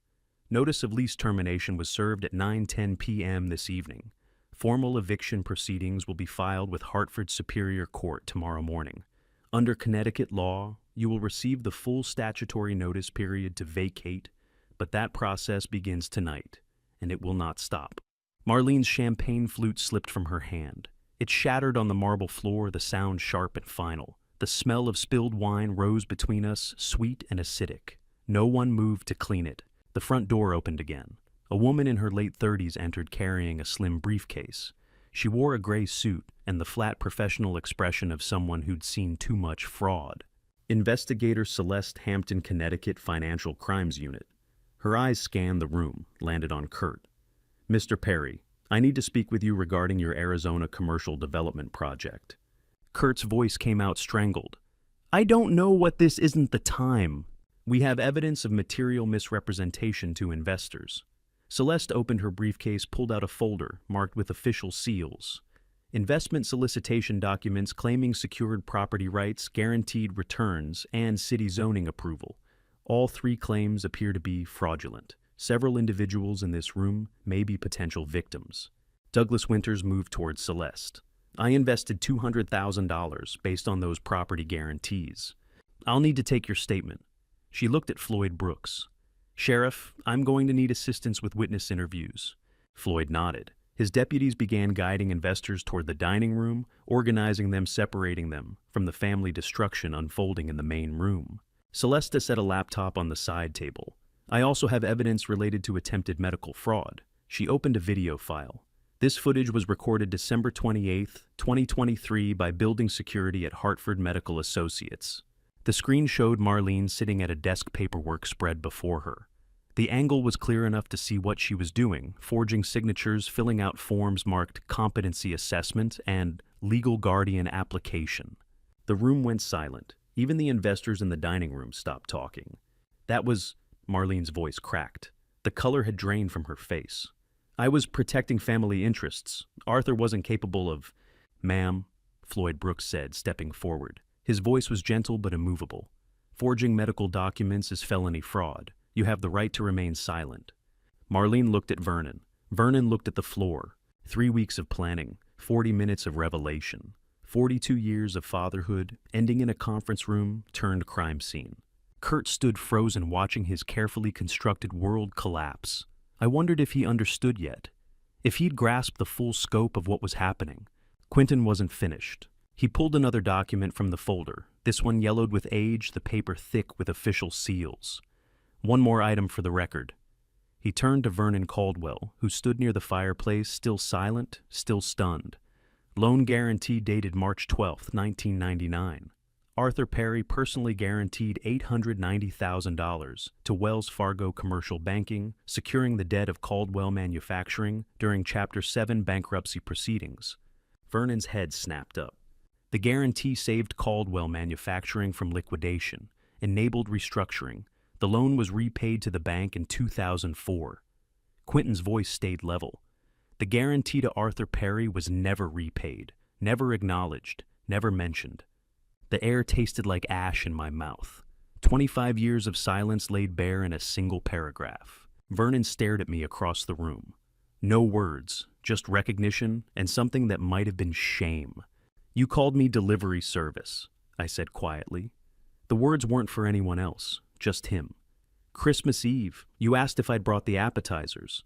Notice of lease termination was served at 9:10 p.m. this evening. Formal eviction proceedings will be filed with Hartford Superior Court tomorrow morning. Under Connecticut law, you will receive the full statutory notice period to vacate, but that process begins tonight, and it will not stop. Marlene's champagne flute slipped from her hand. It shattered on the marble floor, the sound sharp and final. The smell of spilled wine rose between us, sweet and acidic. No one moved to clean it. The front door opened again. A woman in her late 30s entered carrying a slim briefcase. She wore a gray suit and the flat professional expression of someone who'd seen too much fraud. Investigator Celeste Hampton, Connecticut Financial Crimes Unit. Her eyes scanned the room, landed on Kurt. "Mr. Perry, I need to speak with you regarding your Arizona commercial development project." Kurt's voice came out strangled. "I don't know what this isn't the time. We have evidence of material misrepresentation to investors." Celeste opened her briefcase, pulled out a folder marked with official seals. Investment solicitation documents claiming secured property rights, guaranteed returns, and city zoning approval. All 3 claims appear to be fraudulent. Several individuals in this room may be potential victims. Douglas Winters moved towards Celeste. "I invested $200,000 based on those property guarantees. I'll need to take your statement." She looked at Floyd Brooks. "Sheriff, I'm going to need assistance with witness interviews." Floyd nodded. His deputies began guiding investors toward the dining room, organizing them, separating them from the family destruction unfolding in the main room. Celeste set a laptop on the side table. I also have evidence related to attempted medical fraud. She opened a video file. This footage was recorded December 28, 2023 by building security at Hartford Medical Associates. The screen showed Marlene sitting at a desk, paperwork spread before her. The angle was clear enough to see what she was doing, forging signatures, filling out forms marked competency assessment and legal guardian application. The room went silent. Even the investors in the dining room stopped talking. Marlene's voice cracked. The color had drained from her face. I was protecting family interests. Arthur wasn't capable of... Ma'am, Floyd Brooks said, stepping forward. His voice was gentle but immovable. Forging medical documents is felony fraud. You have the right to remain silent. Marlene looked at Vernon. Vernon looked at the floor. 3 weeks of planning, 40 minutes of revelation, 42 years of fatherhood, ending in a conference room turned crime scene. Kurt stood frozen, watching his carefully constructed world collapse. I wondered if he understood yet, if he'd grasped the full scope of what was happening. Quentin wasn't finished. He pulled another document from the folder, this one yellowed with age, the paper thick with official seals. One more item for the record. He turned to Vernon Caldwell, who stood near the fireplace, still silent, still stunned. Loan guarantee dated March 12, 1999. Arthur Perry personally guaranteed $890,000 to Wells Fargo Commercial Banking, securing the debt of Caldwell Manufacturing during Chapter 7 bankruptcy proceedings. Vernon's head snapped up. The guarantee saved Caldwell Manufacturing from liquidation, enabled restructuring. The loan was repaid to the bank in 2004. Quentin's voice stayed level. The guarantee to Arthur Perry was never repaid, never acknowledged, never mentioned. The air tasted like ash in my mouth. 25 years of silence laid bare in a single paragraph. Vernon stared at me across the room. No words, just recognition and something that might have been shame. You called me delivery service, I said quietly. The words weren't for anyone else, just him. Christmas Eve, you asked if I'd brought the appetizers.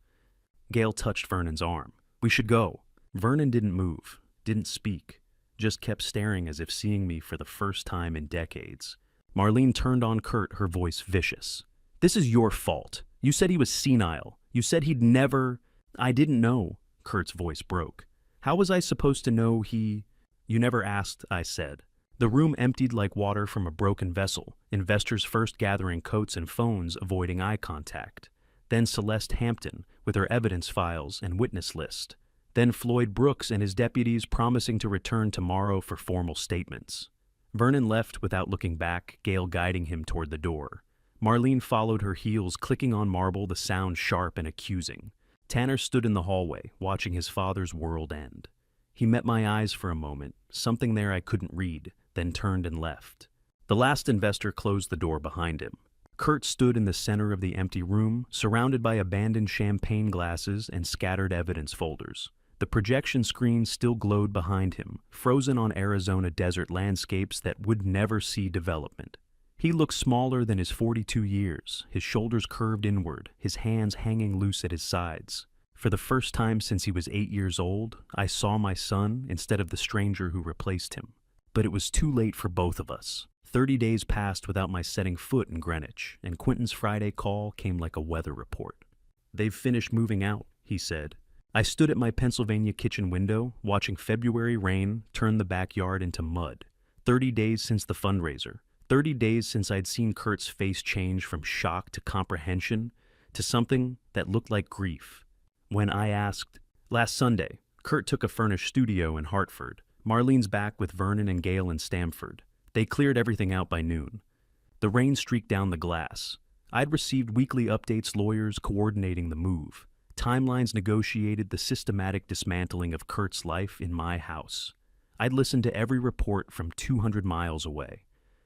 Gail touched Vernon's arm. We should go. Vernon didn't move, didn't speak. Just kept staring as if seeing me for the first time in decades. Marlene turned on Kurt, her voice vicious. This is your fault. You said he was senile. You said he'd never... I didn't know. Kurt's voice broke. How was I supposed to know he... You never asked, I said. The room emptied like water from a broken vessel, investors first gathering coats and phones, avoiding eye contact. Then Celeste Hampton, with her evidence files and witness list. Then Floyd Brooks and his deputies promising to return tomorrow for formal statements. Vernon left without looking back, Gail guiding him toward the door. Marlene followed her heels, clicking on marble, the sound sharp and accusing. Tanner stood in the hallway, watching his father's world end. He met my eyes for a moment, something there I couldn't read, then turned and left. The last investor closed the door behind him. Kurt stood in the center of the empty room, surrounded by abandoned champagne glasses and scattered evidence folders. The projection screen still glowed behind him, frozen on Arizona desert landscapes that would never see development. He looked smaller than his 42 years, his shoulders curved inward, his hands hanging loose at his sides. For the first time since he was 8 years old, I saw my son instead of the stranger who replaced him. But it was too late for both of us. 30 days passed without my setting foot in Greenwich, and Quentin's Friday call came like a weather report. They've finished moving out, he said. I stood at my Pennsylvania kitchen window, watching February rain turn the backyard into mud. 30 days since the fundraiser. 30 days since I'd seen Kurt's face change from shock to comprehension to something that looked like grief. When I asked, last Sunday, Kurt took a furnished studio in Hartford. Marlene's back with Vernon and Gail in Stamford. They cleared everything out by noon. The rain streaked down the glass. I'd received weekly updates, lawyers coordinating the move. Timelines negotiated the systematic dismantling of Kurt's life in my house. I'd listened to every report from 200 miles away.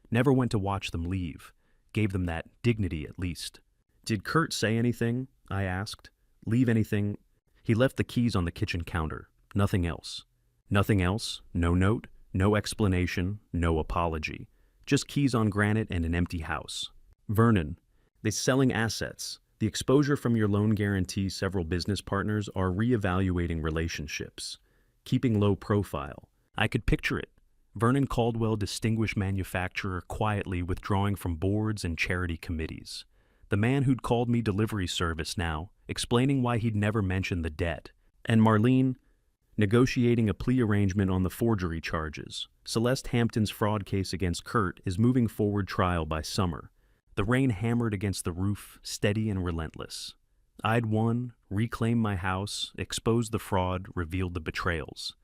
Never went to watch them leave. Gave them that dignity at least. Did Kurt say anything? I asked. Leave anything? He left the keys on the kitchen counter. Nothing else. Nothing else? No note? No explanation? No apology. Just keys on granite and an empty house. Vernon. They're selling assets. The exposure from your loan guarantees several business partners are reevaluating relationships, keeping low profile. I could picture it. Vernon Caldwell, distinguished manufacturer, quietly withdrawing from boards and charity committees. The man who'd called me delivery service now, explaining why he'd never mentioned the debt. And Marlene, negotiating a plea arrangement on the forgery charges. Celeste Hampton's fraud case against Kurt is moving forward trial by summer. The rain hammered against the roof, steady and relentless. I'd won, reclaimed my house, exposed the fraud, revealed the betrayals.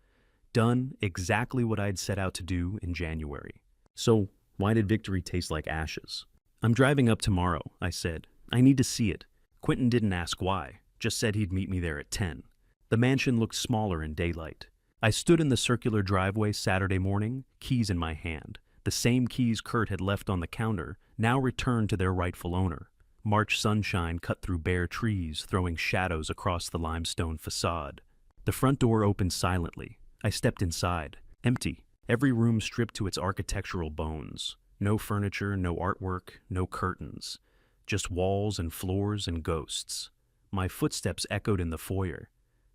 Done exactly what I'd set out to do in January. So, why did victory taste like ashes? I'm driving up tomorrow, I said. I need to see it. Quentin didn't ask why, just said he'd meet me there at 10. The mansion looked smaller in daylight. I stood in the circular driveway Saturday morning, keys in my hand. The same keys Kurt had left on the counter, now returned to their rightful owner. March sunshine cut through bare trees, throwing shadows across the limestone facade. The front door opened silently. I stepped inside. Empty. Every room stripped to its architectural bones. No furniture, no artwork, no curtains. Just walls and floors and ghosts. My footsteps echoed in the foyer.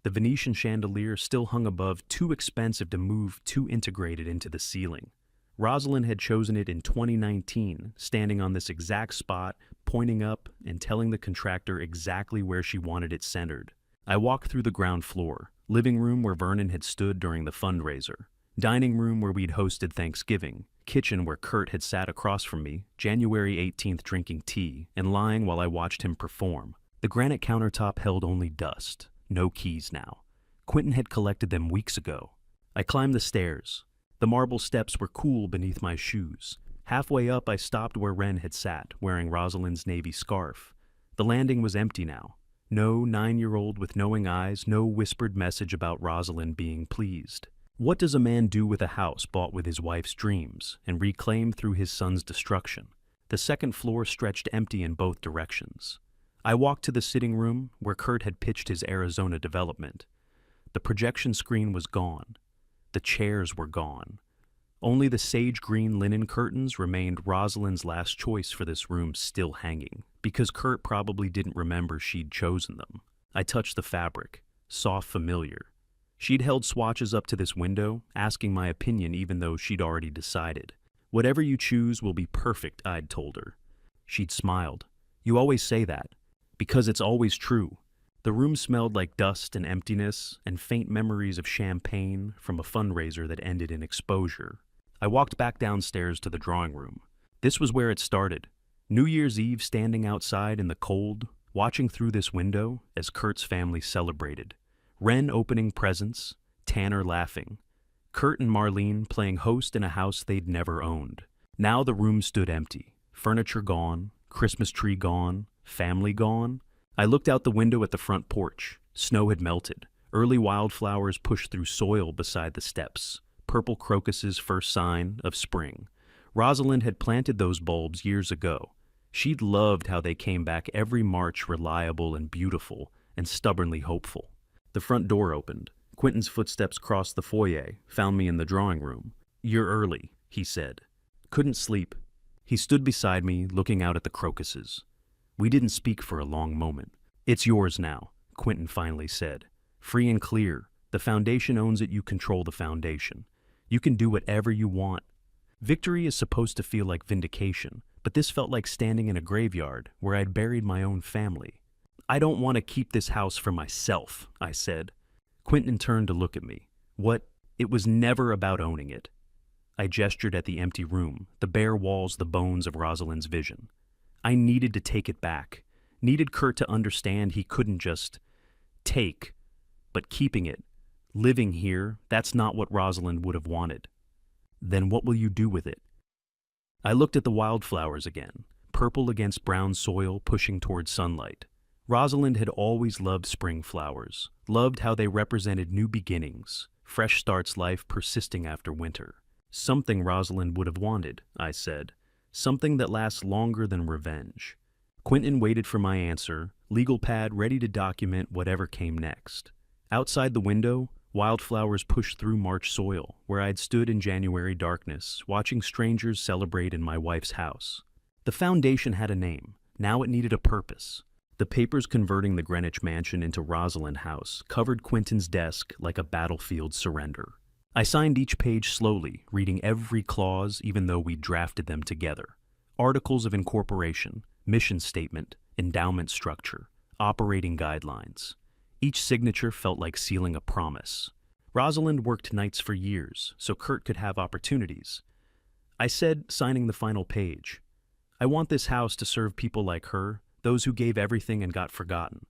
The Venetian chandelier still hung above, too expensive to move, too integrated into the ceiling. Rosalind had chosen it in 2019, standing on this exact spot, pointing up and telling the contractor exactly where she wanted it centered. I walked through the ground floor, living room where Vernon had stood during the fundraiser, dining room where we'd hosted Thanksgiving, kitchen where Kurt had sat across from me, January 18th drinking tea and lying while I watched him perform. The granite countertop held only dust, no keys now. Quentin had collected them weeks ago. I climbed the stairs. The marble steps were cool beneath my shoes. Halfway up, I stopped where Wren had sat, wearing Rosalind's navy scarf. The landing was empty now. No 9-year-old with knowing eyes, no whispered message about Rosalind being pleased. What does a man do with a house bought with his wife's dreams and reclaimed through his son's destruction? The second floor stretched empty in both directions. I walked to the sitting room where Kurt had pitched his Arizona development. The projection screen was gone. The chairs were gone. Only the sage green linen curtains remained Rosalind's last choice for this room, still hanging, because Kurt probably didn't remember she'd chosen them. I touched the fabric, soft, familiar. She'd held swatches up to this window, asking my opinion even though she'd already decided. Whatever you choose will be perfect, I'd told her. She'd smiled. You always say that. Because it's always true. The room smelled like dust and emptiness and faint memories of champagne from a fundraiser that ended in exposure. I walked back downstairs to the drawing room. This was where it started. New Year's Eve, standing outside in the cold, watching through this window as Kurt's family celebrated. Wren opening presents, Tanner laughing. Kurt and Marlene playing host in a house they'd never owned. Now the room stood empty. Furniture gone, Christmas tree gone, family gone. I looked out the window at the front porch. Snow had melted. Early wildflowers pushed through soil beside the steps. Purple crocuses' first sign of spring. Rosalind had planted those bulbs years ago. She'd loved how they came back every March, reliable and beautiful and stubbornly hopeful. The front door opened. Quentin's footsteps crossed the foyer, found me in the drawing room. "You're early," he said. Couldn't sleep. He stood beside me, looking out at the crocuses. We didn't speak for a long moment. "It's yours now," Quentin finally said. "Free and clear. The foundation owns it, you control the foundation. You can do whatever you want." Victory is supposed to feel like vindication, but this felt like standing in a graveyard where I'd buried my own family. "I don't want to keep this house for myself," I said. Quentin turned to look at me. "What? It was never about owning it." I gestured at the empty room, the bare walls, the bones of Rosalind's vision. I needed to take it back. Needed Kurt to understand he couldn't just take, but keeping it. Living here, that's not what Rosalind would have wanted. "Then what will you do with it?" I looked at the wildflowers again, purple against brown soil pushing toward sunlight. Rosalind had always loved spring flowers, loved how they represented new beginnings, fresh starts, life persisting after winter. Something Rosalind would have wanted, I said. Something that lasts longer than revenge. Quentin waited for my answer, legal pad ready to document whatever came next. Outside the window, wildflowers pushed through March soil, where I'd stood in January darkness, watching strangers celebrate in my wife's house. The foundation had a name. Now it needed a purpose. The papers converting the Greenwich mansion into Rosalind House covered Quentin's desk like a battlefield surrender. I signed each page slowly, reading every clause even though we drafted them together. Articles of incorporation, mission statement, endowment structure, operating guidelines. Each signature felt like sealing a promise. Rosalind worked nights for years, so Kurt could have opportunities. I said, signing the final page, I want this house to serve people like her, those who gave everything and got forgotten.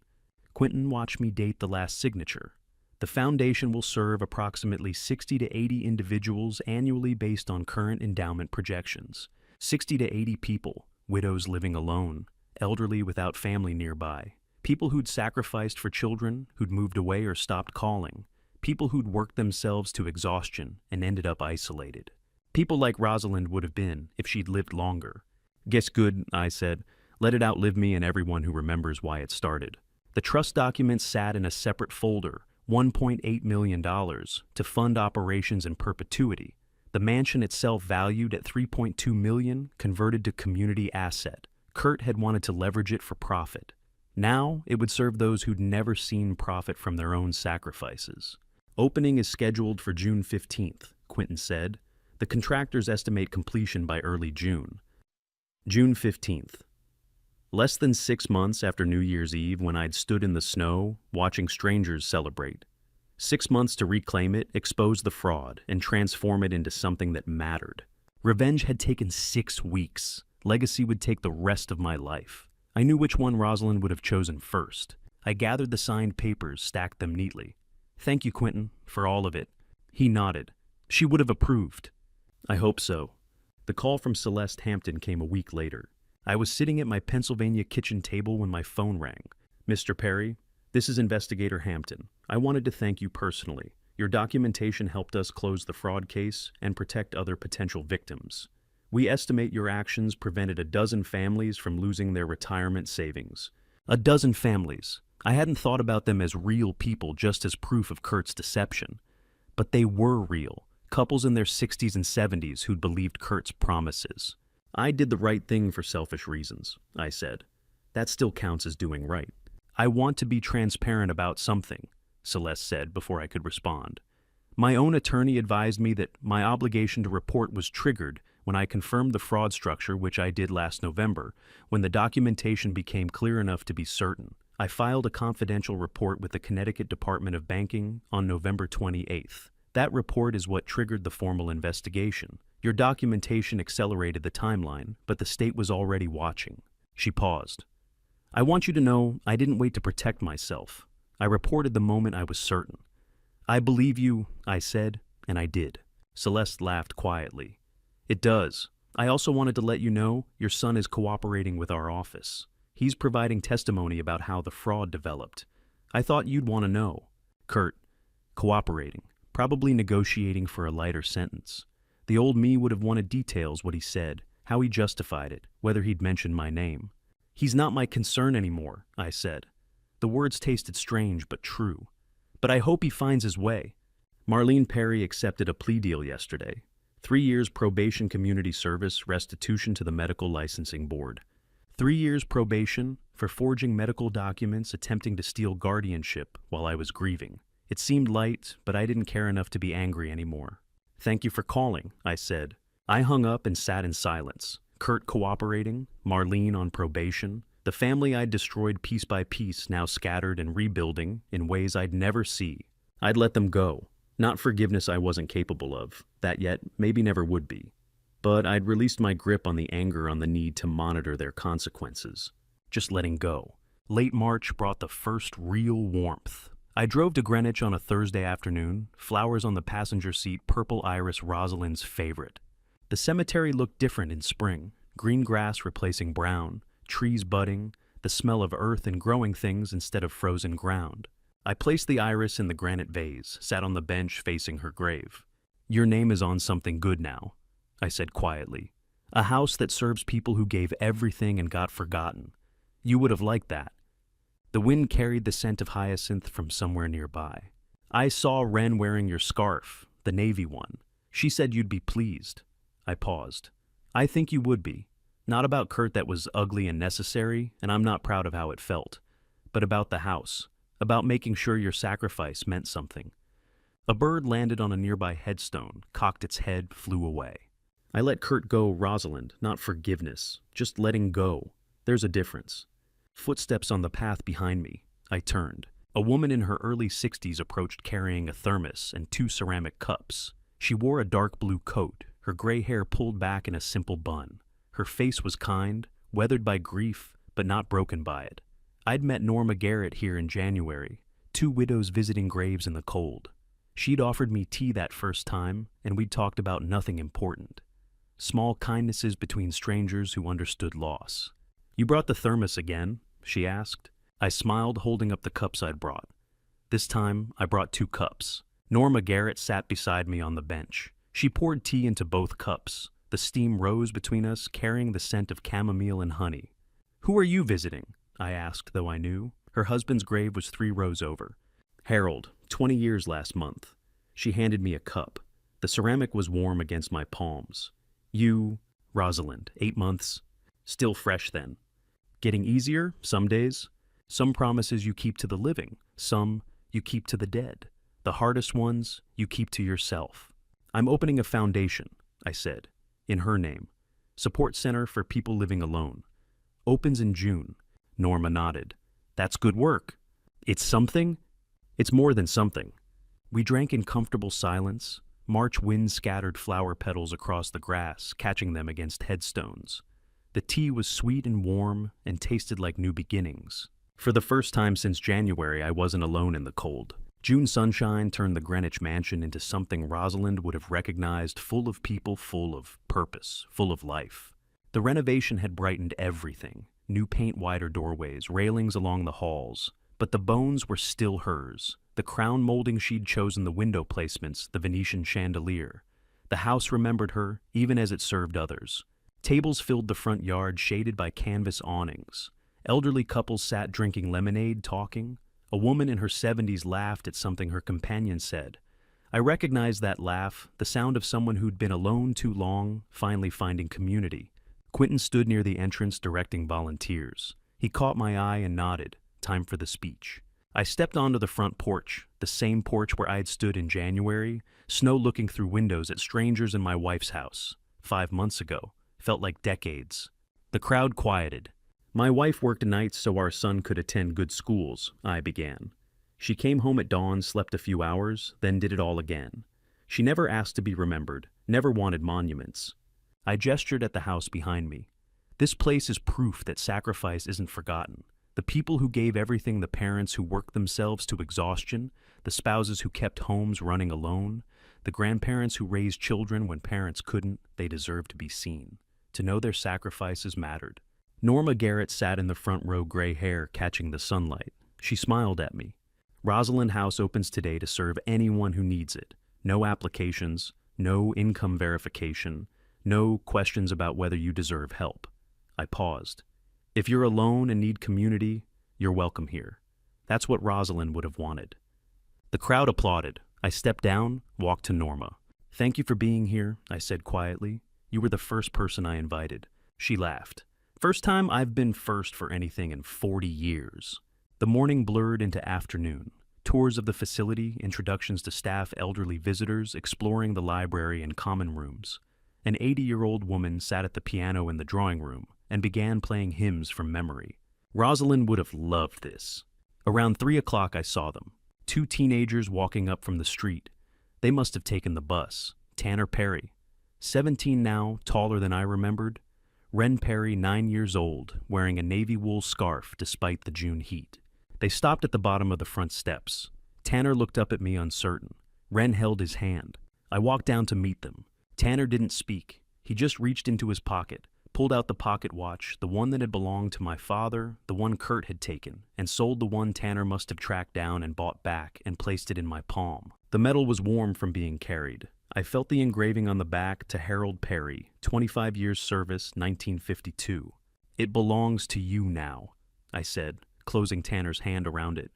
Quentin watched me date the last signature. The foundation will serve approximately 60 to 80 individuals annually based on current endowment projections. 60 to 80 people, widows living alone, elderly without family nearby, people who'd sacrificed for children, who'd moved away or stopped calling, people who'd worked themselves to exhaustion and ended up isolated. People like Rosalind would have been if she'd lived longer. Guess good, I said. Let it outlive me and everyone who remembers why it started. The trust documents sat in a separate folder, $1.8 million, to fund operations in perpetuity. The mansion itself valued at $3.2 million, converted to community asset. Kurt had wanted to leverage it for profit. Now, it would serve those who'd never seen profit from their own sacrifices. Opening is scheduled for June 15th, Quentin said. The contractors estimate completion by early June. June 15th. Less than 6 months after New Year's Eve, when I'd stood in the snow, watching strangers celebrate. 6 months to reclaim it, expose the fraud, and transform it into something that mattered. Revenge had taken 6 weeks. Legacy would take the rest of my life. I knew which one Rosalind would have chosen first. I gathered the signed papers, stacked them neatly. Thank you, Quentin, for all of it. He nodded. She would have approved. I hope so. The call from Celeste Hampton came a week later. I was sitting at my Pennsylvania kitchen table when my phone rang. Mr. Perry, this is Investigator Hampton. I wanted to thank you personally. Your documentation helped us close the fraud case and protect other potential victims. We estimate your actions prevented a dozen families from losing their retirement savings. A dozen families. I hadn't thought about them as real people, just as proof of Kurt's deception. But they were real. Couples in their 60s and 70s who'd believed Kurt's promises. I did the right thing for selfish reasons, I said. That still counts as doing right. I want to be transparent about something, Celeste said before I could respond. My own attorney advised me that my obligation to report was triggered when I confirmed the fraud structure, which I did last November, when the documentation became clear enough to be certain. I filed a confidential report with the Connecticut Department of Banking on November 28th. That report is what triggered the formal investigation. Your documentation accelerated the timeline, but the state was already watching. She paused. I want you to know I didn't wait to protect myself. I reported the moment I was certain. I believe you, I said, and I did. Celeste laughed quietly. It does. I also wanted to let you know your son is cooperating with our office. He's providing testimony about how the fraud developed. I thought you'd want to know. Kurt, cooperating, probably negotiating for a lighter sentence. The old me would have wanted details, what he said, how he justified it, whether he'd mentioned my name. He's not my concern anymore, I said. The words tasted strange but true. But I hope he finds his way. Marlene Perry accepted a plea deal yesterday. 3 years probation, community service, restitution to the Medical Licensing Board. 3 years probation for forging medical documents, attempting to steal guardianship while I was grieving. It seemed light, but I didn't care enough to be angry anymore. Thank you for calling, I said. I hung up and sat in silence. Kurt cooperating, Marlene on probation, the family I'd destroyed piece by piece now scattered and rebuilding in ways I'd never see. I'd let them go. Not forgiveness I wasn't capable of, that yet maybe never would be. But I'd released my grip on the anger, on the need to monitor their consequences. Just letting go. Late March brought the first real warmth. I drove to Greenwich on a Thursday afternoon, flowers on the passenger seat, purple iris, Rosalind's favorite. The cemetery looked different in spring, green grass replacing brown, trees budding, the smell of earth and growing things instead of frozen ground. I placed the iris in the granite vase, sat on the bench facing her grave. Your name is on something good now, I said quietly. A house that serves people who gave everything and got forgotten. You would have liked that. The wind carried the scent of hyacinth from somewhere nearby. I saw Wren wearing your scarf, the navy one. She said you'd be pleased. I paused. I think you would be. Not about Kurt that was ugly and necessary, and I'm not proud of how it felt, but about the house, about making sure your sacrifice meant something. A bird landed on a nearby headstone, cocked its head, flew away. I let Kurt go, Rosalind, not forgiveness, just letting go. There's a difference. Footsteps on the path behind me. I turned. A woman in her early 60s approached carrying a thermos and 2 ceramic cups. She wore a dark blue coat, her gray hair pulled back in a simple bun. Her face was kind, weathered by grief, but not broken by it. I'd met Norma Garrett here in January, 2 widows visiting graves in the cold. She'd offered me tea that first time, and we'd talked about nothing important. Small kindnesses between strangers who understood loss. "You brought the thermos again?" she asked. I smiled, holding up the cups I'd brought. This time, I brought 2 cups. Norma Garrett sat beside me on the bench. She poured tea into both cups. The steam rose between us, carrying the scent of chamomile and honey. "Who are you visiting?" I asked, though I knew. Her husband's grave was 3 rows over. "Harold, 20 years last month." She handed me a cup. The ceramic was warm against my palms. "You, Rosalind, 8 months. Still fresh then. Getting easier, some days. Some promises you keep to the living, some you keep to the dead. The hardest ones you keep to yourself." "I'm opening a foundation," I said, in her name. "Support Center for People Living Alone. Opens in June." Norma nodded. "That's good work." "It's something?" "It's more than something." We drank in comfortable silence. March wind scattered flower petals across the grass, catching them against headstones. The tea was sweet and warm and tasted like new beginnings. For the first time since January, I wasn't alone in the cold. June sunshine turned the Greenwich mansion into something Rosalind would have recognized, full of people, full of purpose, full of life. The renovation had brightened everything. New paint, wider doorways, railings along the halls. But the bones were still hers. The crown molding she'd chosen, the window placements, the Venetian chandelier. The house remembered her, even as it served others. Tables filled the front yard, shaded by canvas awnings. Elderly couples sat drinking lemonade, talking. A woman in her 70s laughed at something her companion said. I recognized that laugh, the sound of someone who'd been alone too long, finally finding community. Quentin stood near the entrance directing volunteers. He caught my eye and nodded. Time for the speech. I stepped onto the front porch, the same porch where I'd stood in January, snow looking through windows at strangers in my wife's house. 5 months ago. Felt like decades. The crowd quieted. "My wife worked nights so our son could attend good schools," I began. "She came home at dawn, slept a few hours, then did it all again. She never asked to be remembered, never wanted monuments." I gestured at the house behind me. "This place is proof that sacrifice isn't forgotten. The people who gave everything, the parents who worked themselves to exhaustion, the spouses who kept homes running alone, the grandparents who raised children when parents couldn't, they deserve to be seen. To know their sacrifices mattered." Norma Garrett sat in the front row, gray hair catching the sunlight. She smiled at me. "Rosalind House opens today to serve anyone who needs it. No applications, no income verification, no questions about whether you deserve help." I paused. "If you're alone and need community, you're welcome here." That's what Rosalind would have wanted. The crowd applauded. I stepped down, walked to Norma. "Thank you for being here," I said quietly. "You were the first person I invited." She laughed. "First time I've been first for anything in 40 years. The morning blurred into afternoon. Tours of the facility, introductions to staff, elderly visitors, exploring the library and common rooms. An 80-year-old woman sat at the piano in the drawing room and began playing hymns from memory. Rosalind would have loved this. Around 3 o'clock I saw them. 2 teenagers walking up from the street. They must have taken the bus. Tanner Perry. 17 now, taller than I remembered. Ren Perry, 9 years old, wearing a navy wool scarf despite the June heat. They stopped at the bottom of the front steps. Tanner looked up at me uncertain. Ren held his hand. I walked down to meet them. Tanner didn't speak. He just reached into his pocket, pulled out the pocket watch, the one that had belonged to my father, the one Kurt had taken, and sold the one Tanner must have tracked down and bought back, and placed it in my palm. The metal was warm from being carried. I felt the engraving on the back, to Harold Perry, 25 years service, 1952. "It belongs to you now," I said, closing Tanner's hand around it.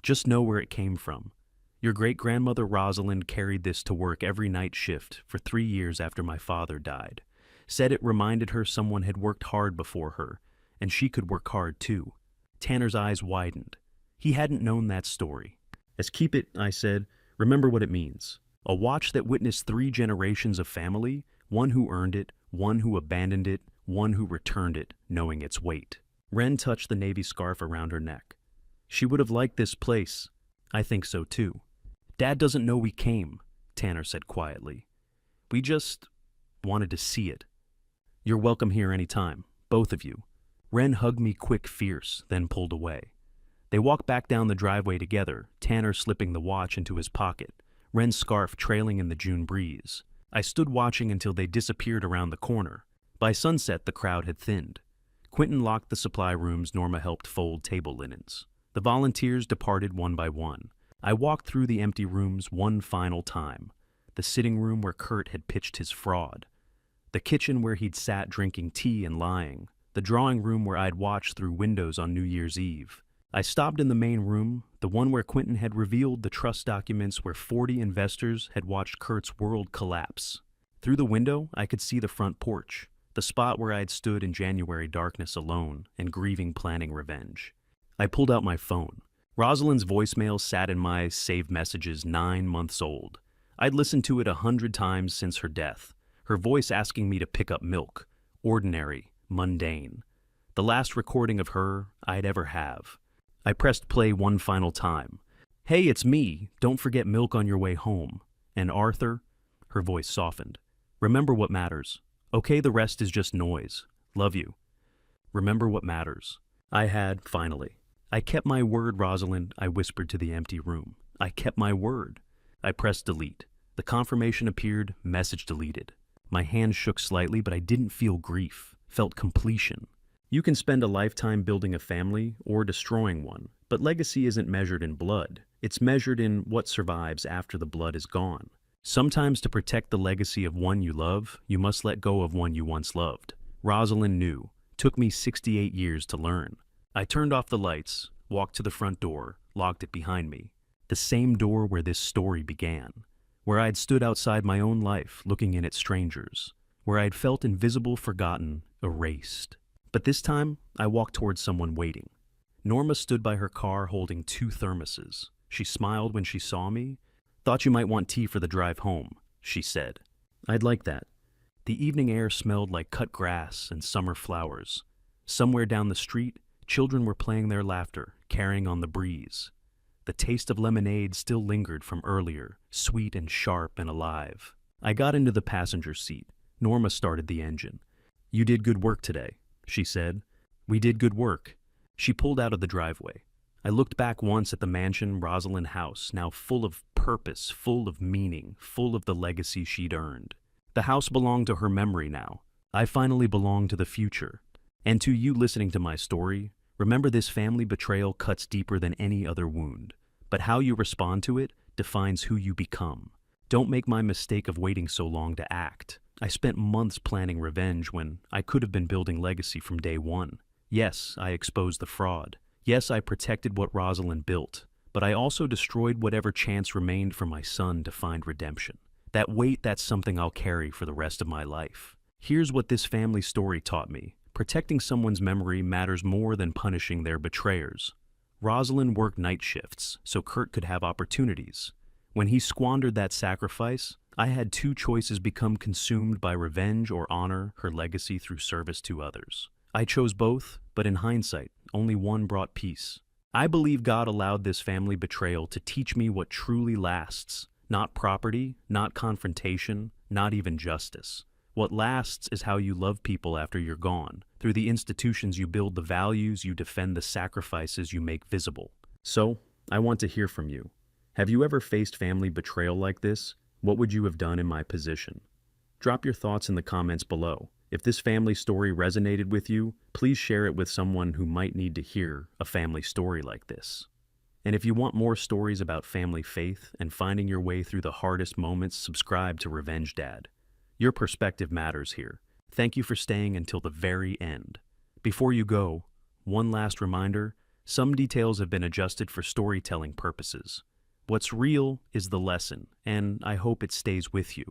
"Just know where it came from. Your great-grandmother Rosalind carried this to work every night shift for 3 years after my father died. Said it reminded her someone had worked hard before her, and she could work hard too. Tanner's eyes widened. He hadn't known that story. As keep it, I said, remember what it means. A watch that witnessed 3 generations of family, one who earned it, one who abandoned it, one who returned it, knowing its weight. Wren touched the navy scarf around her neck. She would have liked this place. I think so too. Dad doesn't know we came, Tanner said quietly. We just wanted to see it. You're welcome here any time, both of you. Wren hugged me quick, fierce, then pulled away. They walked back down the driveway together, Tanner slipping the watch into his pocket, Wren's scarf trailing in the June breeze. I stood watching until they disappeared around the corner. By sunset, the crowd had thinned. Quentin locked the supply rooms. Norma helped fold table linens. The volunteers departed one by one. I walked through the empty rooms one final time. The sitting room where Kurt had pitched his fraud. The kitchen where he'd sat drinking tea and lying. The drawing room where I'd watched through windows on New Year's Eve. I stopped in the main room, the one where Quentin had revealed the trust documents where 40 investors had watched Kurt's world collapse. Through the window, I could see the front porch, the spot where I'd stood in January darkness alone and grieving, planning revenge. I pulled out my phone. Rosalind's voicemail sat in my saved messages 9 months old. I'd listened to it 100 times since her death, her voice asking me to pick up milk, ordinary, mundane. The last recording of her I'd ever have. I pressed play one final time. Hey, it's me. Don't forget milk on your way home. And Arthur? Her voice softened. Remember what matters. Okay, the rest is just noise. Love you. Remember what matters. I had, finally. I kept my word, Rosalind, I whispered to the empty room. I kept my word. I pressed delete. The confirmation appeared, message deleted. My hand shook slightly, but I didn't feel grief, felt completion. You can spend a lifetime building a family or destroying one, but legacy isn't measured in blood. It's measured in what survives after the blood is gone. Sometimes to protect the legacy of one you love, you must let go of one you once loved. Rosalind knew. Took me 68 years to learn. I turned off the lights, walked to the front door, locked it behind me. The same door where this story began. Where I'd stood outside my own life, looking in at strangers. Where I'd felt invisible, forgotten, erased. But this time, I walked towards someone waiting. Norma stood by her car holding 2 thermoses. She smiled when she saw me. Thought you might want tea for the drive home, she said. I'd like that. The evening air smelled like cut grass and summer flowers. Somewhere down the street, children were playing their laughter, carrying on the breeze. The taste of lemonade still lingered from earlier, sweet and sharp and alive. I got into the passenger seat. Norma started the engine. You did good work today, she said. We did good work. She pulled out of the driveway. I looked back once at the mansion Rosalind house, now full of purpose, full of meaning, full of the legacy she'd earned. The house belonged to her memory now. I finally belonged to the future. And to you listening to my story, remember this family betrayal cuts deeper than any other wound. But how you respond to it defines who you become. Don't make my mistake of waiting so long to act. I spent months planning revenge when I could have been building legacy from day one. Yes, I exposed the fraud. Yes, I protected what Rosalind built. But I also destroyed whatever chance remained for my son to find redemption. That weight, that's something I'll carry for the rest of my life. Here's what this family story taught me. Protecting someone's memory matters more than punishing their betrayers. Rosalind worked night shifts so Kurt could have opportunities. When he squandered that sacrifice, I had 2 choices: become consumed by revenge or honor her legacy through service to others. I chose both, but in hindsight, only one brought peace. I believe God allowed this family betrayal to teach me what truly lasts. Not property, not confrontation, not even justice. What lasts is how you love people after you're gone. Through the institutions you build, the values you defend, the sacrifices you make visible. So, I want to hear from you. Have you ever faced family betrayal like this? What would you have done in my position? Drop your thoughts in the comments below. If this family story resonated with you, please share it with someone who might need to hear a family story like this. And if you want more stories about family faith and finding your way through the hardest moments, subscribe to Revenge Dad. Your perspective matters here. Thank you for staying until the very end. Before you go, one last reminder, some details have been adjusted for storytelling purposes. What's real is the lesson, and I hope it stays with you.